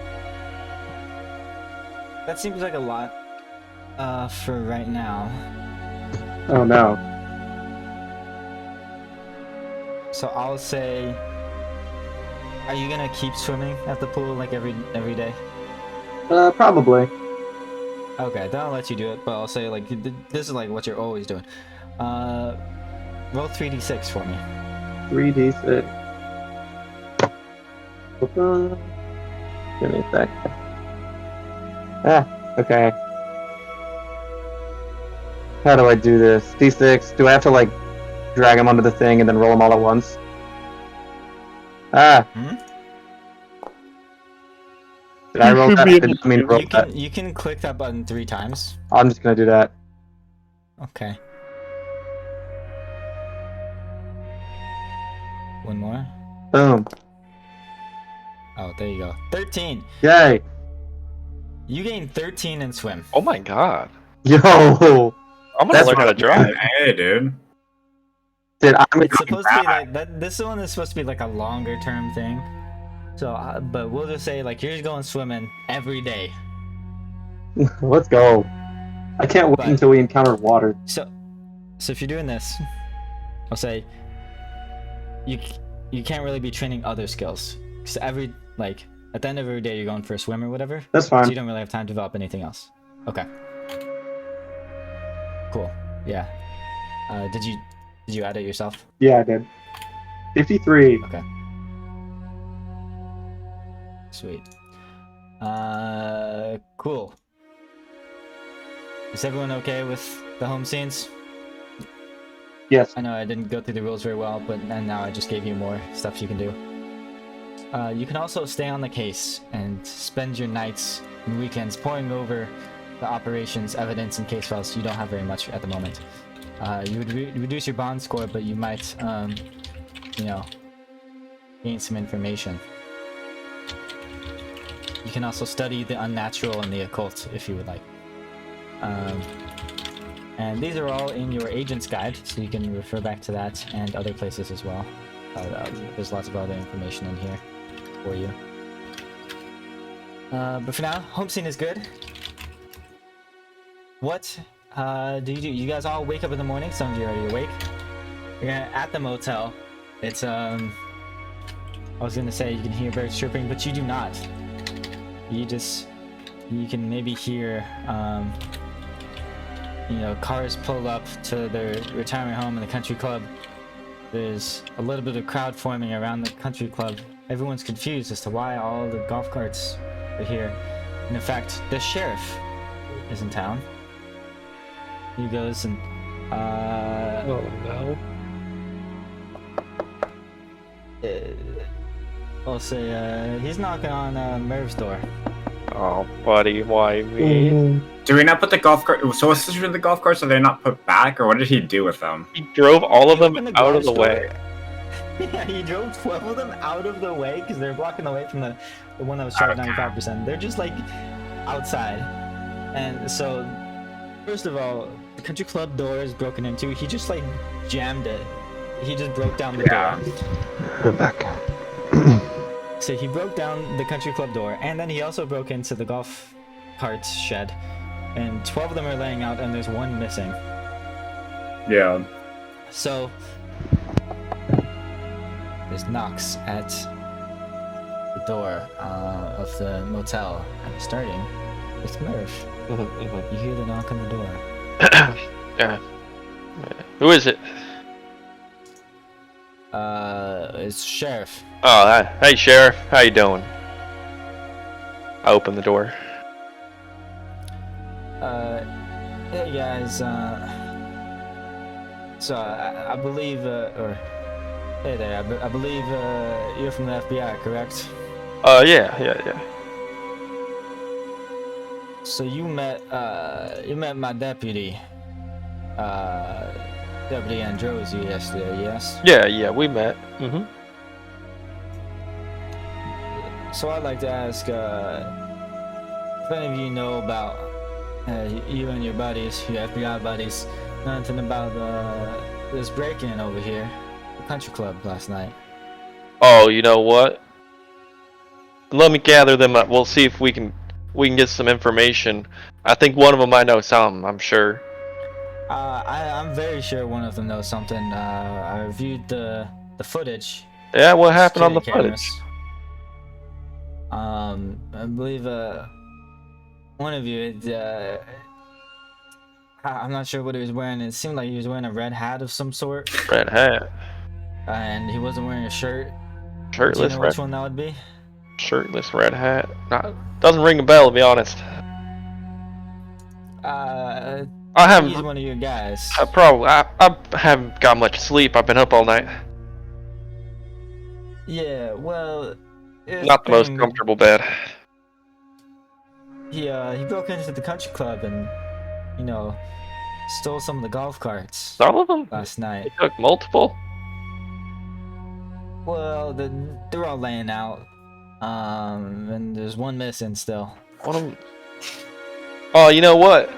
That seems like a lot for right now. Oh no. So I'll say, are you gonna keep swimming at the pool like every day? Probably. Okay, then I'll let you do it, but I'll say like this is like what you're always doing. Roll 3d6 for me. 3d6. Give me a sec. Ah, okay. How do I do this? D6. Do I have to like drag them onto the thing and then roll them all at once? Ah. Hmm? Did I roll that? I didn't mean to roll You that. can click that button 3 times. I'm just gonna do that. Okay. One more. Boom. Oh, there you go. 13. Yay. You gain 13 in swim. Oh my god. Yo. I'm gonna That's learn how to drive. Hey, dude. Dude, I'm It's supposed to be like that. This one is supposed to be like a longer term thing. So, but we'll just say like you're just going swimming every day. Let's go. I can't wait But- until we encounter water. So if you're doing this, I'll say you can't really be training other skills because every like at the end of every day you're going for a swim or whatever. That's So you fine. don't really have time to develop anything else. Okay. Cool. Yeah. Did you add it yourself? Yeah, I did. 53. Okay. Sweet. Cool. Is everyone okay with the home scenes? Yes. I know I didn't go through the rules very well, but and now I just gave you more stuff you can do. You can also stay on the case and spend your nights and weekends poring over the operations, evidence, and case files. You don't have very much at the moment. You would reduce your bond score, but you might, you know, gain some information. You can also study the unnatural and the occult if you would like. And these are all in your agent's guide, so you can refer back to that and other places as well. There's lots of other information in here for you. But for now, home scene is good. What do you do? You guys all wake up in the morning. Some of you are already awake. You're at the motel. It's I was gonna say you can hear birds chirping, but you do not. You can maybe hear you know, cars pull up to their retirement home in the country club. There's a little bit of crowd forming around the country club. Everyone's confused as to why all the golf carts are here. And in fact, the sheriff is in town. He goes and Oh no. I'll say he's knocking on Merv's door. Oh, buddy, why me? Do we not put the golf cart? So what's this with the golf carts? Are they not put back, or what did he do with them? He drove all of them Open out of the garage way. door. Yeah, he drove 12 of them out of the way because they're blocking the way from the one that was charged Okay. 95%. They're just like outside. And so, first of all, the country club door is broken into. He just like jammed it. He just broke down the Yeah. door. I'm back. So he broke down the country club door, and then he also broke into the golf cart shed. And 12 of them are laying out, and there's one missing. Yeah. So there's knocks at the door of the motel, and starting with Murph. You hear the knock on the door. Yeah. Who is it? It's sheriff. Oh, hey, Sheriff. How you doing? I open the door. Hey guys. So I believe, or hey there, I believe you're from the FBI, correct? Yeah. So you met my deputy, Deputy Androsi yesterday, yes? Yeah, we met. Mm-hmm. So I'd like to ask, if any of you know about you and your buddies, your FBI buddies, nothing about this break-in over here, the country club last night. Oh, you know what? Let me gather them up. We'll see if we can get some information. I think one of them might know something. I'm sure. I'm very sure one of them knows something. I reviewed the footage. Yeah, what happened on the security footage? I believe one of you. I'm not sure what he was wearing. It seemed like he was wearing a red hat of some sort, Red hat, and he wasn't wearing a shirt. Do you shirtless know red, which one that would be? shirtless red hat. Doesn't ring a bell to be honest. I I think he's haven't. one of your guys. I haven't got much sleep. I've been up all night. Yeah, well, it was Not the most pretty- comfortable bed. He broke into the country club and, stole some of the golf carts All of them. last night. He took multiple. Well, they're all laying out. And there's one missing still. One of them. Oh, you know what?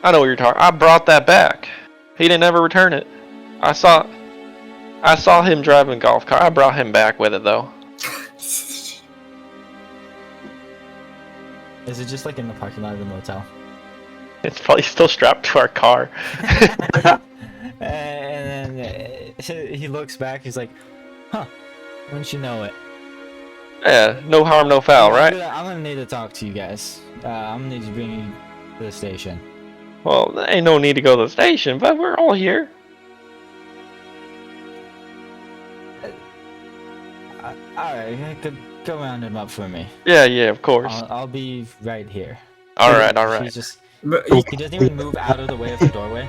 I know what you're talking. I brought that back. He didn't ever return it. I saw him driving a golf cart. I brought him back with it though. Is it just like in the parking lot of the motel? It's probably still strapped to our car. And then he looks back. He's like, "Huh? Wouldn't you know it?" Yeah, no harm, no foul, right? I'm gonna need to talk to you guys. I'm gonna need to bring you to the station. Well, there ain't no need to go to the station, but we're all here. Alright, go round him up for me. Yeah, of course. I'll be right here. All right. He's just But he doesn't even move out of the way of the doorway.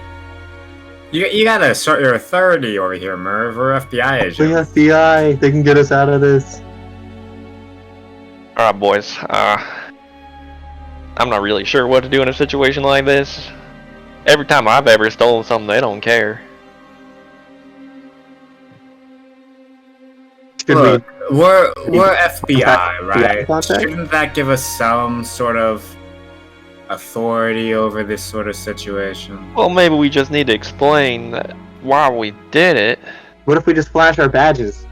you gotta assert your authority over here, Merv. We're FBI The agents. FBI, they can get us out of this. All right, boys. I'm not really sure what to do in a situation like this. Every time I've ever stolen something, they don't care. Should Look, we? we're FBI, right? contact? Shouldn't that give us some sort of authority over this sort of situation? Well, maybe we just need to explain why we did it. What if we just flash our badges?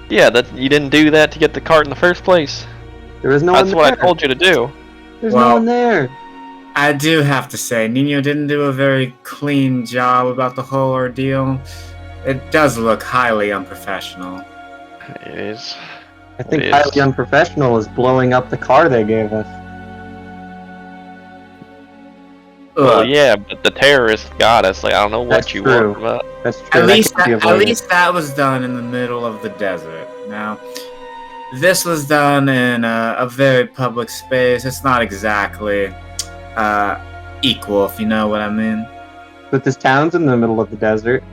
Yeah, that you didn't do that to get the cart in the first place. There was no That's one what there. I told you to do. There's Well- no one there. I do have to say, Nino didn't do a very clean job about the whole ordeal. It does look highly unprofessional. It is. I think It is. highly unprofessional is blowing up the car they gave us. Well, Look, yeah, but the terrorists got us. Like, I don't know what That's you true. want from us. That's true. At that least could be at avoided. least that was done in the middle of the desert. Now, this was done in a very public space. It's not exactly equal, if you know what I mean. But this town's in the middle of the desert.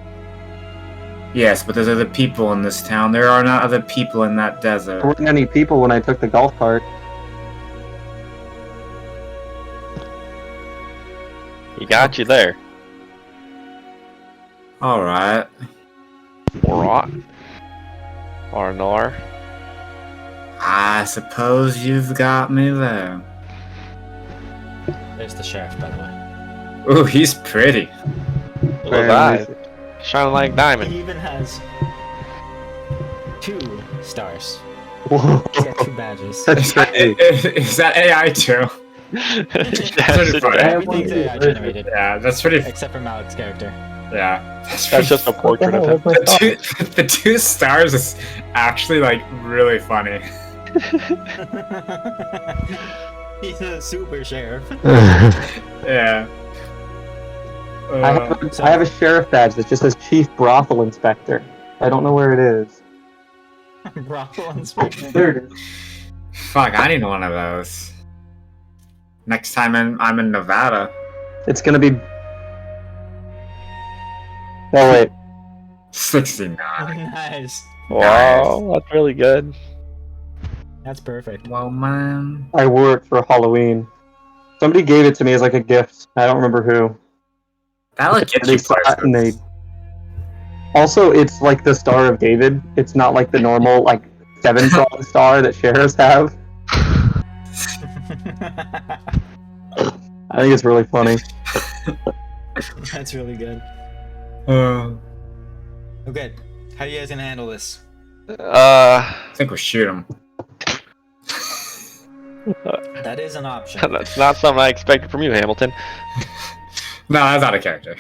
Yes, but there's other people in this town. There are not other people in that There desert. weren't any people when I took the golf cart. He got you there. All right. Alright. Arnar. I suppose you've got me there. There's the sheriff, by the way. Ooh, he's pretty. Those Very eyes. nice. Shining like diamond. He even has 2 stars. Whoa. He's got 2 badges. That's great. Is that AI too? Yes, pretty it funny. is. Everything's AI generated, Yeah, that's pretty. except for Malik's character. Yeah, That's just a portrait of him. the two stars is actually like really funny. He's a super sheriff. Yeah. I have a sheriff badge that just says Chief Brothel Inspector. I don't know where it is. Brothel inspector. There it is. Fuck, I need one of those. Next time I'm in Nevada. It's gonna be. Oh wait. 69. Nice. Wow, that's really good. That's perfect. Well, man. I wore it for Halloween. Somebody gave it to me as like a gift. I don't remember who. That'll get They you saw it and they. places. Also, it's like the Star of David. It's not like the normal like 7-pronged star that sheriffs have. I think it's really funny. That's really good. Okay, how you guys gonna handle this? I think we shoot him. That is an option. That's not something I expected from you, Hamilton. No, that's out of character.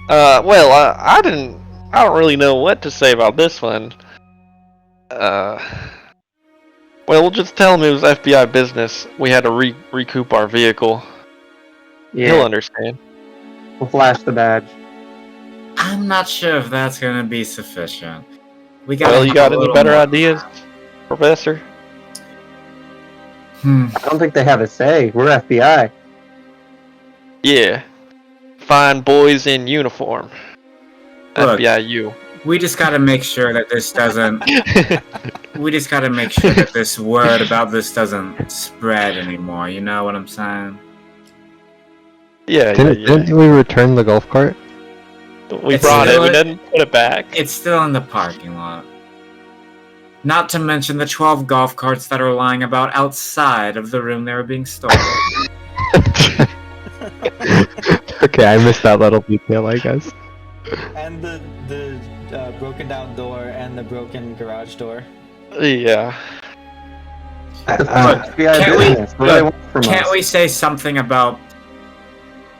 Well, I don't really know what to say about this one. Well, we'll just tell him it was FBI business. We had to recoup our vehicle. He'll Yeah, understand. we'll flash the badge. I'm not sure if that's gonna be sufficient. We got. Well, you got any better ideas, Professor? I don't think they have a say. We're FBI. Yeah. Fine boys in uniform. Look. FBIU. We just gotta make sure that this doesn't. We just gotta make sure that this word about this doesn't spread anymore. You know what I'm saying? Yeah, Didn't we return the golf cart? We It's brought it. still- We didn't put it back. It's still in the parking lot. Not to mention the 12 golf carts that are lying about outside of the room they were being stolen. Okay, I missed that little detail, I guess. And the broken down door and the broken garage door. Yeah. FBI can't we- business. What do they want from Can't us? we say something about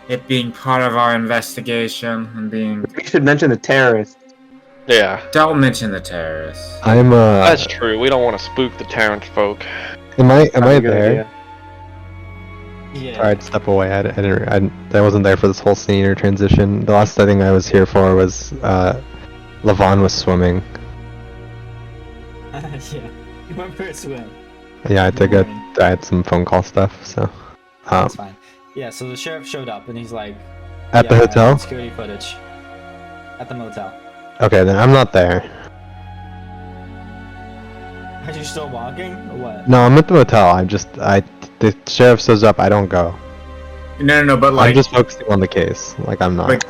it being part of our investigation and being... We should mention the terrorists. Yeah. Don't mention the terrorists. I'm That's true. We don't want to spook the townsfolk. am I That's a good there? idea. Yeah. Alright, step away. I wasn't there for this whole scene or transition. The last thing I was here for was Levon was swimming. Yeah. You went for a swim. Yeah, I had some phone call stuff, so That's fine. Yeah, so the sheriff showed up and he's like, at the "Yeah, hotel? security footage. At the motel. Okay, then I'm not there. Are you still walking or what? No, I'm at the motel. The sheriff shows up, I don't go. No, but I'm like... just focusing on the case. Like I'm not.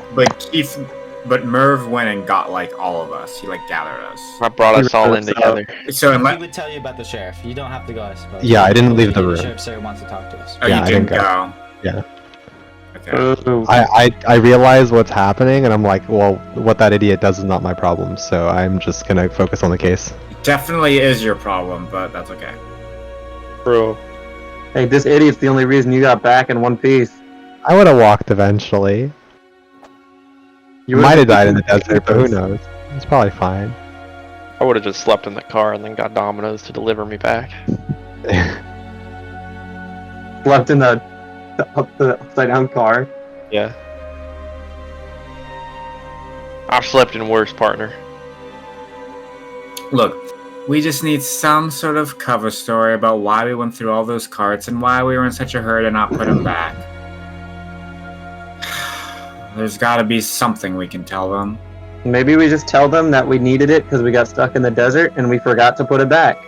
But Merv went and got like all of us. He like gathered us. I brought us all in together. So He unless would tell you about the sheriff. You don't have to go, I suppose. Yeah, I didn't leave the The room. sheriff sir wants to talk to us. you I didn't didn't go. Yeah. Okay. Ooh. I realize what's happening, and I'm like, well, what that idiot does is not my problem, so I'm just gonna focus on the case. Definitely is your problem, but that's okay. Bro. Hey, this idiot's the only reason you got back in one piece. I would have walked eventually. You might have died in the desert, but who knows? It's probably fine. I would have just slept in the car and then got Domino's to deliver me back. Left in the upside down car. Yeah. I've slept in worse, partner. Look, we just need some sort of cover story about why we went through all those carts and why we were in such a hurry to not put them back. There's gotta be something we can tell them. Maybe we just tell them that we needed it because we got stuck in the desert and we forgot to put it back.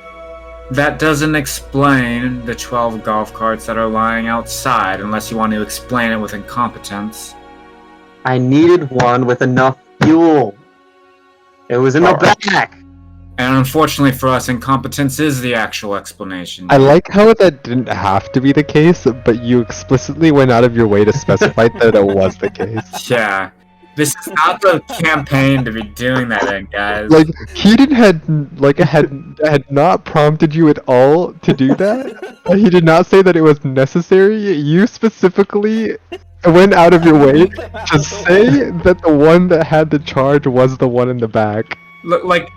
That doesn't explain the 12 golf carts that are lying outside, unless you want to explain it with incompetence. I needed one with enough fuel. It was in the back. And unfortunately for us, incompetence is the actual explanation. I like how that didn't have to be the case, but you explicitly went out of your way to specify that it was the case. Yeah. This is not the campaign to be doing that in, guys. Like he didn't had not prompted you at all to do that. He did not say that it was necessary. You specifically went out of your way to say that the one that had the charge was the one in the back. Look, like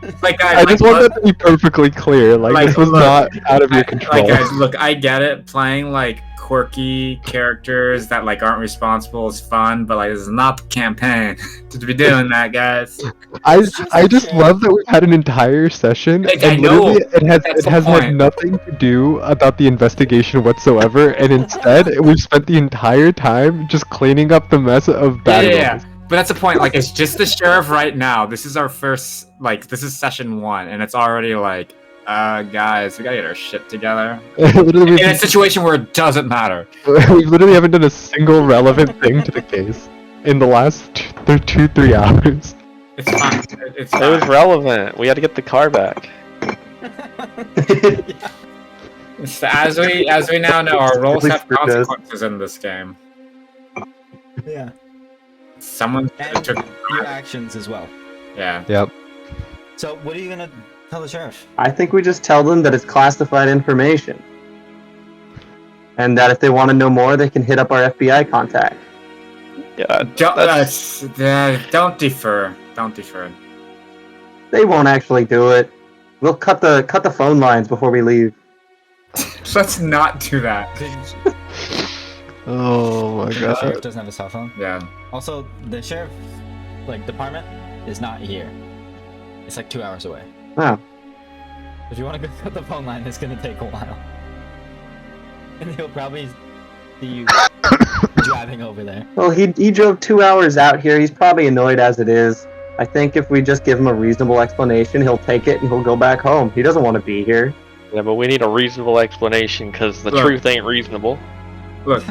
I just want that to be perfectly clear. Like this was look, not out of your control. Like, guys, look, I get it. Playing like quirky characters that like aren't responsible is fun, but like this is not the campaign to be doing that, guys. I just love that we had an entire session Like, and I know, literally that's it the has had point. nothing to do about the investigation whatsoever, and instead we've spent the entire time just cleaning up the mess of bad Yeah. But that's the point. Like, it's just the sheriff right now. This is our first, like, this is session 1, and it's already like, guys, we gotta get our shit together. Literally, In a situation where it doesn't matter. we literally haven't done a single relevant thing to the case in the last 3 hours. It's fine. It's It was fine. relevant. We had to get the car back. So as we now know, our roles Please have screw this. consequences in this game. Yeah. Someone and took. your actions as well. Yeah. Yep. So what are you gonna tell the sheriff? I think we just tell them that it's classified information. And that if they want to know more, they can hit up our FBI contact. Yeah, Don't defer. Don't defer. They won't actually do it. We'll cut the phone lines before we leave. Let's not do that. Could- Oh my The sheriff god. doesn't have a cell phone. Yeah. Also, the sheriff, department, is not here. It's like 2 hours away. Oh. If you want to go cut the phone line, it's gonna take a while. And he'll probably see you driving over there. Well, he drove 2 hours out here. He's probably annoyed as it is. I think if we just give him a reasonable explanation, he'll take it and he'll go back home. He doesn't want to be here. Yeah, but we need a reasonable explanation because the Look. truth ain't reasonable. Look.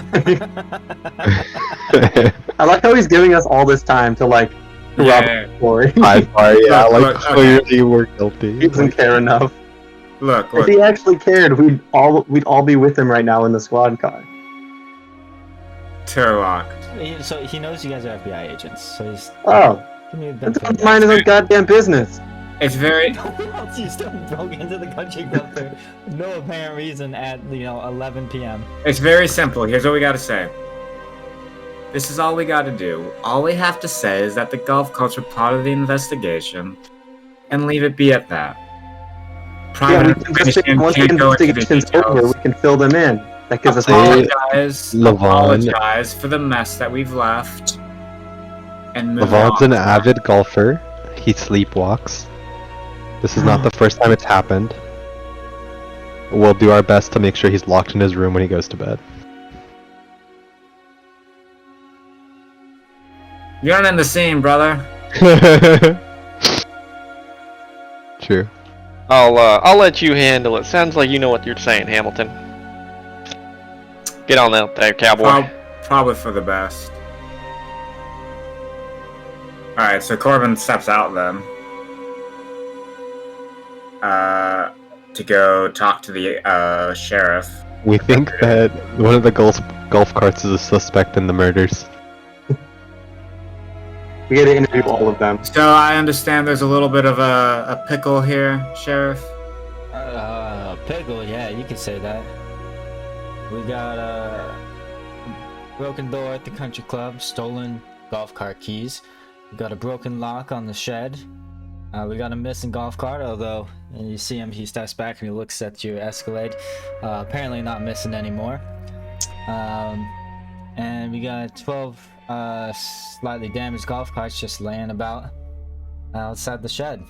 I like how he's giving us all this time to rob Yeah. the story. I'm sorry, yeah, Look, clearly we're guilty. He doesn't care enough. Look. If Look. he actually cared, we'd all be with him right now in the squad car. Turlock. So he knows you guys are FBI agents. So he's Oh, give me a that benefit of doesn't the mind his own goddamn business. It's very. doubt. Who else you still broke into the country club for no apparent reason at 11 p.m. It's very simple. Here's what we gotta say. This is all we gotta do. All we have to say is that the golf carts were part of the investigation, and leave it be at that. Yeah, we Private can just say information once the can't go into the investigation's details. over, we can fill them in. That gives us Say- time. Apologize for the mess that we've left, and move Levon's on. an avid golfer. He sleepwalks. This is not the first time it's happened. We'll do our best to make sure he's locked in his room when he goes to bed. You're not in the scene, brother. True. I'll let you handle it. Sounds like you know what you're saying, Hamilton. Get on out there, cowboy. Probably for the best. Alright, so Corbin steps out then. To go talk to the sheriff. We think that one of the golf carts is a suspect in the murders. We gotta interview all of them. So I understand there's a little bit of a pickle here, Sheriff. Pickle, yeah, you could say that. We got a broken door at the country club, stolen golf cart keys. We got a broken lock on the shed. We got a missing golf cart, although you see him, he steps back and he looks at your Escalade. Apparently not missing anymore. And we got 12 slightly damaged golf carts just laying about outside the shed.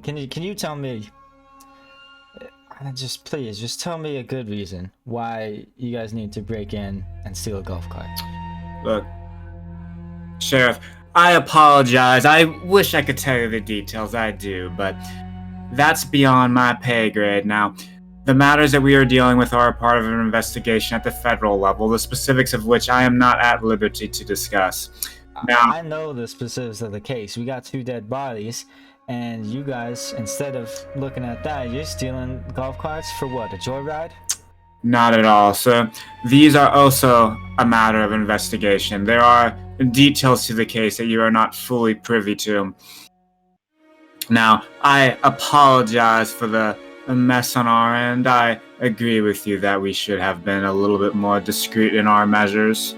Can you tell me, just tell me a good reason why you guys need to break in and steal a golf cart? Look, Sheriff, I apologize. I wish I could tell you the details. I do, but that's beyond my pay grade. Now, the matters that we are dealing with are a part of an investigation at the federal level, the specifics of which I am not at liberty to discuss. Now, I know the specifics of the case. We got 2 dead bodies, and you guys, instead of looking at that, you're stealing golf carts for what, a joyride? not at all, sir. These are also a matter of investigation. There are details to the case that you are not fully privy to. Now, I apologize for the mess on our end. I agree with you that we should have been a little bit more discreet in our measures.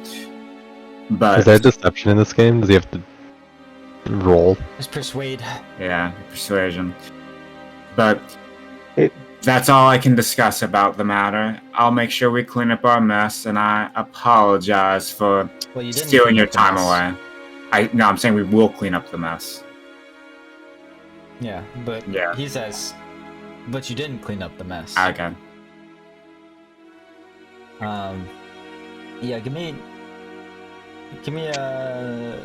But Is there deception in this game? Does he have to roll? Just persuade. yeah, persuasion. But It- that's all I can discuss about the matter. I'll make sure we clean up our mess, and I apologize for Well, you didn't stealing clean your up the time mess. away. I'm saying we will clean up the mess. Yeah, but Yeah. he says, but you didn't clean up the mess. Okay. Yeah, give me a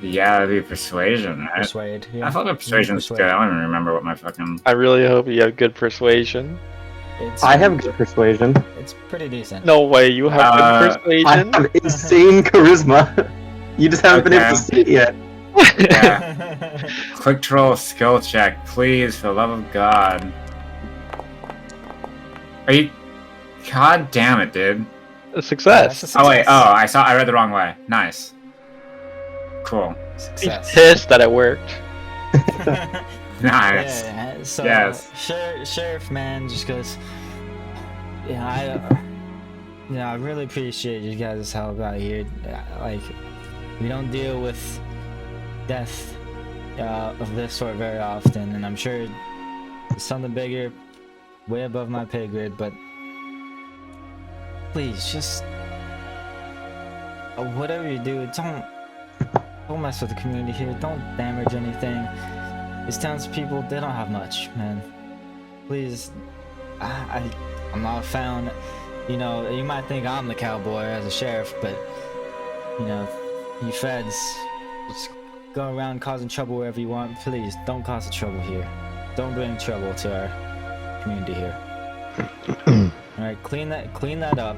Yeah, it'd be persuasion, right? persuade. Yeah. I thought the persuasion's Persuade. good. I don't even remember what my fucking... I really hope you have good persuasion. It's, I have good persuasion. It's pretty decent. No way, you have good I persuasion. have insane charisma. You just haven't been able to see it yet. Yeah. Quick troll skill check, please, for the love of God. Are you... God damn it, dude. A success. That's a Oh wait, success. I read the wrong way. Nice. Cool. He's Success. pissed that it worked. Nice. Yeah, so Yes. Sheriff man just goes, I really appreciate you guys' help out here. Like, we don't deal with death of this sort very often, and I'm sure it's something bigger, way above my pay grade, but please, just whatever you do, don't mess with the community here. Don't damage anything. These townspeople, they don't have much, man. Please, I'm not found. You know, you might think I'm the cowboy as a sheriff, but you know, you feds just go around causing trouble wherever you want. Please, don't cause the trouble here. Don't bring trouble to our community here. All right, clean that up.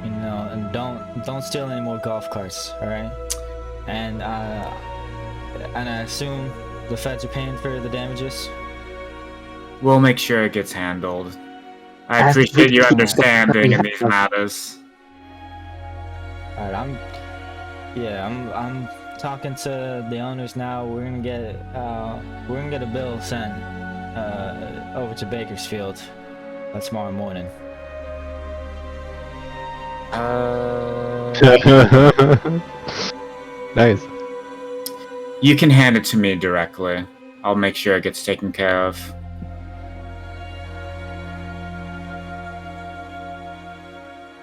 You know, and don't steal any more golf carts. All right, and I assume the feds are paying for the damages. We'll make sure it gets handled. I appreciate your understanding in these matters. All right, I'm talking to the owners now. We're gonna get a bill sent over to Bakersfield tomorrow morning. Nice. You can hand it to me directly. I'll make sure it gets taken care of.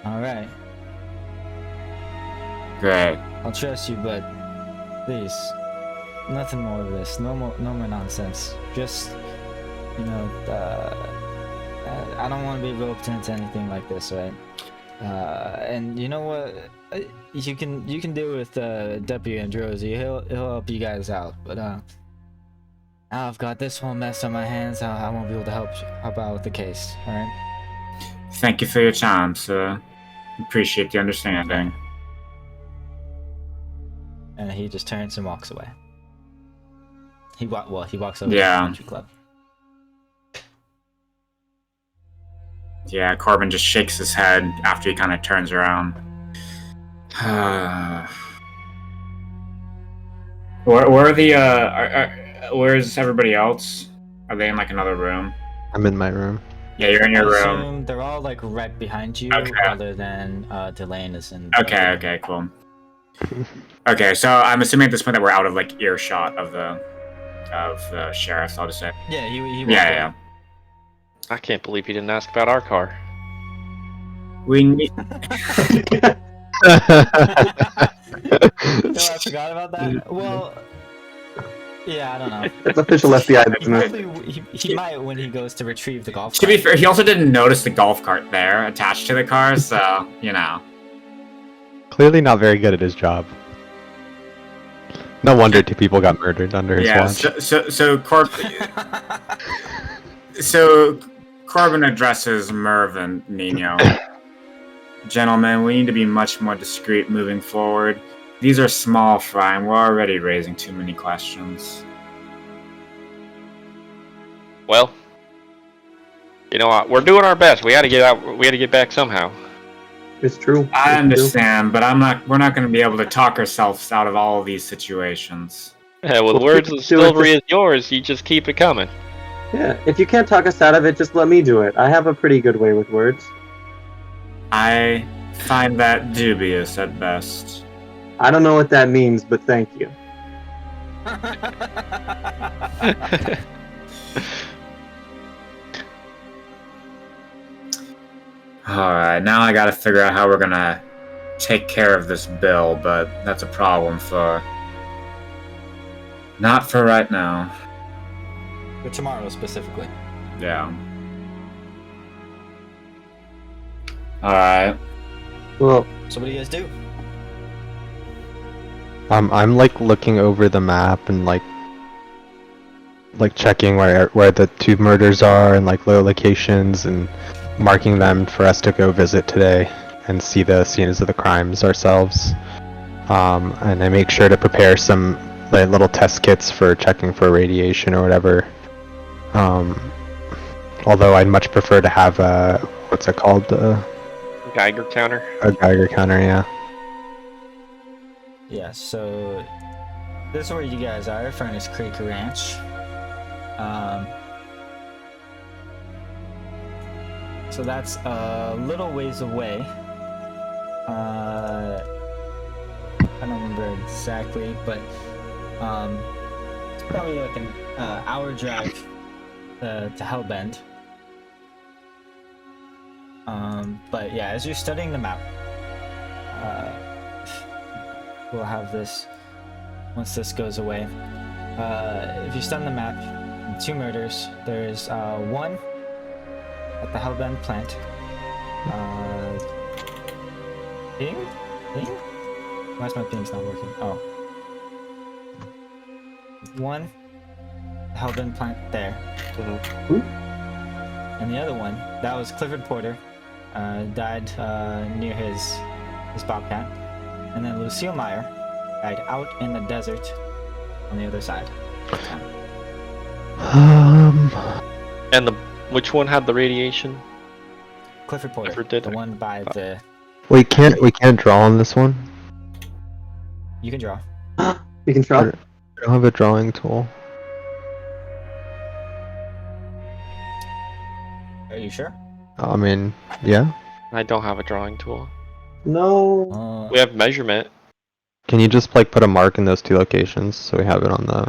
All right, Great. I'll trust you, but please, nothing more of this. No more nonsense. Just, you know, I don't want to be roped into anything like this, right? And you know what? You can deal with Deputy Androsi. He'll help you guys out. But now I've got this whole mess on my hands. I won't be able to help out with the case. All right. Thank you for your time, sir. Appreciate the understanding. And he just turns and walks away. He walks over to the Yeah. country club. Yeah, Corbin just shakes his head after he kind of turns around. Where are the where's everybody else? Are they in like another room? I'm in my room. Yeah, you're in your I room. assume they're all like right behind you, Okay. other than Delane is in. Okay, cool. Okay, so I'm assuming at this point that we're out of like earshot of the sheriff. I'll just say. Yeah, he walked Yeah. away. I can't believe he didn't ask about our car. We need. No, I forgot about that. Well, yeah, I don't know. That's official FBI business. He might when he goes to retrieve the golf To be cart. fair, he also didn't notice the golf cart there attached to the car, so you know. Clearly not very good at his job. No wonder 2 people got murdered under his Yeah. watch. So Corbin addresses Merv and Nino. Gentlemen, we need to be much more discreet moving forward. These are small fry, and we're already raising too many questions. Well, you know what? We're doing our best. We got to get out. We got to get back somehow. It's true. I It's true. understand, but we're not going to be able to talk ourselves out of all of these situations. Yeah, with Well, words do as it silvery as yours, you just keep it coming. Yeah, if you can't talk us out of it, just let me do it. I have a pretty good way with words. I find that dubious at best. I don't know what that means, but thank you. Alright, now I gotta figure out how we're gonna take care of this bill, but that's a problem for... Not for right now. For tomorrow specifically. Yeah. Alright. Well, So what do you guys do? I'm like looking over the map and like checking where the 2 murders are and like locations and marking them for us to go visit today and see the scenes of the crimes ourselves. And I make sure to prepare some like little test kits for checking for radiation or whatever. Although I'd much prefer to have a what's it called? Geiger counter. A Geiger counter, yeah. Yeah, so this is where you guys are, Furnace Creek Ranch. So that's a little ways away. I don't remember exactly, but it's probably like an hour drive to Hellbend. But yeah, as you're studying the map, we'll have this once this goes away. If you study the map, 2 murders. There's one at the Hellbend plant. Ping? Why is my ping's not working? Oh. One Hellbend plant there. And the other one, that was Clifford Porter. Died near his bobcat. And then Lucille Meyer died out in the desert on the other side. And which one had the radiation? Clifford Porter, Clifford did the it. one by the... We can't draw on this one. You can draw. You can try. I don't have a drawing tool. Are you sure? I mean, yeah. I don't have a drawing tool. No. We have measurement. Can you just like put a mark in those 2 locations so we have it on the?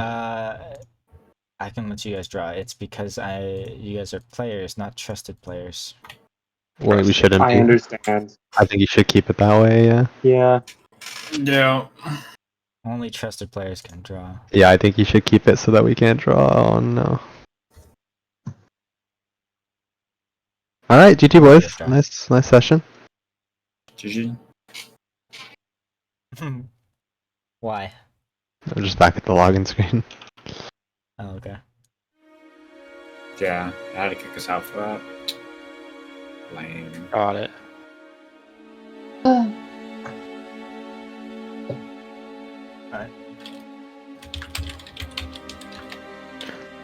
I can let you guys draw. It's because you guys are players, not trusted players. Well, we shouldn't. I be. understand. I think you should keep it that way. Yeah. Yeah. Yeah. Only trusted players can draw. Yeah, I think you should keep it so that we can't draw. Oh no. All right, GG boys. Nice session. GG. Why? I'm just back at the login screen. Oh, okay. Yeah, I had to kick us out for that. Lame. Got it. Alright.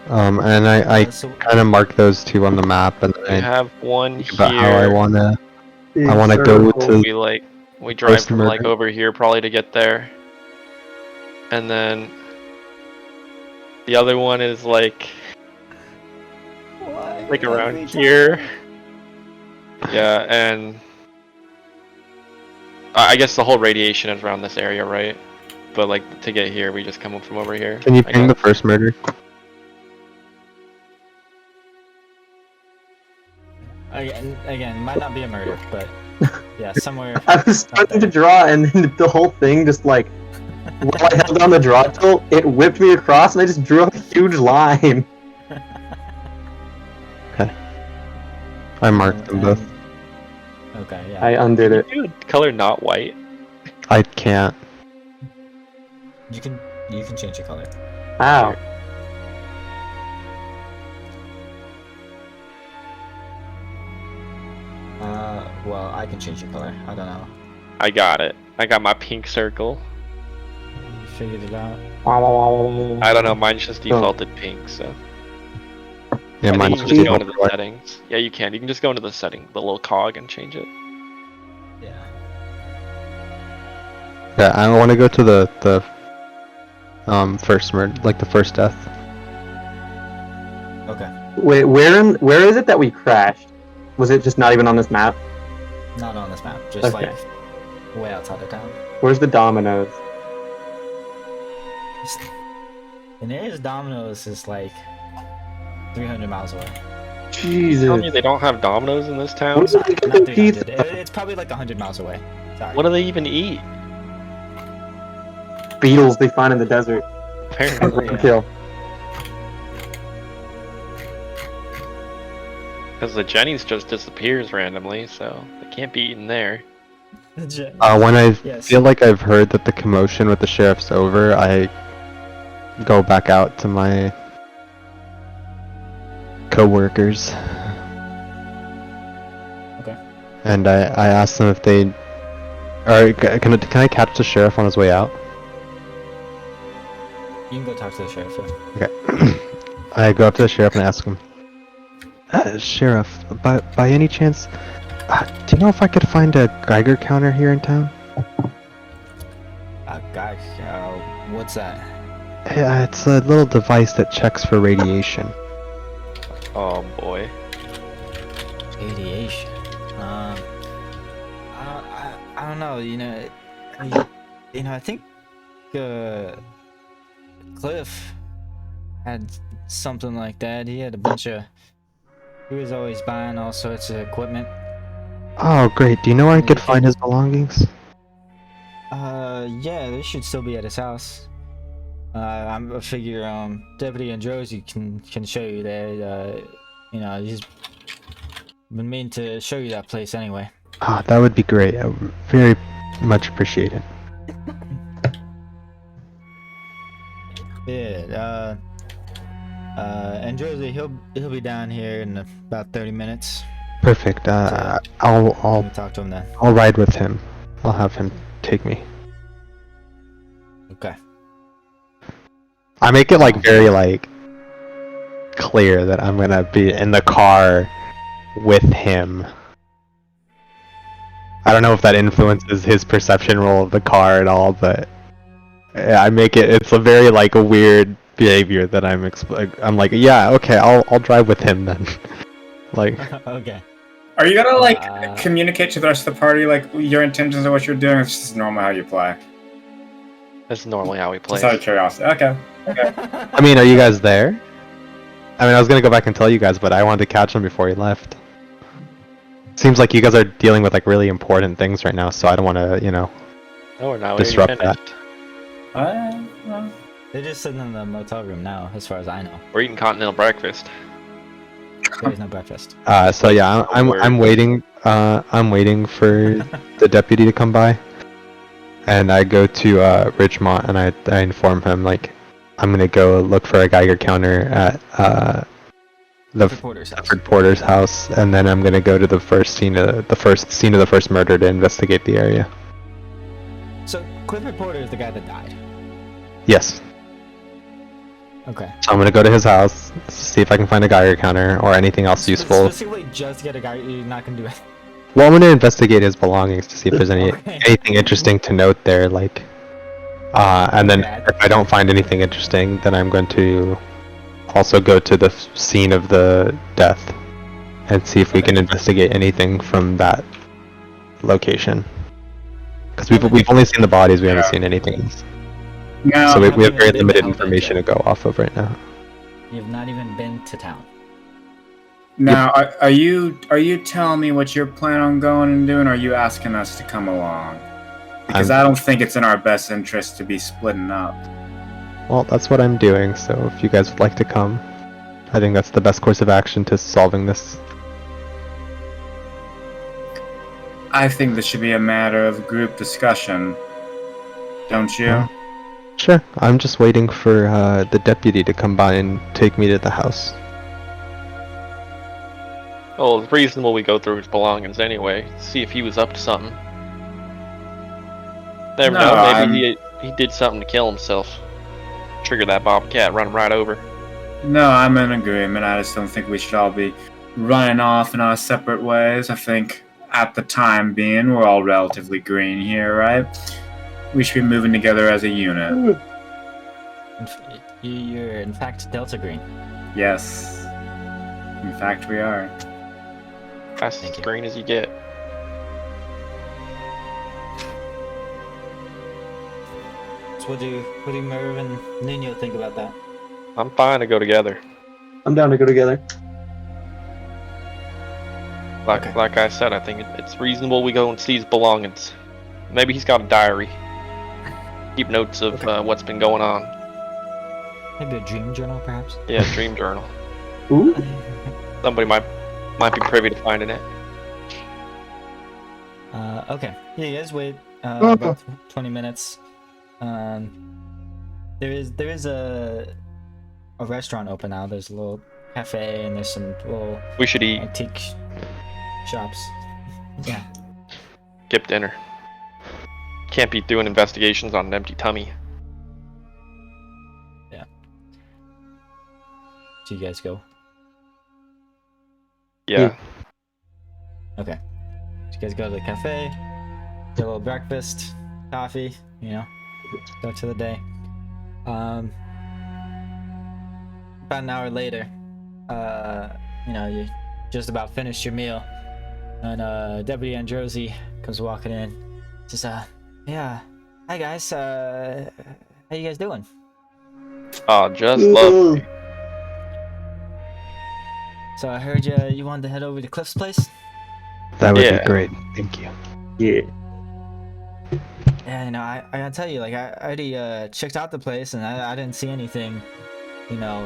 And I So, kind of mark those 2 on the map, and We then I have one think about how I here. wanna go to. We drive First from like murder. over here probably to get there. And then the other one is like around here. Yeah, and I guess the whole radiation is around this area, right? But like to get here, we just come up from over here. Can you I ping the guess. first murder? Again, might not be a murder, but yeah, somewhere. I was starting to draw, and then the whole thing just like, while I held down the draw tool, it whipped me across, and I just drew a huge line. I marked them both. Okay, yeah. I undid it. Can you do color not white? I can't. You can change your color. Wow. Well, I can change your color. I don't know. I got it. I got my pink circle. You figured it out. I don't know, mine's just defaulted pink, so. Yeah, I think mine's you just can just go into the default. settings. Yeah, you can. You can just go into the setting, the little cog, and change it. Yeah. Yeah, I want to go to the first murder, like the first death. Okay. Wait, where is it that we crashed? Was it just not even on this map? Not on this map. Just Okay. like way outside of town. Where's the dominoes? The nearest Domino's is like 300 miles away. Jesus. Tell me they don't have Domino's in this town? Where's the Not pizza? 300. It's probably like 100 miles away. Sorry. What do they even eat? Beetles they find in the desert. Apparently. Yeah. Kill. Because the Jenny's just disappears randomly, so they can't be eaten there. When I Yes. feel like I've heard that the commotion with the sheriff's over, I go back out to my co-workers. Okay. And I ask them if they... Alright, can I catch the sheriff on his way out? You can go talk to the sheriff. Yeah. Okay. I go up to the sheriff and ask him, Sheriff, by any chance, do you know if I could find a Geiger counter here in town? Gosh, what's that? Yeah, it's a little device that checks for radiation. Oh boy. Radiation. I don't know. I think Cliff had something like that. He had a bunch of. He was always buying all sorts of equipment. Oh, great. Do you know where I could find his belongings? Yeah, they should still be at his house. I figure Deputy Androsi can show you that. He's been meaning to show you that place anyway. Ah, that would be great. I would very much appreciate it. Yeah. Androsi, he'll be down here in about 30 minutes. Perfect. Let I'll me talk to him then. I'll ride with him. I'll have him take me. Okay. I make it like very like clear that I'm gonna be in the car with him. I don't know if that influences his perception role of the car at all, but yeah, I make it. It's a very like a weird behavior that I'm like, yeah, okay, I'll drive with him then. Like, Okay. Are you gonna communicate to the rest of the party like your intentions of what you're doing? Or it's just normal how you play. That's normally how we play. Just out of curiosity. Okay. I mean, are you guys there? I mean, I was gonna go back and tell you guys, but I wanted to catch him before he left. Seems like you guys are dealing with like really important things right now, so I don't want to, No, we're not. disrupt that. Well, They're just sitting in the motel room now, as far as I know. We're eating continental breakfast. There's no breakfast. So yeah, I'm waiting. I'm waiting for the deputy to come by, and I go to Ridgemont and I inform him like I'm gonna go look for a Geiger counter at the Clifford Porter's house, and then I'm gonna go to the first scene of the first murder to investigate the area. So Clifford Porter is the guy that died. Yes. Okay. So I'm gonna go to his house, see if I can find a Geiger counter or anything else useful. Specifically, just get a guy. You're not gonna do it. Well, I'm gonna investigate his belongings to see if there's Okay. anything interesting to note there, like. And then Okay. if I don't find anything interesting, then I'm going to also go to the scene of the death and see if we can investigate anything from that location. Because we've only seen the bodies, we haven't seen anything else. no. So we have haven't very even limited been out there information to yet. go off of right now. You've not even been to town. Now, are you telling me what you're planning on going and doing, or are you asking us to come along? Because I don't think it's in our best interest to be splitting up. Well, that's what I'm doing, so if you guys would like to come, I think that's the best course of action to solving this. I think this should be a matter of group discussion. Don't you? Yeah. Sure, I'm just waiting for the deputy to come by and take me to the house. Well, it's reasonable we go through his belongings anyway, see if he was up to something. Never No, know, maybe he did something to kill himself. Trigger that bobcat, run him right over. No, I'm in agreement. I just don't think we should all be running off in our separate ways. I think at the time being, we're all relatively green here, right? We should be moving together as a unit. You're in fact Delta Green. Yes. In fact, we are. That's Thank as you. green as you get. So what do Merv and Nino think about that? I'm fine to go together. I'm down to go together. Like Okay. like I said, I think it's reasonable we go and see his belongings. Maybe he's got a diary. Keep notes of what's been going on. Maybe a dream journal, perhaps. Yeah, dream journal. Ooh. Somebody might be privy to finding it. Okay. Yeah, you guys wait about 20 minutes. There is a restaurant open now. There's a little cafe and there's some little We should eat. antique shops. Yeah. Skip dinner. Can't be doing investigations on an empty tummy. So you guys go. Yeah. Okay. So you guys go to the cafe, get a little breakfast, coffee, start to the day. About an hour later, you just about finished your meal, and Deputy Androsi comes walking in. Says, yeah, hi guys, how you guys doing? Oh, just lovely. So I heard you wanted to head over to Cliff's place? That would Yeah. be great. Thank you. Yeah. Yeah, I gotta tell you, like, I already checked out the place, and I didn't see anything,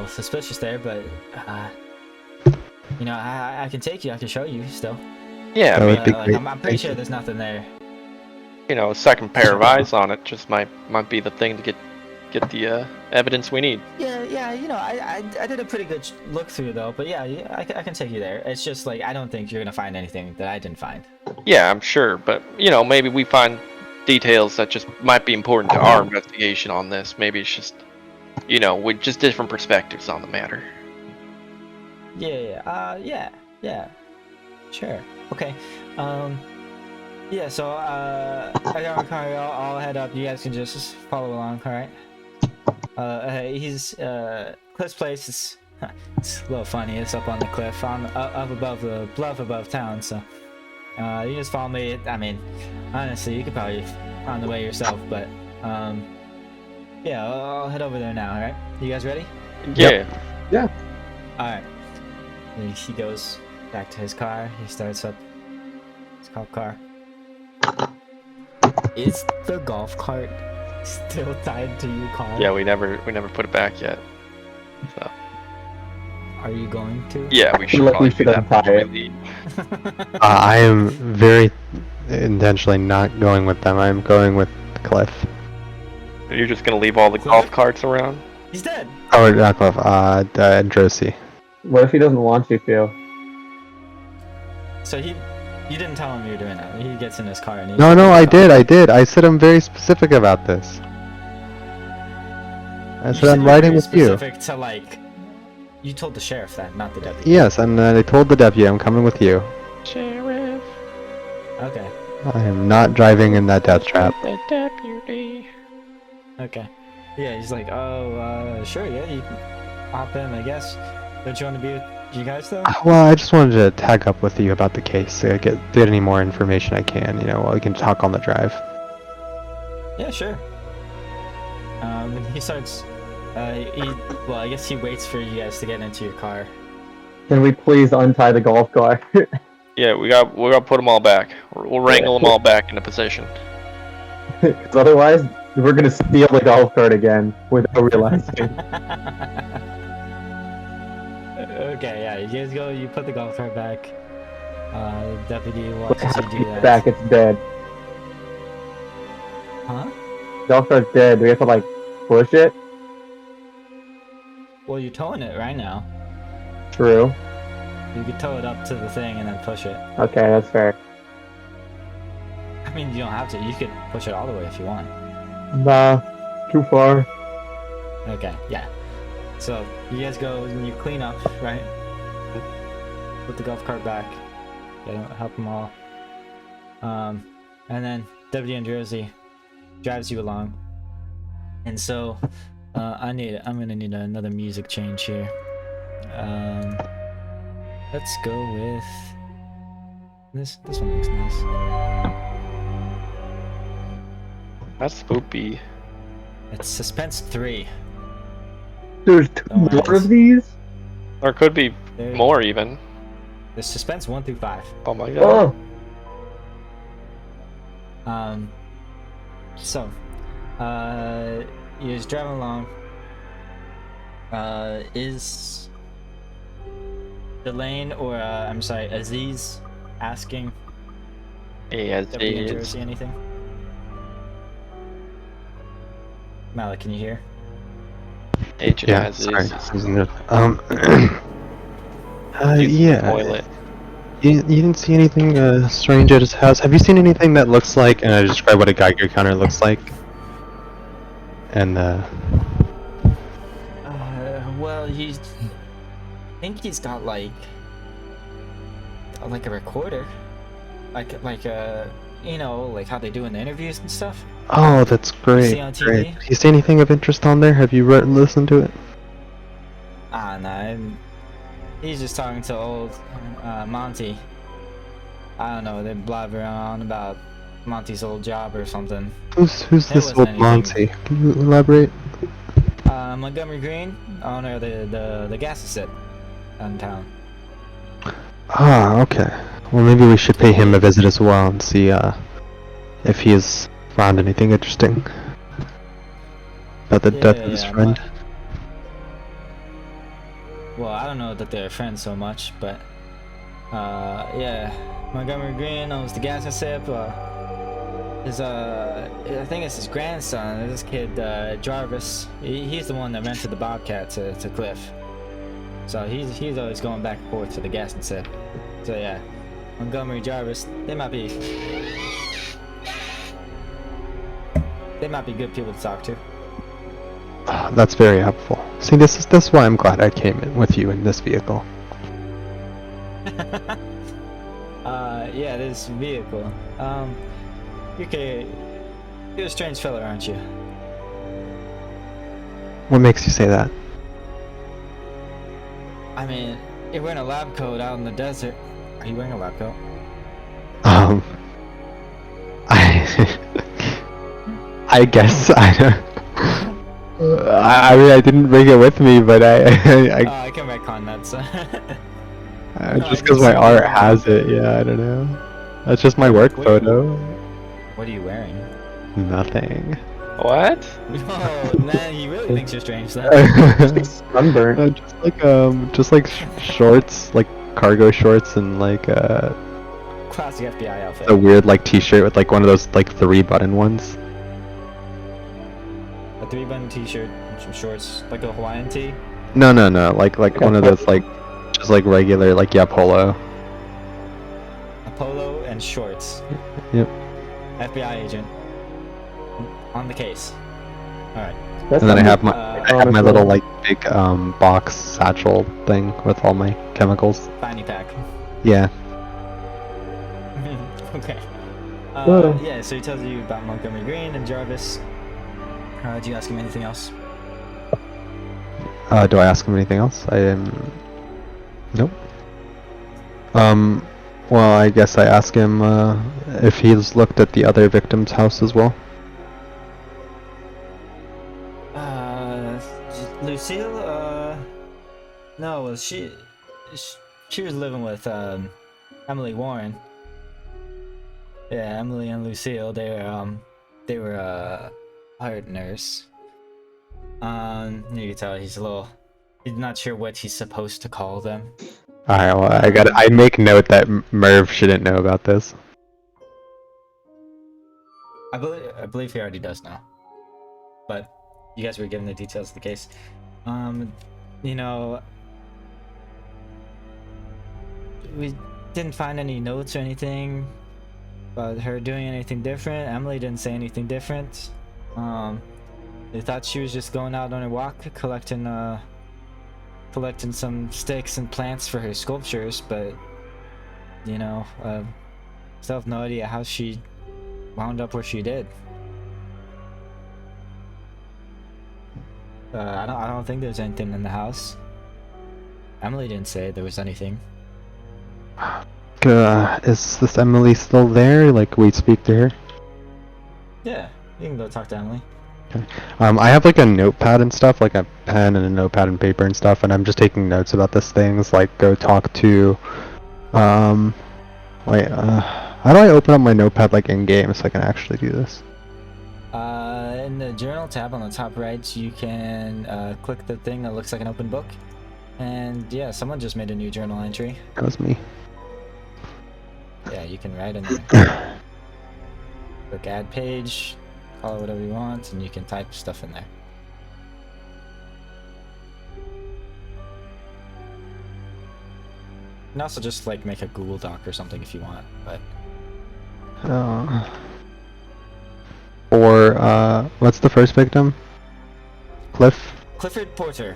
suspicious there, but, I can take you, I can show you still. Yeah, I That mean, would be Like, great. I'm pretty Thank sure you. there's nothing there. a second pair of eyes on it just might be the thing to get the evidence we need. Yeah, I did a pretty good look through though, but yeah, I can take you there. It's just like I don't think you're gonna find anything that I didn't find. Yeah, I'm sure, but maybe we find details that just might be important to our investigation on this. Maybe it's just, with just different perspectives on the matter. Yeah, sure, okay. Yeah, so I got my car. I'll head up. You guys can just follow along, all right? He's Cliff's place is it's a little funny. It's up on the cliff, up above the bluff above town. So you just follow me. I mean, honestly, you could probably find the way yourself, but yeah, I'll head over there now. All right? You guys ready? Yeah. All right. And he goes back to his car. He starts up his golf car. Is the golf cart still tied to your car? Yeah, we never put it back yet. So Are you going to? yeah, we should Like, probably we should do that untie before we it. leave. I am very intentionally not going with them. I'm going with Cliff. You're just gonna leave all the golf carts around? He's dead. Oh, not Cliff. Androsi. What if he doesn't want you to? So you didn't tell him you were doing that. He gets in his car and he. No, I did. I said I'm very specific about this. I said I'm riding with you. Specific to like, you told the sheriff that, not the deputy. Yes, and I told the deputy I'm coming with you. Sheriff, Okay. I am not driving in that death trap. the deputy. Okay. Yeah, he's like, sure, yeah, you can hop in, I guess. Don't you want to be with you guys though? Well, I just wanted to tag up with you about the case. So get any more information I can. While we can talk on the drive. Yeah, sure. And he starts. I guess he waits for you guys to get into your car. Can we please untie the golf cart? Yeah, we're gonna put them all back. We'll wrangle them all back into position. 'Cause otherwise, we're gonna steal the golf cart again without realizing. Okay, yeah, you guys go. You put the golf cart back. Deputy watches you do that. Back, it's dead. Huh? Golf cart's dead. Do we have to like push it? Well, you're towing it right now. True. You could tow it up to the thing and then push it. Okay, that's fair. I mean, you don't have to. You could push it all the way if you want. Nah, too far. Okay, yeah. So you guys go and you clean up, right? Put the golf cart back. Help them all. And then Deputy Androsi drives you along. And so I'm gonna need another music change here. Let's go with this one looks nice. That's spoopy. It's Suspense 3. There's two Oh, more nice. of these? Or could be There- more even. There's Suspense 1 through 5. Oh my god. Oh, So you're just driving along. Is Delane or I'm sorry, Aziz asking Yeah, Deputy it is. Androsi anything? Malik, can you hear? Agent Yeah, has sorry. his Yeah. toilet. You didn't see anything strange at his house? Have you seen anything that looks like, and I describe what a Geiger counter looks like? And Well, I think he's got like a recorder, like how they do in the interviews and stuff. Oh, that's great. see on TV? Great. Did you see anything of interest on there? Have you listened to it? No, he's just talking to old Monty. I don't know, they're blabbering on about Monty's old job or something. Who's It this wasn't old anything. Monty? Can you elaborate? Montgomery Green, owner of the gas station in town. Ah, okay. Well, maybe we should pay him a visit as well and see if he has found anything interesting about the death of his friend. Well, I don't know that they're friends so much, but yeah, Montgomery Green owns the gas sip. I think it's his grandson. This kid Jarvis. He's the one that rented the Bobcat to Cliff. So he's always going back and forth to the gas sip. So yeah, Montgomery Jarvis. They might be good people to talk to. That's very helpful. See, this is why I'm glad I came in with you in this vehicle. Yeah, this vehicle. You're a strange fella, aren't you? What makes you say that? I mean, you're wearing a lab coat out in the desert. Are you wearing a lab coat? I guess I don't. I mean, I didn't bring it with me, but I I can retcon that, so. just because my art has it, yeah, I don't know. That's just my work photo. What are you wearing? Nothing. What? Oh man, he really thinks you're strange then. Sunburn. Just like shorts, like cargo shorts, and like Classic FBI outfit. a weird like t-shirt with like one of those like 3-button ones. A 3-button t-shirt, and some shorts, like a Hawaiian tee. No, like one of those like just like regular like polo. A polo and shorts. Yep. FBI agent. On the case. Alright. And then I have my Uh, little like big box satchel thing with all my chemicals. fanny pack. Yeah. Okay. Whoa. Yeah, so he tells you about Montgomery Green and Jarvis. Do you ask him anything else? Do I ask him anything else? Nope. Well, I guess I ask him if he's looked at the other victim's house as well. Lucille, no, well, she was living with, Emily Warren. Yeah, Emily and Lucille, they were, partners. You can tell he's not sure what he's supposed to call them. Alright, well, I make note that Merv shouldn't know about this. I believe he already does now. But you guys were given the details of the case. You know, we didn't find any notes or anything about her doing anything different. Emily didn't say anything different. They thought she was just going out on a walk, collecting some sticks and plants for her sculptures, but you know, still have no idea how she wound up where she did. I don't think there's anything in the house. Emily didn't say there was anything. Is this Emily still there? Like, we speak to her? Yeah, you can go talk to Emily. I have like a notepad and stuff, like a pen and a notepad and paper and stuff, and I'm just taking notes about this things, like go talk to, wait, how do I open up my notepad like in-game so I can actually do this? In the journal tab on the top right, you can click the thing that looks like an open book. And yeah, someone just made a new journal entry. That was me. Yeah, you can write in there. Click add page, call it whatever you want, and you can type stuff in there. You can also just like make a Google Doc or something if you want, but Or, what's the first victim? Cliff? Clifford Porter.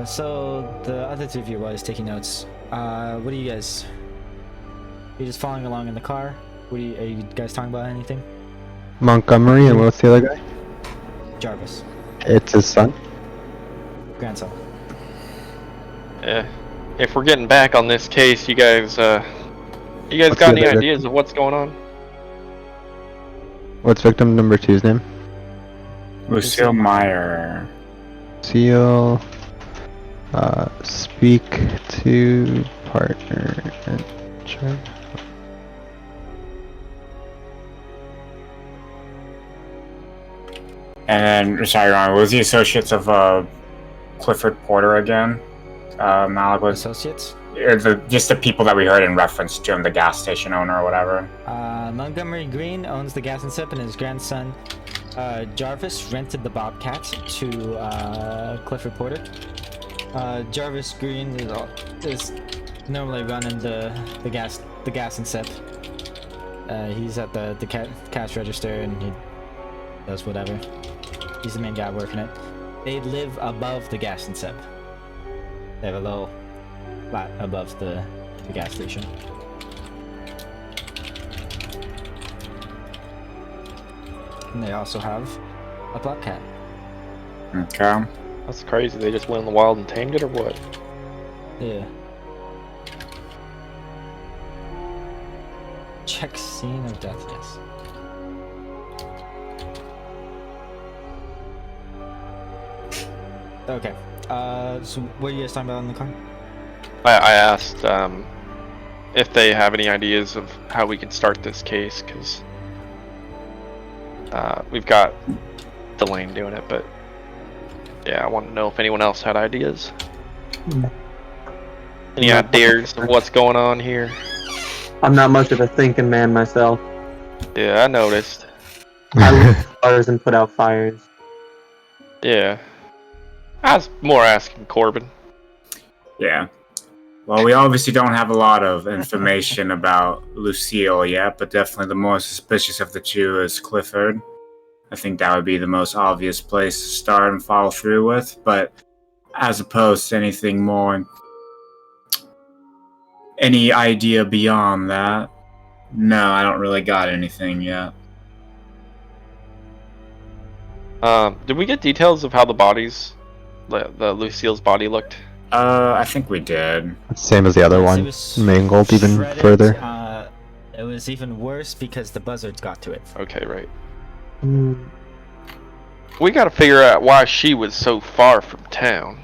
So the other two of you was taking notes. What do you guys? You're just following along in the car. Are you guys talking about anything? Montgomery, and what's the other guy? Jarvis, It's his son. grandson. Yeah. If we're getting back on this case, you guys got the any other ideas of what's going on? What's victim number 2's name? Lucille Meyer. Seal. Speak to partner and check. And then, sorry, Ron, was the associates of Clifford Porter again? Malik was Associates. just the people that we heard in reference to him, the gas station owner or whatever. Montgomery Green owns the gas and sip, and his grandson Jarvis rented the Bobcat to Clifford Porter. Jarvis Green is normally running the gas and sip. He's at the cash register and he does whatever. He's the main guy working it. They live above the gas and sip. They have a little flat above the gas station. And they also have a Bobcat. Okay. That's crazy. They just went in the wild and tamed it, or what? Yeah. Check scene of death, yes. Okay. So what are you guys talking about in the car? I asked if they have any ideas of how we can start this case, because we've got Delane doing it, but yeah, I want to know if anyone else had ideas. Any ideas of what's going on here? I'm not much of a thinking man myself. Yeah, I noticed. I lit fires and put out fires. Yeah. I was more asking Corbin. Yeah. Well, we obviously don't have a lot of information about Lucille yet, but definitely the more suspicious of the two is Clifford. I think that would be the most obvious place to start and follow through with, but as opposed to anything more, any idea beyond that? No, I don't really got anything yet. Did we get details of how the bodies, the Lucille's body looked? I think we did. Same as the other It one. was Mangled even shredded, further. It was even worse because the buzzards got to it. Okay, right. Mm, We gotta figure out why she was so far from town.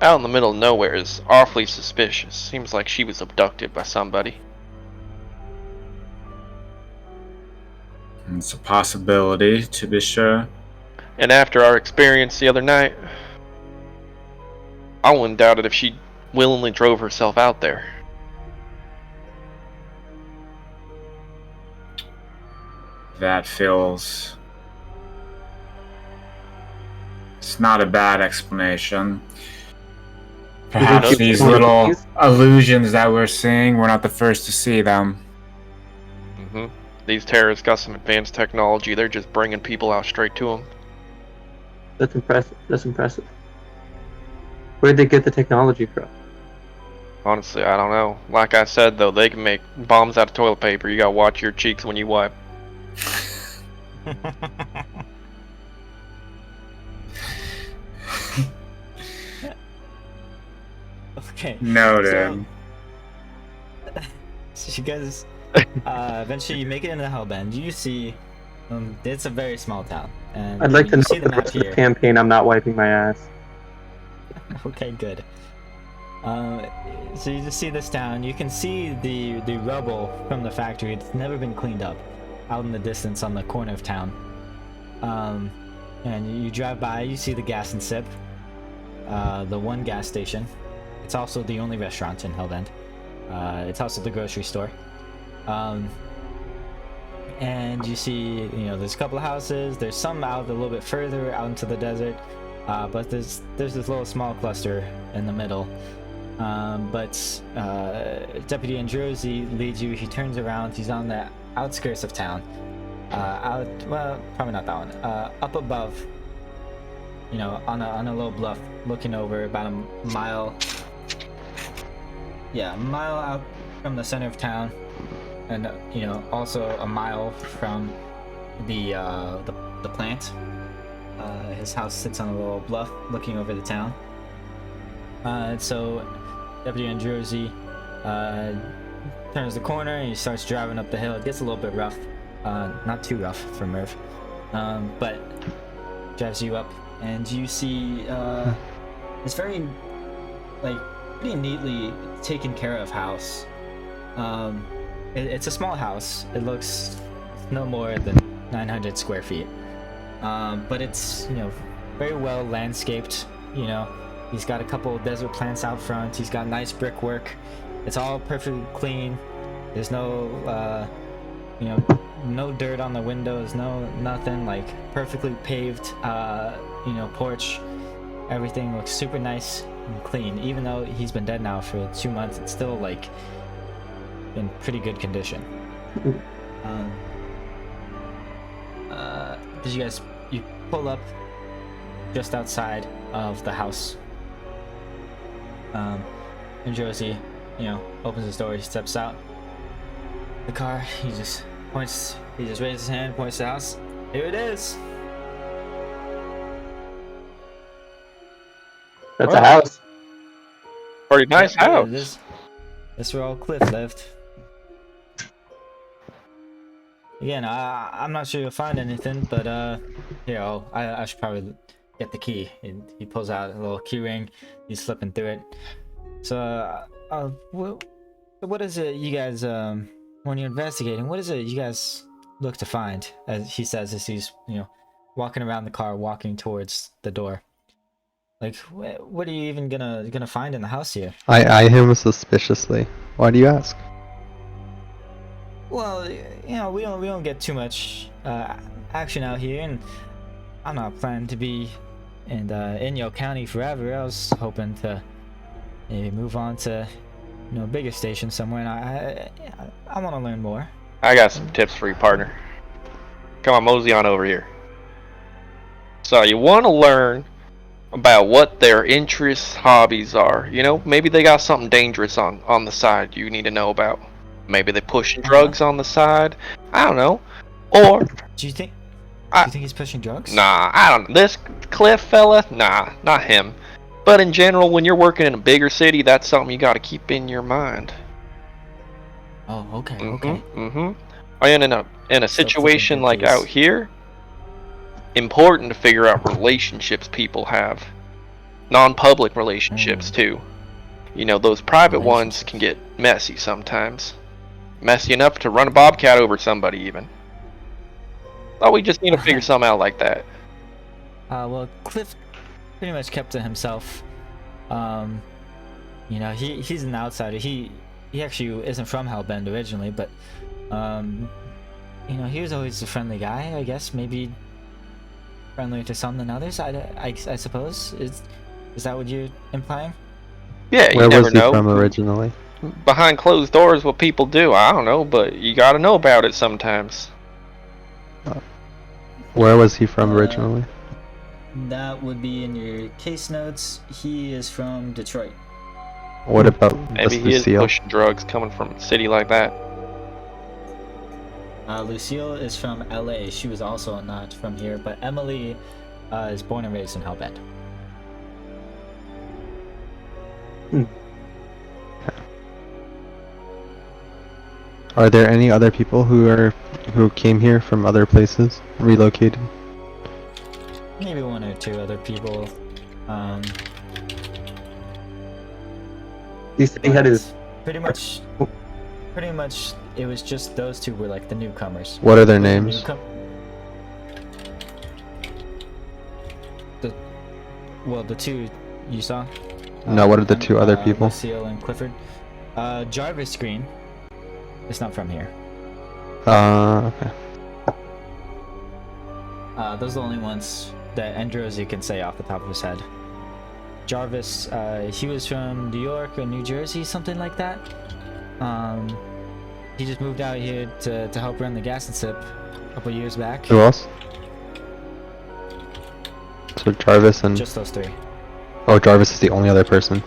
Out in the middle of nowhere is awfully suspicious. Seems like she was abducted by somebody. It's a possibility, to be sure. And after our experience the other night, I wouldn't doubt it if she willingly drove herself out there. That feels... It's not a bad explanation. Perhaps notice these the little illusions that we're seeing, we're not the first to see them. These terrorists got some advanced technology. They're just bringing people out straight to them. that's impressive. That's impressive. Where'd they get the technology from? Honestly, I don't know. Like I said, though, they can make bombs out of toilet paper. You gotta watch your cheeks when you wipe. Okay. Noted. So you guys eventually you make it into Hellbend. You see, it's a very small town, and I'd like to you know see the the map rest of here. the campaign I'm not wiping my ass. Okay, good. So you just see this town. You can see the rubble from the factory. It's never been cleaned up, out in the distance on the corner of town. And you drive by. You see the gas and sip, the one gas station. It's also the only restaurant in Hellbend. It's also the grocery store. And you see, there's a couple of houses. There's some out a little bit further out into the desert. But there's this little small cluster in the middle. But Deputy Androsi leads you. He turns around. He's on the outskirts of town. Well, probably not that one. Up above you know, on a little bluff, looking over about a mile. Yeah, a mile out from the center of town, and you know, also a mile from the plant. His house sits on a little bluff, looking over the town. So Deputy Androzy turns the corner and he starts driving up the hill. It gets a little bit rough, not too rough for Merv, but drives you up, and you see it's very like pretty neatly taken care of house. It's a small house. It looks no more than 900 square feet, but it's, you know, very well landscaped. You know, he's got a couple desert plants out front. He's got nice brickwork. It's all perfectly clean. There's no you know, no dirt on the windows, nothing. Like perfectly paved you know, porch. Everything looks super nice and clean. Even though he's been dead now for 2 months, it's still like in pretty good condition. Did you pull up just outside of the house? And Josie, you know, opens his door. He steps out the car. He just raises his hand, points to the house. Here it is. That's a house. Pretty nice house. That's where old Cliff lived. Again, I'm not sure you'll find anything, but here, I should probably get the key. And he pulls out a little key ring. He's slipping through it. So, what is it you guys, when you're investigating, what is it you guys look to find? As he says, as he's, you know, walking around the car, walking towards the door. Like, what are you even gonna find in the house here? I eye him suspiciously. Why do you ask? Well, you know, we don't get too much action out here, and I'm not planning to be in your county forever. I was hoping to maybe move on to, you know, a bigger station somewhere, and I want to learn more. I got some tips for you, partner. Come on, mosey on over here. So you want to learn about what their interests, hobbies are. You know, maybe they got something dangerous on the side you need to know about. Maybe they're pushing drugs on the side. I don't know. Or Do you think he's pushing drugs? nah, I don't. This Cliff fella, nah, not him. But in general, when you're working in a bigger city, that's something you got to keep in your mind. Oh, okay, okay. And in a situation like out here, important to figure out relationships people have, non-public relationships too. You know, those private ones can get messy sometimes. Messy enough to run a bobcat over somebody even. Thought we just need to figure something out like that. Well, Cliff pretty much kept to himself. You know, he's an outsider. He actually isn't from Hellbend originally, but you know, he was always a friendly guy. I guess maybe friendlier to some than others. I suppose is that what you're implying? Yeah, you Where never was he know. from originally? Behind closed doors, what people do, I don't know, but you got to know about it sometimes. Where was he from originally? That would be in your case notes. He is from Detroit. What about Maybe Miss he is Lucille? pushing drugs coming from a city like that. Lucille is from LA. She was also not from here, but Emily is born and raised in Hellbent. Are there any other people who came here from other places, relocated? Maybe one or two other people. He said he had his. Pretty much it was just those two were like the newcomers. What are their names? The two you saw? No, what are the two other people? Lucille and Clifford. Jarvis Green is not from here. Okay. Those are the only ones that Androzy can say off the top of his head. Jarvis, he was from New York or New Jersey, something like that. He just moved out here to help run the gas and sip a couple years back. Who else? So Jarvis and Just those three. oh, Jarvis is the only other person.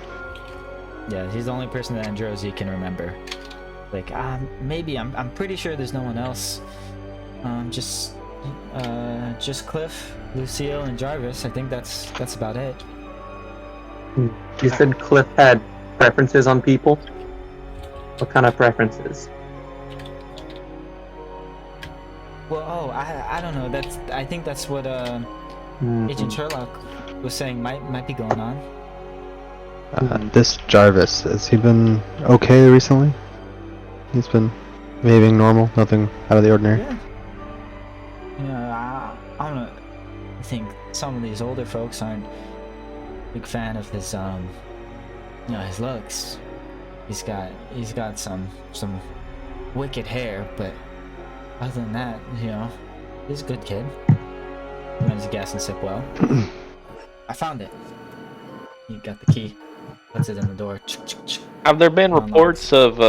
Yeah, he's the only person that Androzy can remember. Like, maybe I'm pretty sure there's no one else. Just Cliff, Lucio, and Jarvis. I think that's about it. You said Cliff had preferences on people? What kind of preferences? Well, I don't know. I think that's what Agent Sherlock was saying might be going on. This Jarvis, has he been okay recently? He's been behaving normal, nothing out of the ordinary. Yeah. You know, I don't know. I think some of these older folks aren't big fan of his his looks. He's got some wicked hair, but other than that, he's a good kid. He runs the gas and sip well. I found it. He got the key. Puts it in the door. Have there been reports of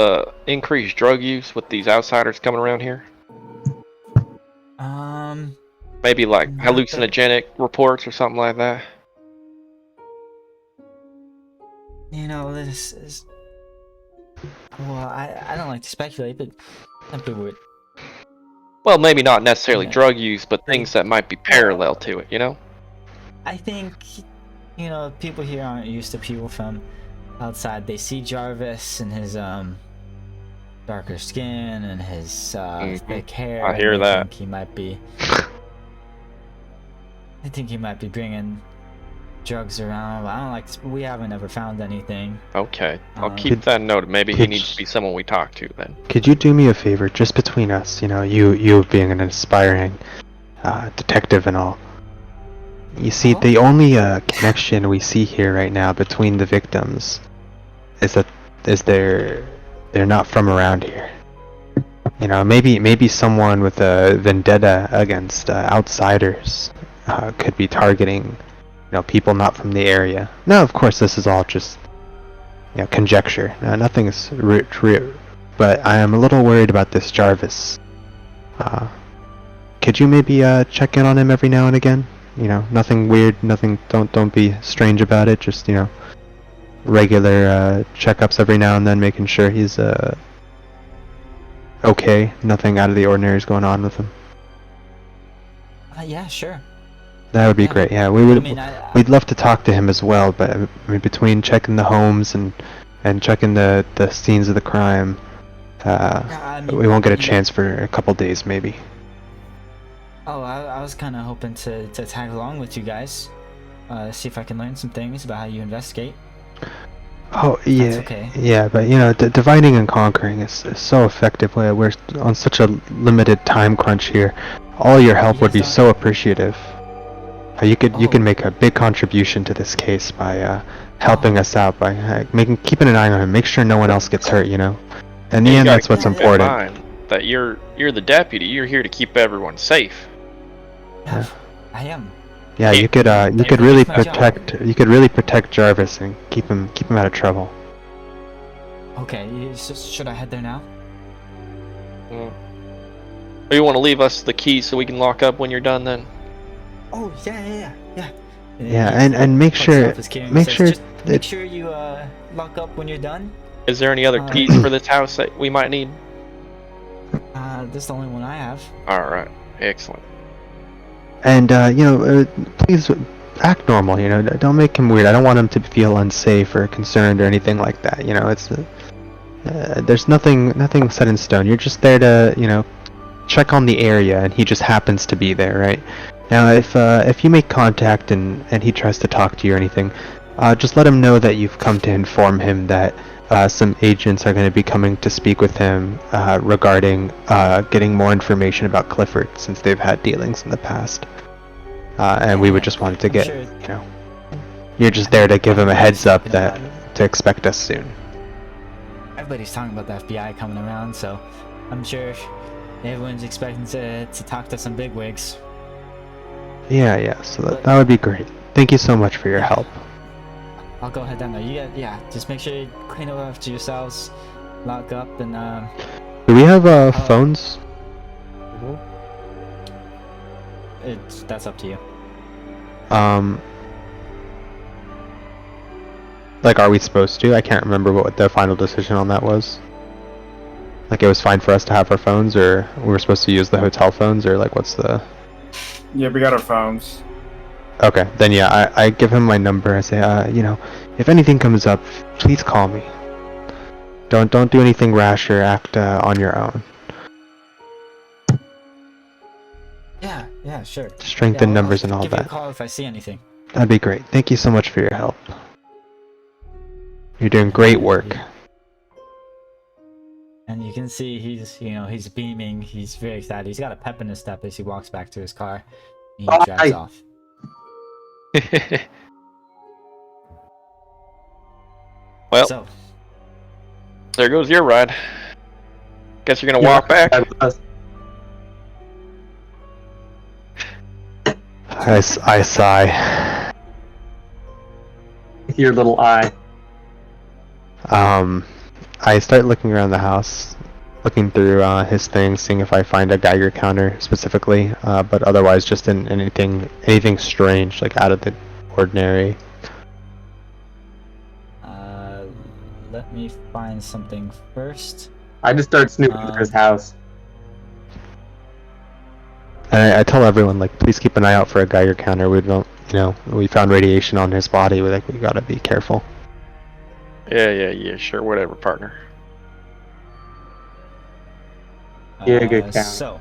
increased drug use with these outsiders coming around here? Maybe like hallucinogenic reports or something like that? This is... Well, I don't like to speculate, but some people would... Well, maybe not necessarily drug use, but things that might be parallel to it, I think, people here aren't used to people from outside. They see Jarvis and his, darker skin and his, thick hair. I hear that. I think he might be bringing drugs around. I don't like to, we haven't ever found anything. Okay, I'll keep that noted. Maybe he needs to be someone we talk to then. Could you do me a favor, just between us? You being an aspiring detective and all. You see, the only connection we see here right now between the victims is they're not from around here. Maybe someone with a vendetta against outsiders could be targeting people not from the area. Now, of course, this is all just conjecture. Nothing is true. But I am a little worried about this Jarvis. Could you maybe check in on him every now and again? Nothing weird. Nothing. Don't be strange about it. Just regular checkups every now and then, making sure he's okay. Nothing out of the ordinary is going on with him. Yeah, sure. That would be great. Yeah, we would. We'd love to talk to him as well, but between checking the homes and checking the scenes of the crime, we won't get a chance for a couple days, maybe. Oh, I was kind of hoping to tag along with you guys, see if I can learn some things about how you investigate. Oh yeah, okay. Yeah, but dividing and conquering is so effective. We're on such a limited time crunch here. All your help would be so appreciative. You can make a big contribution to this case by helping us out by keeping an eye on him, make sure no one else gets hurt. In the end, that's what's important. Mind that you're the deputy. You're here to keep everyone safe. Yeah, I am. Yeah, you could really protect Jarvis and keep him out of trouble. Okay, should I head there now? Or you want to leave us the key so we can lock up when you're done then? Oh yeah. Yeah, and make sure you lock up when you're done. Is there any other keys for this house that we might need? This is the only one I have. All right, excellent. And please act normal. Don't make him weird. I don't want him to feel unsafe or concerned or anything like that. There's nothing set in stone. You're just there to check on the area, and he just happens to be there, right? Now, if you make contact and he tries to talk to you or anything, just let him know that you've come to inform him that some agents are going to be coming to speak with him regarding getting more information about Clifford, since they've had dealings in the past. And we would just want to get, you're just there to give him a heads up that to expect us soon. Everybody's talking about the FBI coming around, so I'm sure everyone's expecting to talk to some bigwigs. Yeah, so that would be great. Thank you so much for your help. I'll go ahead down there. Just make sure you clean up after yourselves, lock up, and do we have phones? That's up to you. Um, like, are we supposed to? I can't remember what the final decision on that was. Like, it was fine for us to have our phones, or we were supposed to use the hotel phones, or like, what's the? Yeah, we got our phones. Okay, then yeah, I give him my number. I say, you know, if anything comes up, please call me. Don't do anything rash or act on your own. Yeah, sure. Strength Yeah, in I'll numbers and all give you a that. call if I see anything. That'd be great. Thank you so much for your help. You're doing great work. And you can see he's beaming. He's very excited. He's got a pep in his step as he walks back to his car. And he drives off. Well, So, there goes your ride. Guess you're gonna walk back. I sigh. Your little eye. I start looking around the house, looking through his things, seeing if I find a Geiger counter specifically, but otherwise just in anything strange, like out of the ordinary. let me find something first. I just start snooping through his house. And I tell everyone, like, please keep an eye out for a Geiger counter. We don't, we found radiation on his body. We gotta be careful. Yeah, sure, whatever, partner. Yeah, good count. So,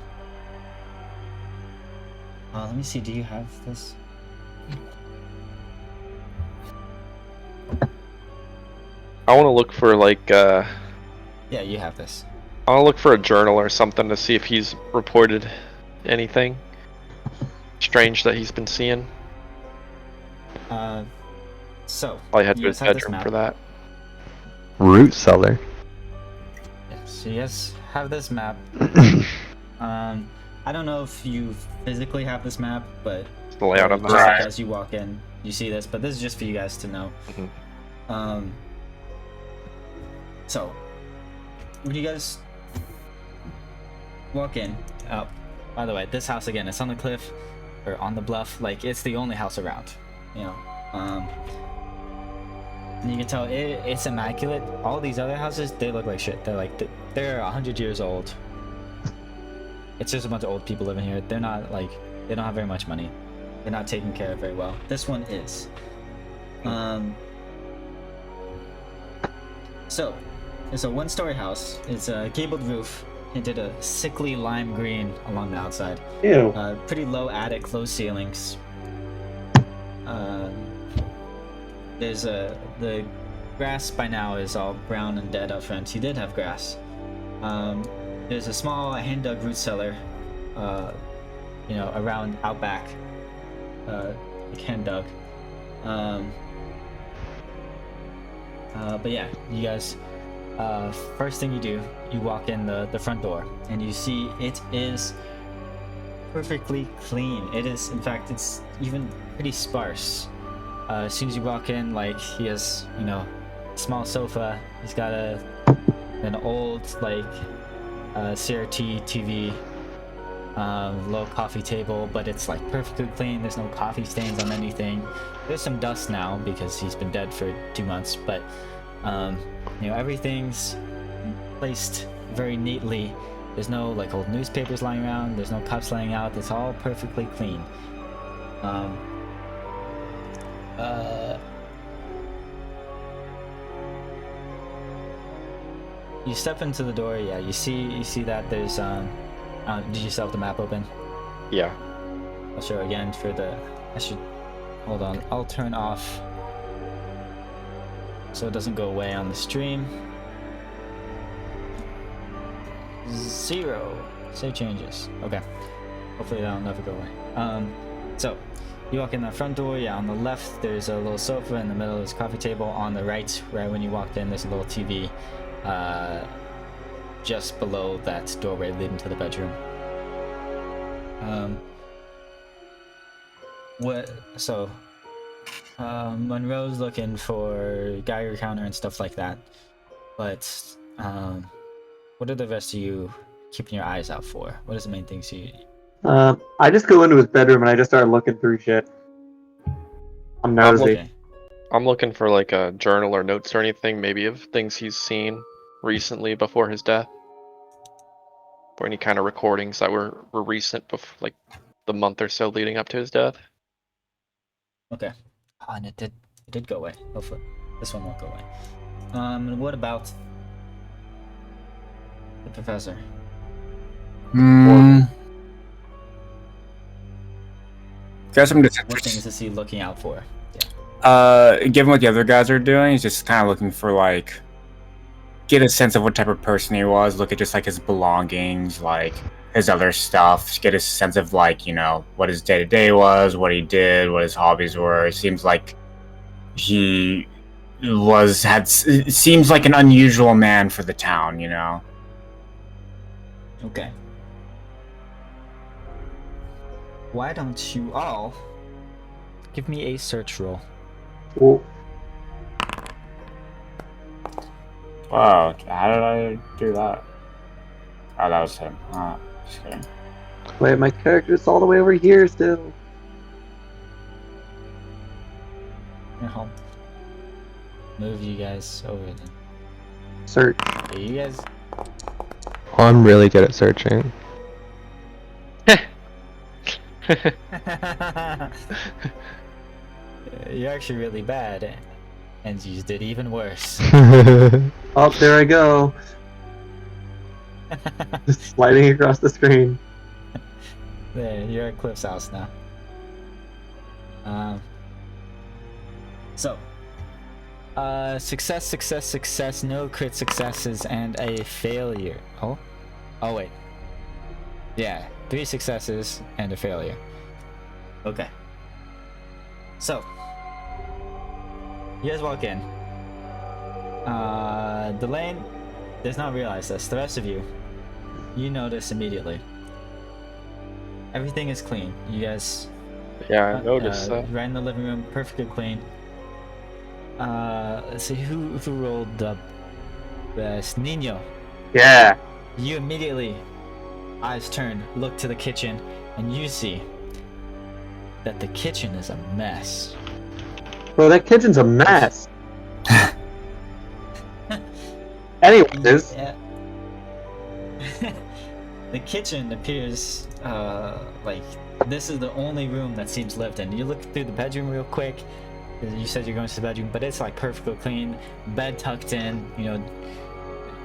let me see. Do you have this? I want to look for Yeah, you have this. I want to look for a journal or something to see if he's reported anything strange that he's been seeing. So I had to you his guys have this bedroom map. for that. Root cellar. Yes, you guys have this map. I don't know if you physically have this map, but It's the layout of the just house. as you walk in, you see this. But this is just for you guys to know. Mhm. So when you guys walk in, by the way, this house again, it's on the cliff or on the bluff. Like, it's the only house around, and you can tell it's immaculate. All these other houses, they look like shit. They're 100 years old. It's just a bunch of old people living here. They're not they don't have very much money. They're not taken care of very well. This one is. So it's a one-story house. It's a gabled roof, painted a sickly lime green along the outside. Ew. Pretty low attic, low ceilings. There's the grass by now is all brown and dead up front. He did have grass. There's a small hand-dug root cellar, around out back, hand-dug. But yeah, you guys, first thing you do, you walk in the front door, and you see it is perfectly clean. It is, in fact, it's even pretty sparse. As soon as you walk in, he has, a small sofa. He's got an old, CRT TV, low coffee table, but it's perfectly clean. There's no coffee stains on anything. There's some dust now because he's been dead for 2 months, but everything's placed very neatly. There's no old newspapers lying around. There's no cups laying out. It's all perfectly clean. You step into the door. Yeah, you see that there's did you still have the map open? Yeah. I'll show again hold on. I'll turn off so it doesn't go away on the stream. 0 save changes. Okay, hopefully that'll never go away. So you walk in the front door. Yeah, on the left there's a little sofa. In the middle there's a coffee table. On the right when you walked in, there's a little TV just below that doorway leading to the bedroom. Monroe's looking for Geiger counter and stuff like that, but what are the rest of you keeping your eyes out for? What is the main things you... I just go into his bedroom and I just start looking through shit. I'm nosy. Okay. I'm looking for like a journal or notes or anything, maybe of things he's seen recently before his death, or any kind of recordings that were recent, like the month or so leading up to his death. Okay. Oh, and it did go away. Hopefully, this one won't go away. What about the professor? Guess I'm just What things is he looking out for? given what the other guys are doing, he's just kind of looking for like get a sense of what type of person he was. Look at just like his belongings, like his other stuff. Get a sense of like what his day to day was, what he did, what his hobbies were. It seems like he seems like an unusual man for the town. Okay. Why don't you all give me a search roll? Well, Wow, how did I do that? Oh, that was him. Just kidding. wait, my character's all the way over here still. I'll move you guys over then. Search. Okay, you guys. Oh, I'm really good at searching. You're actually really bad, and you did even worse. Oh, there I go. Just sliding across the screen. There, you're at Cliff's house now. Success, no crit successes, and a failure. Oh wait. Yeah, 3 successes and a failure. Okay. So, you guys walk in. Delane does not realize this. The rest of you notice immediately. Everything is clean. You guys, Yeah, I noticed that. right in the living room, perfectly clean. Let's see who rolled the best. Nino, Yeah. you immediately, eyes turn, look to the kitchen, and you see that the kitchen is a mess. Bro, that kitchen's a mess. Anyways, Yeah. The kitchen appears like this is the only room that seems lived in. You look through the bedroom real quick. You said you're going to the bedroom, but it's like perfectly clean. Bed tucked in,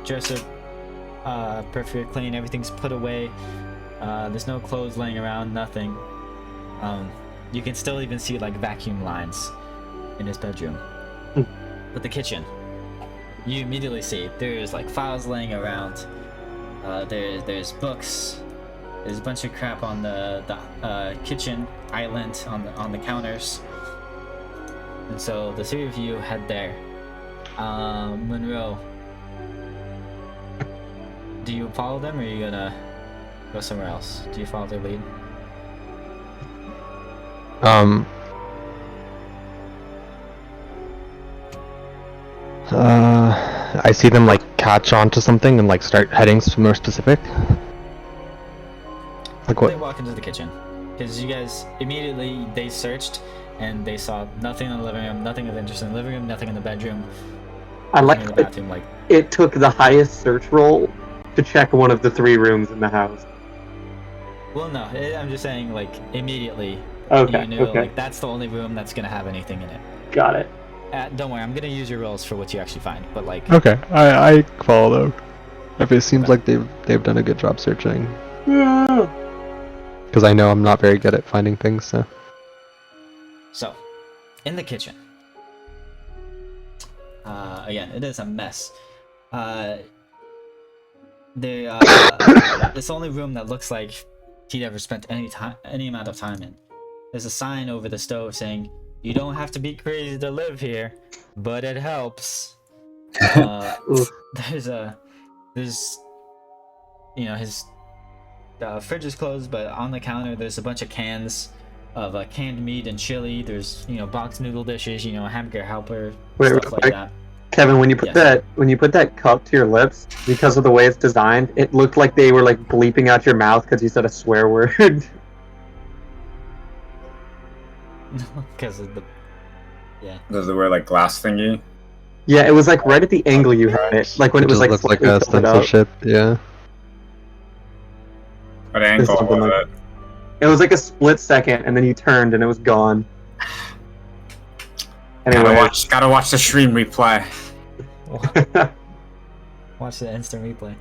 dresser perfectly clean. Everything's put away. There's no clothes laying around, nothing. You can still even see like vacuum lines in his bedroom. But the kitchen, you immediately see there's like files laying around. There's books. There's a bunch of crap on the kitchen island on the counters. And so the 3 of you head there. Monroe, do you follow them, or are you gonna go somewhere else? Do you follow their lead? I see them like catch on to something and like start heading somewhere specific. Like They what? walk into the kitchen because you guys immediately they searched and they saw nothing in the living room, nothing of interest in the living room, nothing in the bedroom, I nothing like in the that bathroom. Like, it took the highest search roll to check one of the 3 rooms in the house. well, no, I'm just saying like immediately Okay, you knew okay. like that's the only room that's gonna have anything in it. Got it. Don't worry, I'm gonna use your rolls for what you actually find, but like. Okay, I follow them. If it seems like they've done a good job searching, Yeah. because I know I'm not very good at finding things. So So, in the kitchen, again, it is a mess. It's the only room that looks like he'd ever spent any amount of time in. There's a sign over the stove saying, "You don't have to be crazy to live here, but it helps." There's his fridge is closed, but on the counter there's a bunch of cans of canned meat and chili. There's boxed noodle dishes, hamburger helper, Wait, stuff like wait. that. Kevin, when you put Yes. that cup to your lips, because of the way it's designed, it looked like they were like bleeping out your mouth because you said a swear word. Because of the Yeah. Does it wear like glass thingy? Yeah, it was like right at the angle you had it, like when it was like looks like slightly a tilted stencil up. ship. Yeah. What angle something was like- it? It was like a split second, and then you turned, and it was gone. Anyway, Gotta watch the stream replay. Watch the instant replay.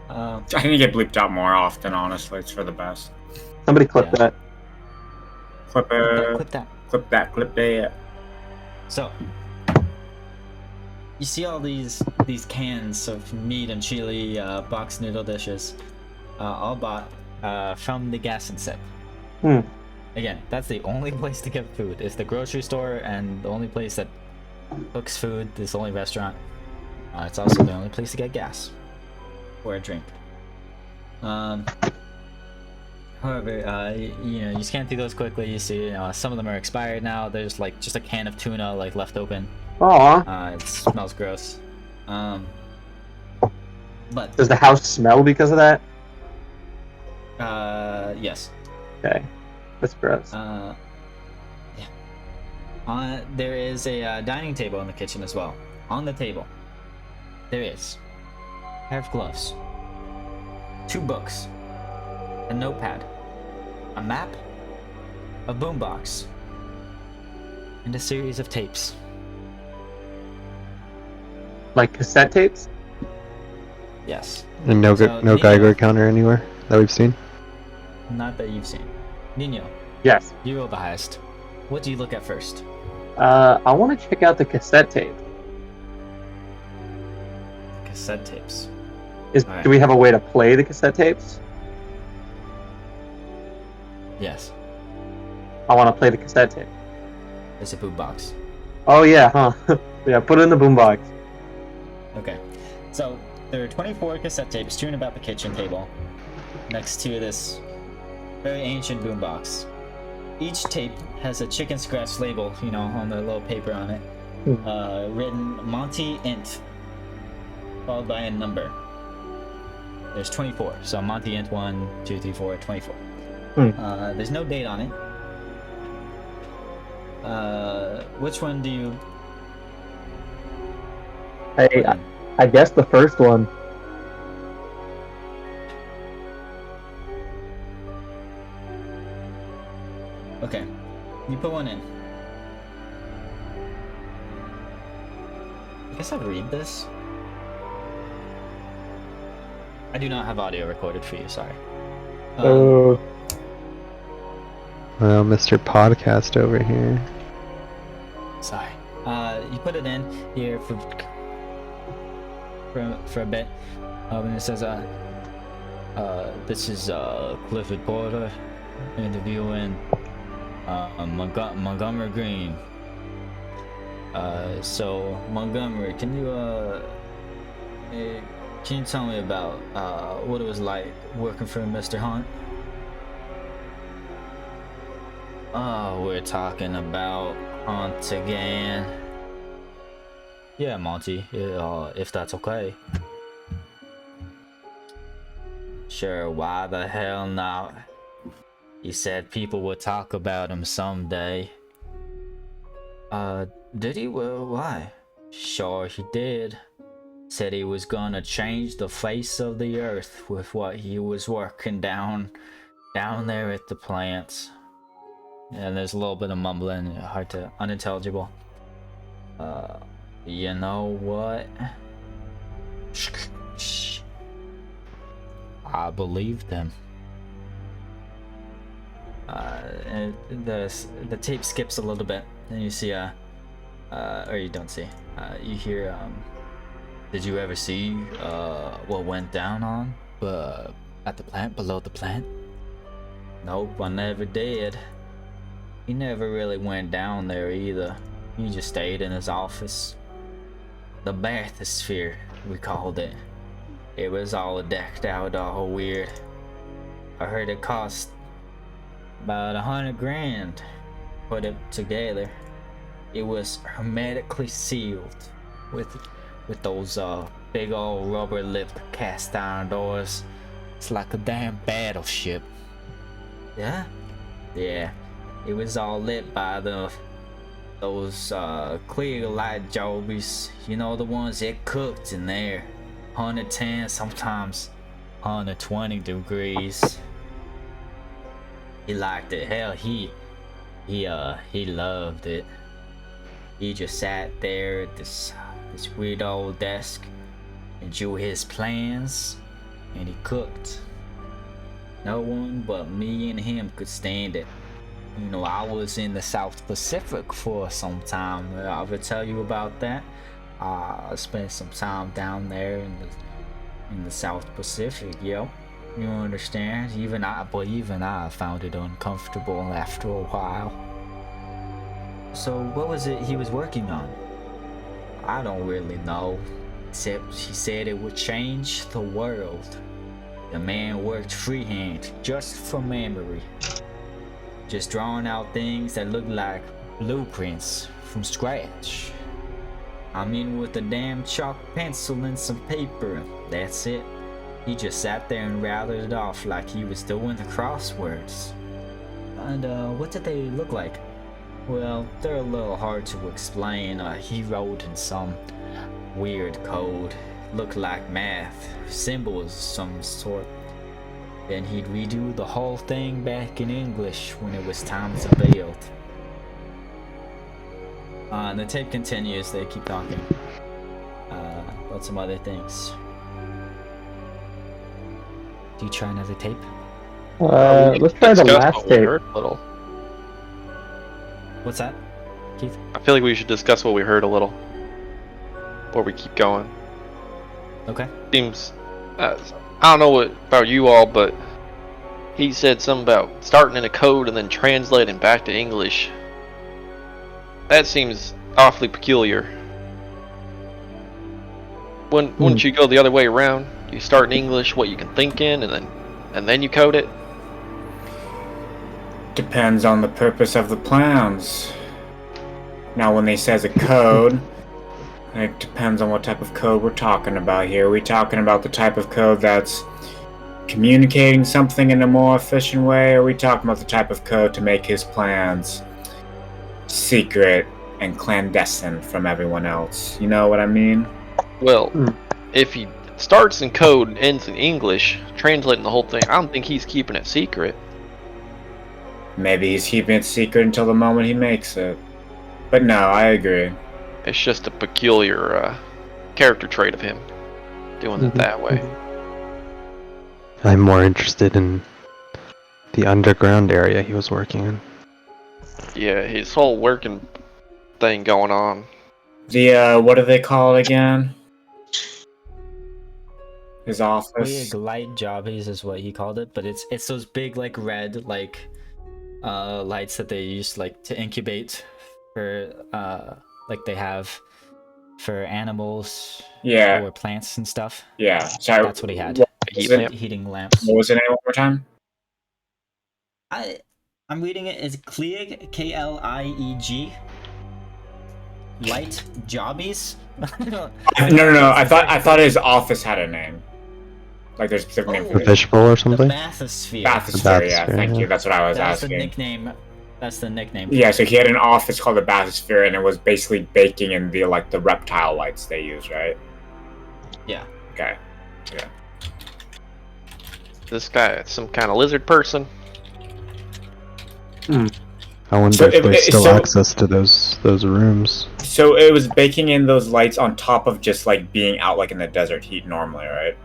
I need to get bleeped out more often. Honestly, it's for the best. somebody clip Yeah. that. Clip it. Clip that. Clip that. Clip that. So, you see all these cans of meat and chili, box noodle dishes, all bought from the gas and sip. Again, that's the only place to get food. It's the grocery store and the only place that cooks food. This only restaurant. It's also the only place to get gas or a drink. However, you scan through those quickly. You see, some of them are expired now. There's like just a can of tuna like left open. Aw. It smells gross. But Does the house smell because of that? yes. Okay. That's gross. Yeah. There is a dining table in the kitchen as well. On the table, there is a pair of gloves, 2 books, a notepad, a map, a boombox, and a series of tapes. Like cassette tapes? Yes. And no So, no Nino- Geiger counter anywhere that we've seen. Not that you've seen. Nino, Yes. you rolled the highest. What do you look at first? I want to check out the cassette tape. Cassette tapes. Do we have a way to play the cassette tapes? Yes. I want to play the cassette tape. There's a boombox. Oh yeah, huh? Yeah, put it in the boombox. Okay. So there are 24 cassette tapes strewn about the kitchen table next to this very ancient boombox. Each tape has a chicken scratch label, on the little paper on it, written Monty Int, followed by a number. There's 24, so Monty Int 1, 2, 3, 4, 24. There's no date on it. Which one do you? Hey, I guess the first one. Okay, you put one in. I guess I'd read this. I do not have audio recorded for you, sorry. Oh. Well, Mr. Podcast over here. Sorry. You put it in here for a bit. And it says, this is Clifford Porter interviewing Montgomery Green. So Montgomery, can you tell me about what it was like working for Mr. Hunt? Oh, we're talking about Hunt again. Yeah, Monty, if that's okay. Sure, why the hell not? He said people would talk about him someday. Did he? Well, why? Sure he did. Said he was gonna change the face of the earth with what he was working down there at the plants. And there's a little bit of mumbling, hard to, unintelligible. You know what? I believed him. And the tape skips a little bit, and you see or you don't see. You hear did you ever see what went down on at the plant, below the plant? Nope, I never did. He never really went down there either. He just stayed in his office. The bathysphere, we called it. It was all decked out, all weird. I heard it cost about 100 grand put it together. It was hermetically sealed with those big old rubber lipped cast iron doors. It's like a damn battleship. Yeah? Yeah. It was all lit by the those clear light jobs, you know, the ones that cooked in there, 110, sometimes 120 degrees. He liked it. Hell, he loved it. He just sat there at this weird old desk and drew his plans, and he cooked. No one but me and him could stand it. You know, I was in the South Pacific for some time. I will tell you about that. I spent some time down there in the South Pacific, yo. You understand? Even I found it uncomfortable after a while. So what was it he was working on? I don't really know, except he said it would change the world. The man worked freehand, just from memory. Just drawing out things that looked like blueprints from scratch. I mean, with a damn chalk pencil and some paper, that's it. He just sat there and rattled it off like he was doing the crosswords. And what did they look like? Well, they're a little hard to explain. He wrote in some weird code. Looked like math, symbols of some sort. Then he'd redo the whole thing back in English when it was time to build. And the tape continues, they keep talking about some other things. Do you try another tape? Let's try the last what we tape. heard a little. What's that, Keith? I feel like we should discuss what we heard a little before we keep going. Okay. Seems, I don't know about you all, but he said something about starting in a code and then translating back to English. That seems awfully peculiar. Wouldn't you go the other way around? You start in English, what you can think in, and then you code it? Depends on the purpose of the plans. Now, when they says a code, it depends on what type of code we're talking about here. Are we talking about the type of code that's communicating something in a more efficient way? Or are we talking about the type of code to make his plans secret and clandestine from everyone else? You know what I mean? Well, if he starts in code and ends in English, translating the whole thing, I don't think he's keeping it secret. Maybe he's keeping it secret until the moment he makes it. But no, I agree. It's just a peculiar character trait of him, doing it that way. I'm more interested in the underground area he was working in. Yeah, his whole working thing going on. The, what do they call it again? His office. Big light jobbies is what he called it, but it's those big like red lights that they use like to incubate for like they have for animals, Yeah. or plants and stuff. Yeah. Sorry. That's what he had. What Heat was it? lamp. Heating lamps. What was the name one more time? I'm reading it as Klieg, Klieg. Light jobbies. No. I thought his office had a name. Like there's a specific name Oh. for The it. fishbowl or The something? bathysphere. Bathysphere, yeah, Bathysphere, thank yeah. you. That's what I was That's the asking. nickname. That's the nickname. Yeah, so he had an office called the Bathysphere, and it was basically baking in the the reptile lights they use, right? Yeah. Okay. Yeah. This guy, some kind of lizard person. I wonder So if if- there's still so- access to those rooms. So it was baking in those lights on top of just like being out like in the desert heat normally, right?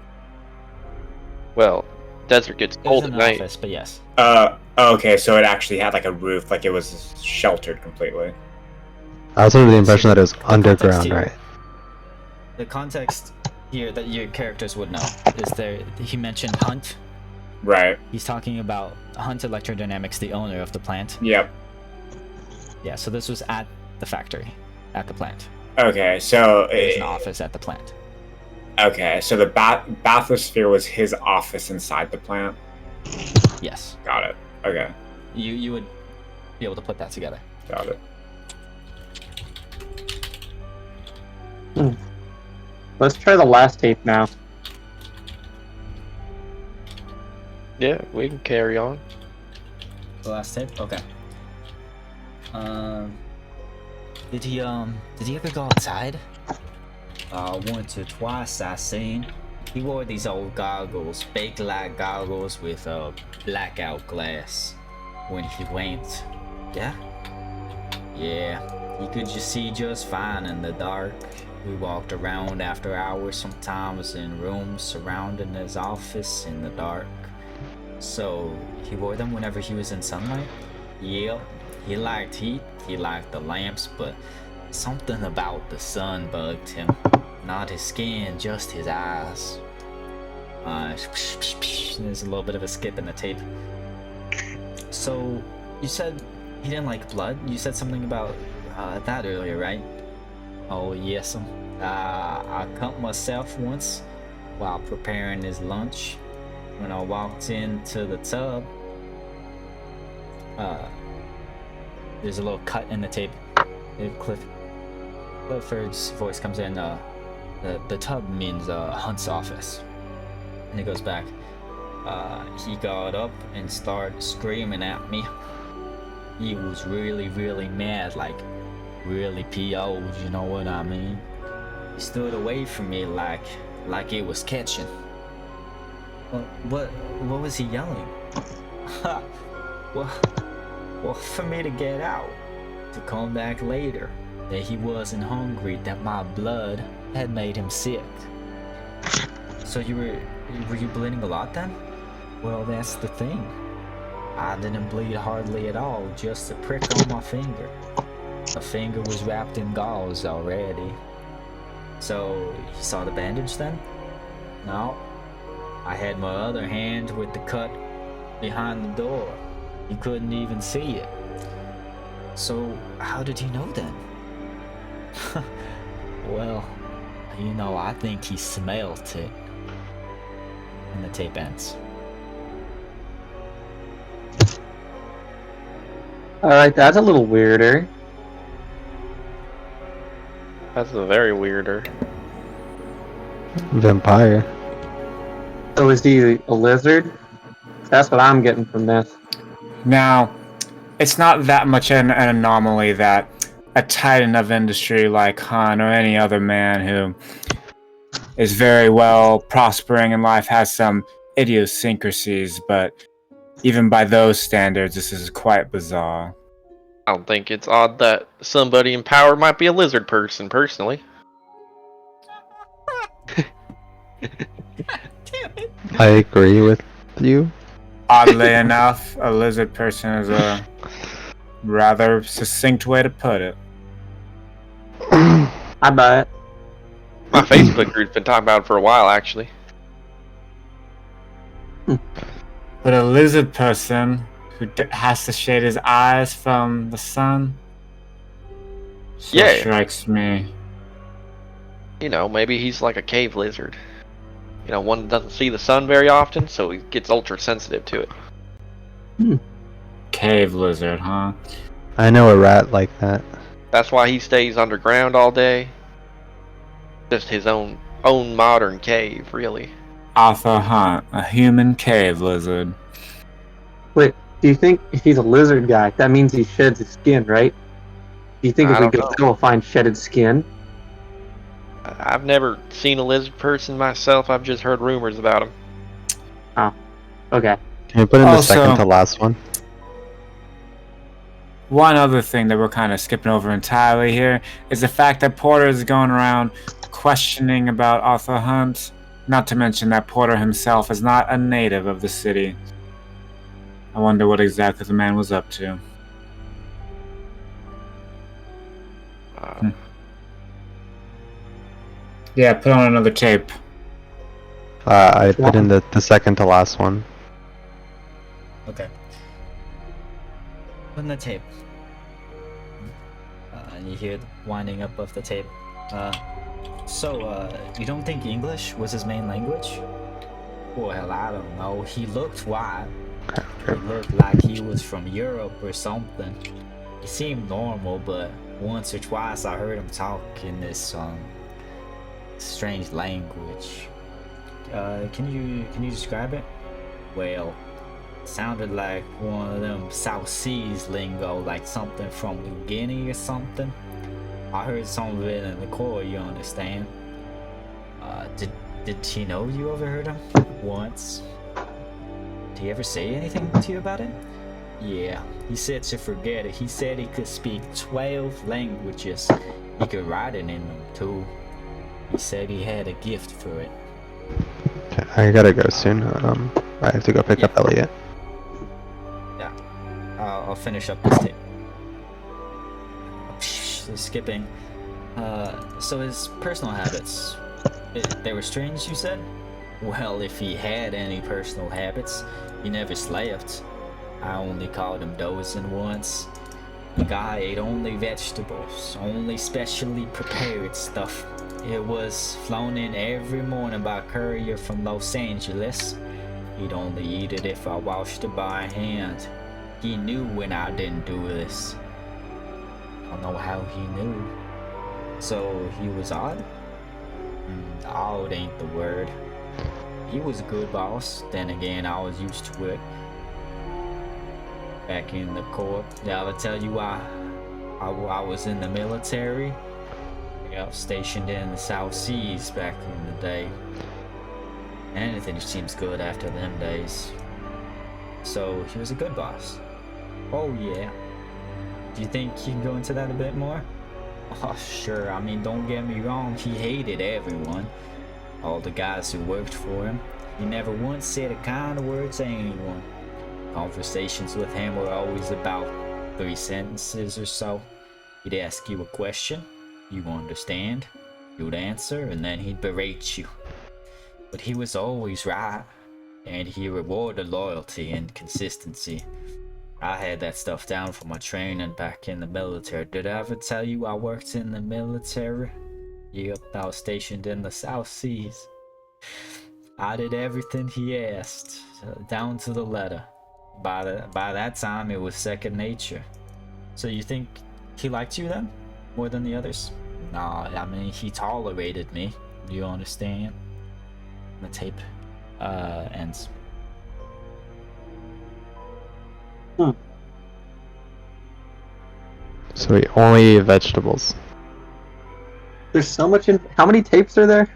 Well, desert gets It was cold in at an night. office, but yes. Okay, so it actually had like a roof, like it was sheltered completely. I was under the impression that it was underground, here. right? The context here that your characters would know is there. He mentioned Hunt. Right. He's talking about Hunt Electrodynamics, the owner of the plant. Yep. Yeah, so this was at the factory, at the plant. Okay, so There's an office at the plant. okay, so the bathysphere was his office inside the plant. Yes, Got it. Okay, you would be able to put that together. got it. Let's try the last tape now. Yeah, we can carry on. The last tape. Okay. Did he ever go outside? Once or twice I seen. He wore these old goggles, big light goggles with a blackout glass when he went. Yeah? Yeah, he could just see just fine in the dark. We walked around after hours sometimes in rooms surrounding his office in the dark. So, he wore them whenever he was in sunlight? Yep, he liked heat, he liked the lamps, but something about the sun bugged him. Not his skin, just his eyes. There's a little bit of a skip in the tape. So, you said he didn't like blood? You said something about that earlier, right? Oh, yes. I cut myself once while preparing his lunch. When I walked into the tub, there's a little cut in the tape. Clifford's voice comes in. The tub means Hunt's office. And he goes back. He got up and started screaming at me. He was really, really mad, like really PO'd, you know what I mean? He stood away from me like it was catching. What was he yelling? Well, for me to get out, to come back later, that he wasn't hungry, that my blood had made him sick. So were you bleeding a lot then? Well, that's the thing. I didn't bleed hardly at all, just a prick on my finger. The finger was wrapped in gauze already. So, you saw the bandage then? No. I had my other hand with the cut behind the door. You couldn't even see it. So, how did he know then? Well, I think he smelt it. And the tape ends. Alright, that's a little weirder. That's a very weirder. Vampire. So is he a lizard? That's what I'm getting from this. Now, it's not that much an anomaly that a titan of industry like Han or any other man who is very well prospering in life has some idiosyncrasies, but even by those standards, this is quite bizarre. I don't think it's odd that somebody in power might be a lizard person, personally. I agree with you. Oddly enough, a lizard person is a rather succinct way to put it. I buy it. My Facebook group's been talking about it for a while, actually. But a lizard person who has to shade his eyes from the sun strikes me. Maybe he's like a cave lizard. One that doesn't see the sun very often, so he gets ultra sensitive to it. Cave lizard, huh? I know a rat like that. That's why he stays underground all day. Just his own modern cave, really. Arthur Hunt, a human cave lizard. Wait, do you think if he's a lizard guy, that means he sheds his skin, right? Do you think if we go there, we'll find shedded skin? I've never seen a lizard person myself. I've just heard rumors about him. Oh, okay. Can you put in the second to last one? One other thing that we're kind of skipping over entirely here is the fact that Porter is going around questioning about Arthur Hunt. Not to mention that Porter himself is not a native of the city. I wonder what exactly the man was up to. Yeah, put on another tape. I put in the second to last one. Okay. Put in the tape. And you hear the winding up of the tape. So, you don't think English was his main language? Well, I don't know. He looked white. He looked like he was from Europe or something. He seemed normal, but once or twice I heard him talk in this strange language. Can you describe it? Well, it sounded like one of them South Seas lingo, like something from New Guinea or something. I heard some of it in the core, you understand? Did he know you overheard him once? Did he ever say anything to you about it? Yeah, he said to forget it. He said he could speak 12 languages. He could write it in them too. He said he had a gift for it. I gotta go soon. I have to go pick up Elliot. Yeah, I'll finish up this tape. Skipping. So his personal habits, they were strange, you said? Well, if he had any personal habits, he never slept. I only caught him dozing once. The guy ate only vegetables, only specially prepared stuff. It was flown in every morning by courier from Los Angeles. He'd only eat it if I washed it by hand. He knew when I didn't do this. I don't know how he knew. So he was odd? Odd ain't the word. He was a good boss. Then again, I was used to it. Back in the Corps. Yeah, I'll tell you why. I was in the military. Yeah, stationed in the South Seas back in the day. Anything seems good after them days. So he was a good boss. Oh yeah. Do you think you can go into that a bit more? Oh sure, I mean don't get me wrong, he hated everyone. All the guys who worked for him. He never once said a kind word to anyone. Conversations with him were always about 3 sentences or so. He'd ask you a question, you understand, you'd answer, and then he'd berate you. But he was always right, and he rewarded loyalty and consistency. I had that stuff down from my training back in the military. Did I ever tell you I worked in the military? Yep, I was stationed in the South Seas. I did everything he asked, down to the letter. By that time, it was second nature. So you think he liked you then? More than the others? Nah, I mean, he tolerated me. Do you understand? The tape ends. So we only eat vegetables. There's so much in. How many tapes are there?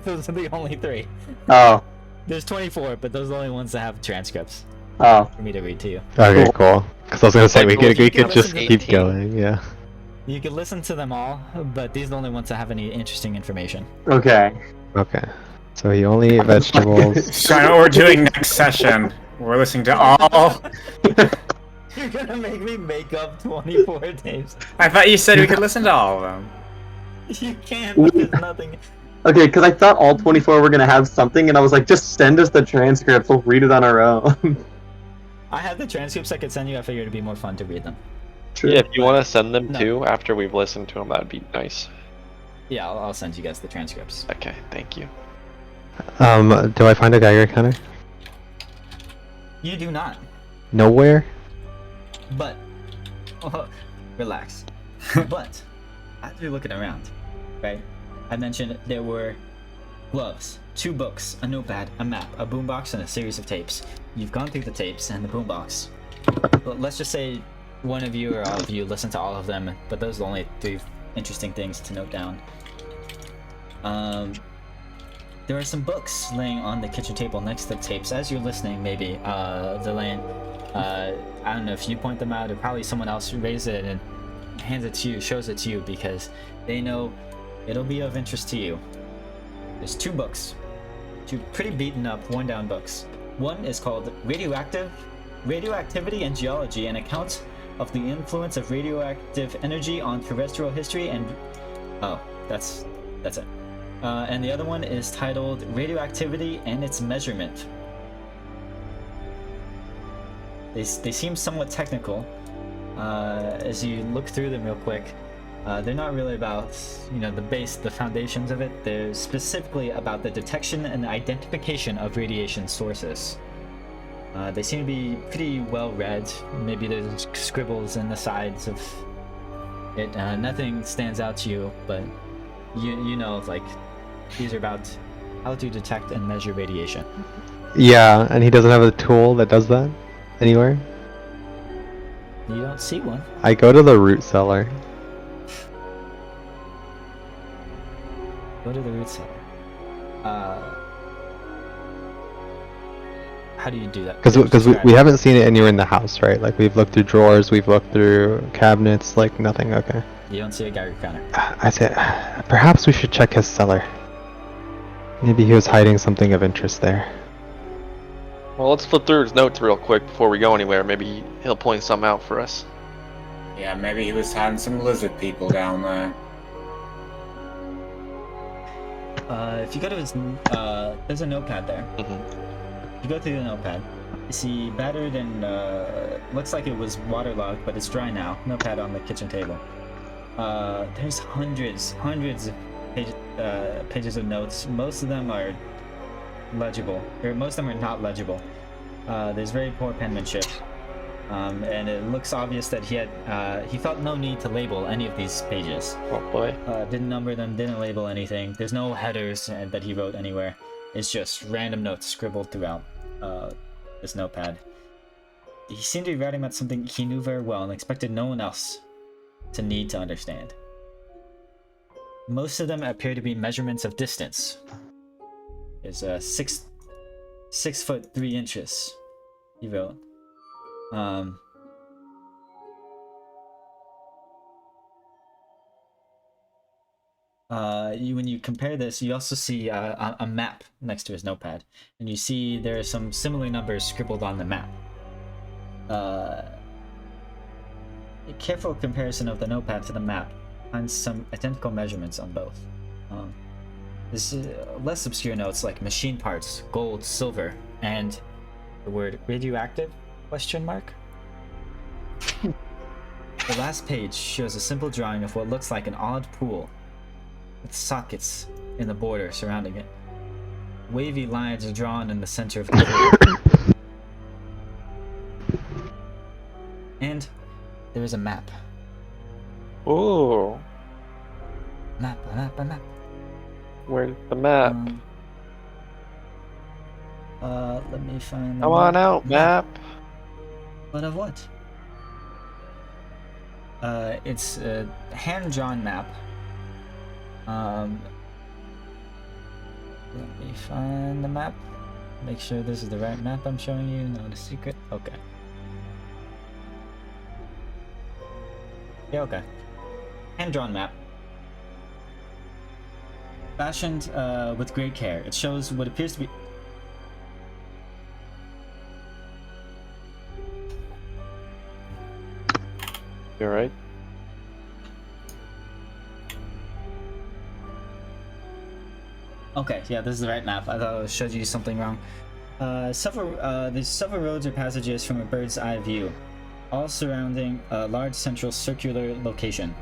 Those are the only 3. Oh. There's 24, but those are the only ones that have transcripts Oh. for me to read to you. Okay, cool. Because I was gonna say we Like, could just listen to keep 18. going. Yeah. You can listen to them all, but these are the only ones that have any interesting information. Okay. Okay. So he only ate vegetables. So I know what we're doing next session. We're listening to all. You're gonna make me make up 24 tapes. I thought you said we could listen to all of them. You can't, but there's nothing. Okay, because I thought all 24 were gonna have something, and I was like, just send us the transcripts. We'll read it on our own. I have the transcripts I could send you. I figured it'd be more fun to read them. True. Yeah, if you want to send them No. too after we've listened to them, that'd be nice. Yeah, I'll send you guys the transcripts. Okay, thank you. Do I find a Geiger counter? You do not, Nowhere. but relax. But as you're looking around, right? I mentioned there were gloves, 2 books, a notepad, a map, a boombox, and a series of tapes. You've gone through the tapes and the boombox. Let's just say one of you or all of you listen to all of them, but those are the only 3 interesting things to note down. There are some books laying on the kitchen table next to the tapes. As you're listening, maybe, Delaney, I don't know if you point them out or probably someone else raises it and hands it to you, shows it to you, because they know it'll be of interest to you. There's 2 books, 2 pretty beaten up, worn down books. One is called Radioactivity and Geology, an account of the influence of radioactive energy on terrestrial history and... Oh, that's it. And the other one is titled Radioactivity and its Measurement. They seem somewhat technical. As you look through them real quick, they're not really about, the foundations of it. They're specifically about the detection and identification of radiation sources. They seem to be pretty well read. Maybe there's scribbles in the sides of it. Nothing stands out to you, but these are about how to detect and measure radiation. Yeah, and he doesn't have a tool that does that anywhere. You don't see one. I go to the root cellar. Go to the root cellar. How do you do that? Because we haven't seen it anywhere in the house, right? Like we've looked through drawers, we've looked through cabinets, like nothing. Okay. You don't see a Geiger counter. I said, perhaps we should check his cellar. Maybe he was hiding something of interest there. Well, let's flip through his notes real quick before we go anywhere. Maybe he'll point some out for us. Yeah, maybe he was hiding some lizard people down there. If you go to his, there's a notepad there. Mm-hmm. You go through the notepad. You see battered and looks like it was waterlogged, but it's dry now. Notepad on the kitchen table. There's hundreds of pages of notes. Most of them are legible, or most of them are not legible. There's very poor penmanship, and it looks obvious that he felt no need to label any of these pages. Oh boy. Didn't number them, didn't label anything. There's no headers that he wrote anywhere. It's just random notes scribbled throughout this notepad. He seemed to be writing about something he knew very well and expected no one else to need to understand. Most of them appear to be measurements of distance. There's 6 foot 3 inches, he wrote. When you compare this, you also see a map next to his notepad, and you see there are some similar numbers scribbled on the map. A careful comparison of the notepad to the map finds some identical measurements on both. There's less obscure notes like machine parts, gold, silver, and the word radioactive? Question mark? The last page shows a simple drawing of what looks like an odd pool, with sockets in the border surrounding it. Wavy lines are drawn in the center of the pool. And there is a map. Ooh. A map. Where's the map? Let me find the Come on out, map. But of what? It's a hand-drawn map. Let me find the map. Make sure this is the right map I'm showing you, not a secret. Okay. Yeah, okay. Hand-drawn map. Fashioned with great care. It shows what appears to be... You're right. Okay, yeah, this is the right map. I thought I showed you something wrong. There's several roads or passages from a bird's eye view, all surrounding a large central circular location.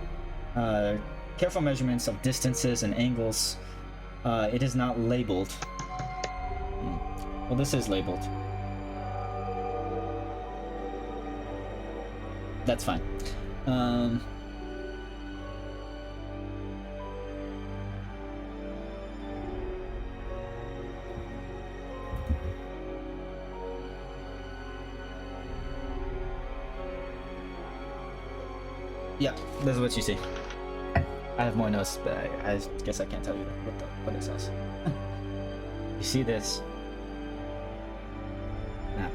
Careful measurements of distances and angles. It is not labeled. Well, this is labeled. That's fine. Yeah, this is what you see. I have more notes, but I guess I can't tell you what it says. You see this map.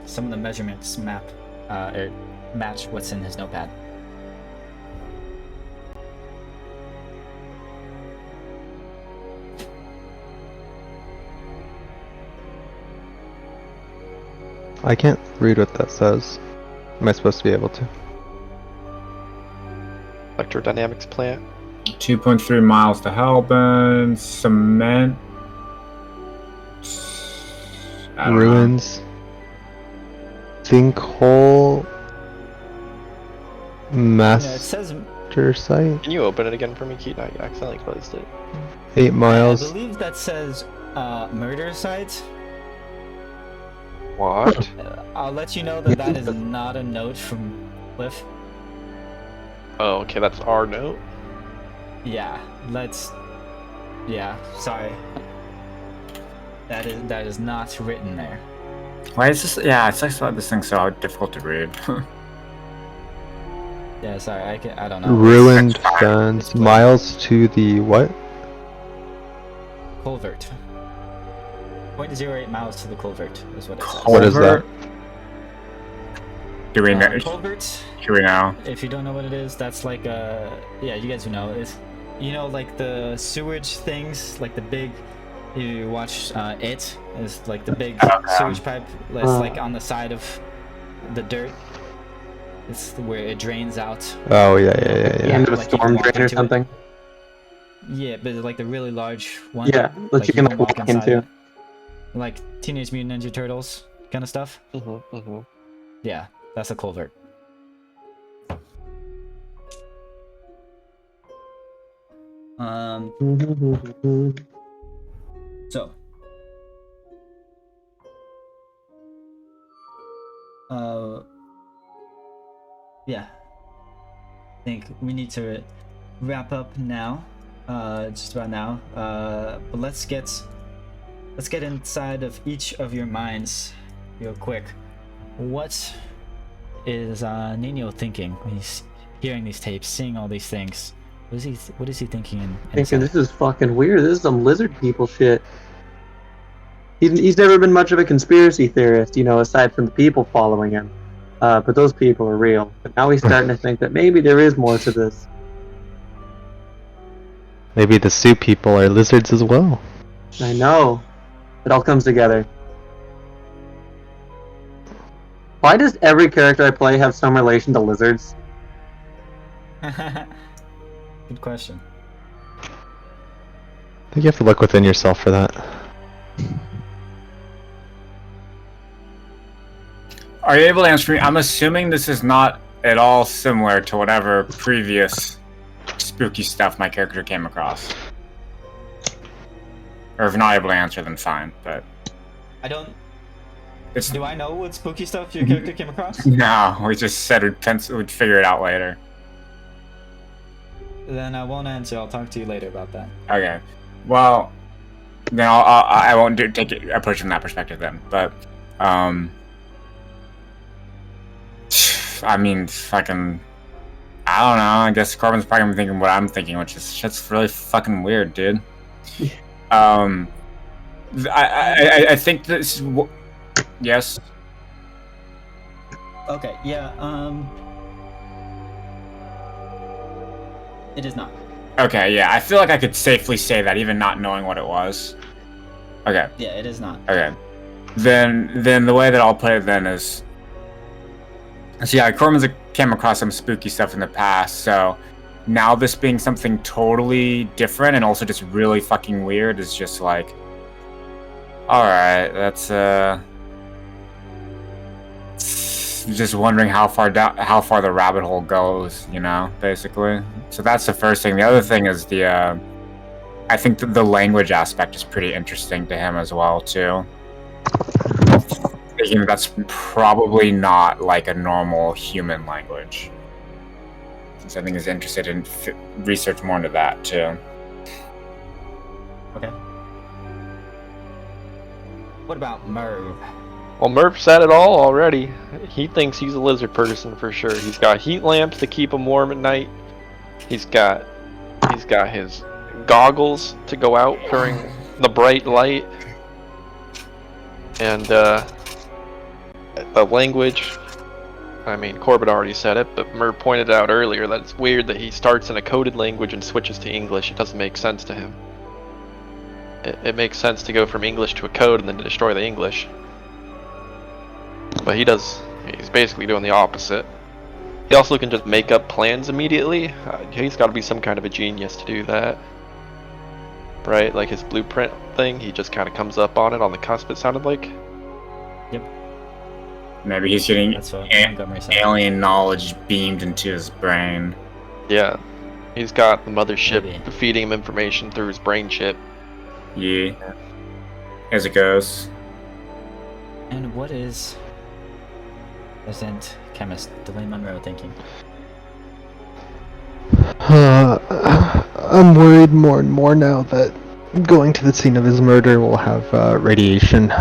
Some of the measurements match what's in his notepad. I can't read what that says. Am I supposed to be able to? Electrodynamics plant. 2.3 miles to Helburn. Cement. I don't know. Ruins. Sinkhole. Yeah, it says. Master site. Can you open it again for me, Keaton? I accidentally closed it. 8 I miles. believe that says murder site. What? I'll let you know that that is not a note from Cliff. Oh, okay, that's our note. Yeah, sorry. That is not written there. Why is this? Yeah, it's like this thing's so difficult to read. Yeah, sorry, I don't know. Ruined It's fine. fence. It's fine. Miles to the what? Culvert. 0.08 miles to the culvert is what it says. What is that? Do we know? Culvert, Do we know? if you don't know what it is, that's like yeah, you guys who know, it's, you know, like the sewage things, like the big, you watch It, is like the big Okay. sewage pipe that's like on the side of the dirt. It's where it drains out. Oh yeah. The Yeah. end of a Like you can storm walk drain or into it. something. Yeah, but like the really large one. Yeah, that you can can walk inside into. it. Like Teenage Mutant Ninja Turtles kind of stuff. Yeah, that's a culvert. So. Yeah. I think we need to wrap up now. Just about now. But let's get inside of each of your minds real quick. What is Nino thinking when he's hearing these tapes, seeing all these things? What is he thinking Thinking inside? this is fucking weird. This is some lizard people shit. He's never been much of a conspiracy theorist, you know, aside from the people following him. But those people are real. But now he's starting to think that maybe there is more to this. Maybe the soup people are lizards as well. I know. It all comes together. Why does every character I play have some relation to lizards? Good question. I think you have to look within yourself for that. Are you able to answer me? I'm assuming this is not at all similar to whatever previous spooky stuff my character came across. Or if not able to answer, then fine. But I don't. it's Do I know what spooky stuff your character came across? no. We just said we'd figure it out later. Then I won't answer. I'll talk to you later about that. Okay. Well, then I won't take it approach from that perspective then. But I mean, fucking, I don't know. I guess Corbin's probably gonna be thinking what I'm thinking, which is shit's really fucking weird, dude. I think this. Yes. Okay. Yeah. It is not. Okay. Yeah. I feel like I could safely say that, even not knowing what it was. Okay. Yeah, it is not. Okay. Then the way that I'll put it then is. So yeah, Corman's came across some spooky stuff in the past, so now this being something totally different and also just really fucking weird is just like, alright, that's just wondering how far the rabbit hole goes, you know, basically. So that's the first thing. The other thing is I think the language aspect is pretty interesting to him as well too. Thinking that's probably not like a normal human language. So I think he's interested in research more into that too. Okay. What about Merv? Well, Murph said it all already. He thinks he's a lizard person for sure. He's got heat lamps to keep him warm at night. He's got his goggles to go out during the bright light. And the language, I mean, Corbett already said it, but Murph pointed out earlier that it's weird that he starts in a coded language and switches to English. It doesn't make sense to him. It makes sense to go from English to a code and then to destroy the English. But he's basically doing the opposite. He also can just make up plans immediately. He's got to be some kind of a genius to do that. Right? Like his blueprint thing, he just kind of comes up on it on the cusp, it sounded like. Yep. Maybe he's getting That's what Montgomery said. alien knowledge beamed into his brain. Yeah. He's got the mothership Maybe. feeding him information through his brain chip. Yeah. As it goes. And what is resident chemist Delaney Monroe thinking? I'm worried more and more now that going to the scene of his murder will have radiation,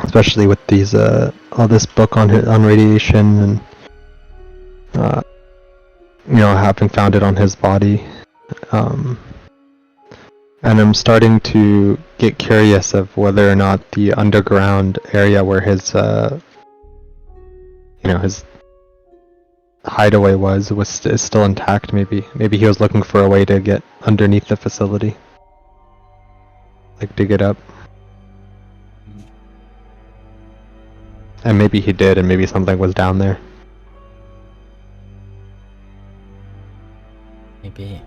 especially with these all this book on radiation, and having found it on his body. And I'm starting to get curious of whether or not the underground area where his his hideaway is still intact. Maybe he was looking for a way to get underneath the facility, like dig it up. And maybe he did, and maybe something was down there. Maybe.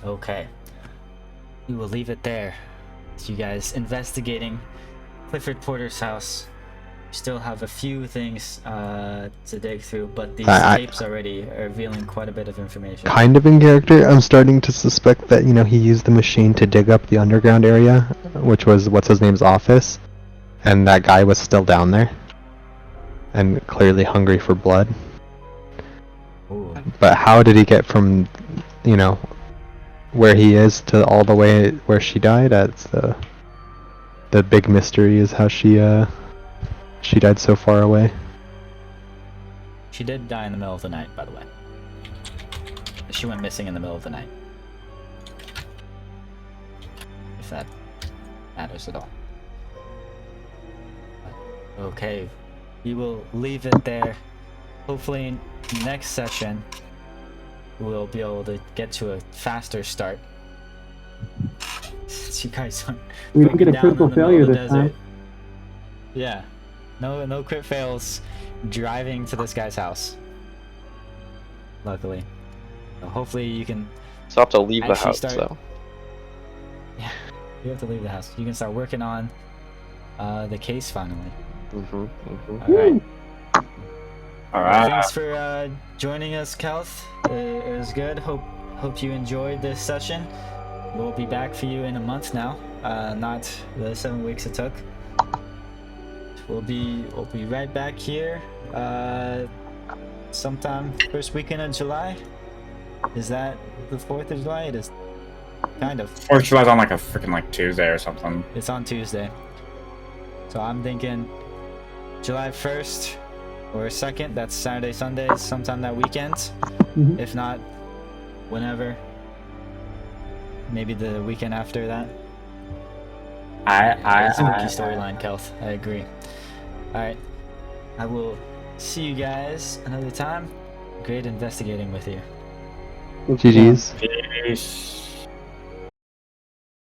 Okay. We will leave it there. It's you guys investigating Clifford Porter's house. We still have a few things to dig through, but these tapes already are revealing quite a bit of information. Kind of in character, I'm starting to suspect that, he used the machine to dig up the underground area, which was what's-his-name's office, and that guy was still down there, and clearly hungry for blood. Ooh. But how did he get from, where he is to all the way where she died? That's the big mystery, is how she died so far away. She did die in the middle of the night, by the way. She went missing in the middle of the night. If that matters at all. Okay, we will leave it there. Hopefully next session we'll be able to get to a faster start. You guys aren't We don't get a down critical in the middle failure of the this desert. time. Yeah. No crit fails driving to this guy's house. Luckily. So hopefully you can So I have to leave the Actually house start- though. Yeah, you have to leave the house. You can start working on the case finally. Alright. All right. Thanks for joining us, Kelth. It was good. Hope you enjoyed this session. We'll be back for you in a month now. Not the 7 weeks it took. We'll be right back here. Sometime first weekend of July. Is that the 4th of July? It is kind of. 4th of July's on like a freaking Tuesday or something. It's on Tuesday. So I'm thinking July 1st or 2nd. That's Saturday, Sunday, sometime that weekend. Mhm. If not, whenever. Maybe the weekend after that. Spooky storyline, Kelth. I agree. Alright. I will see you guys another time. Great investigating with you. GG's. Peace.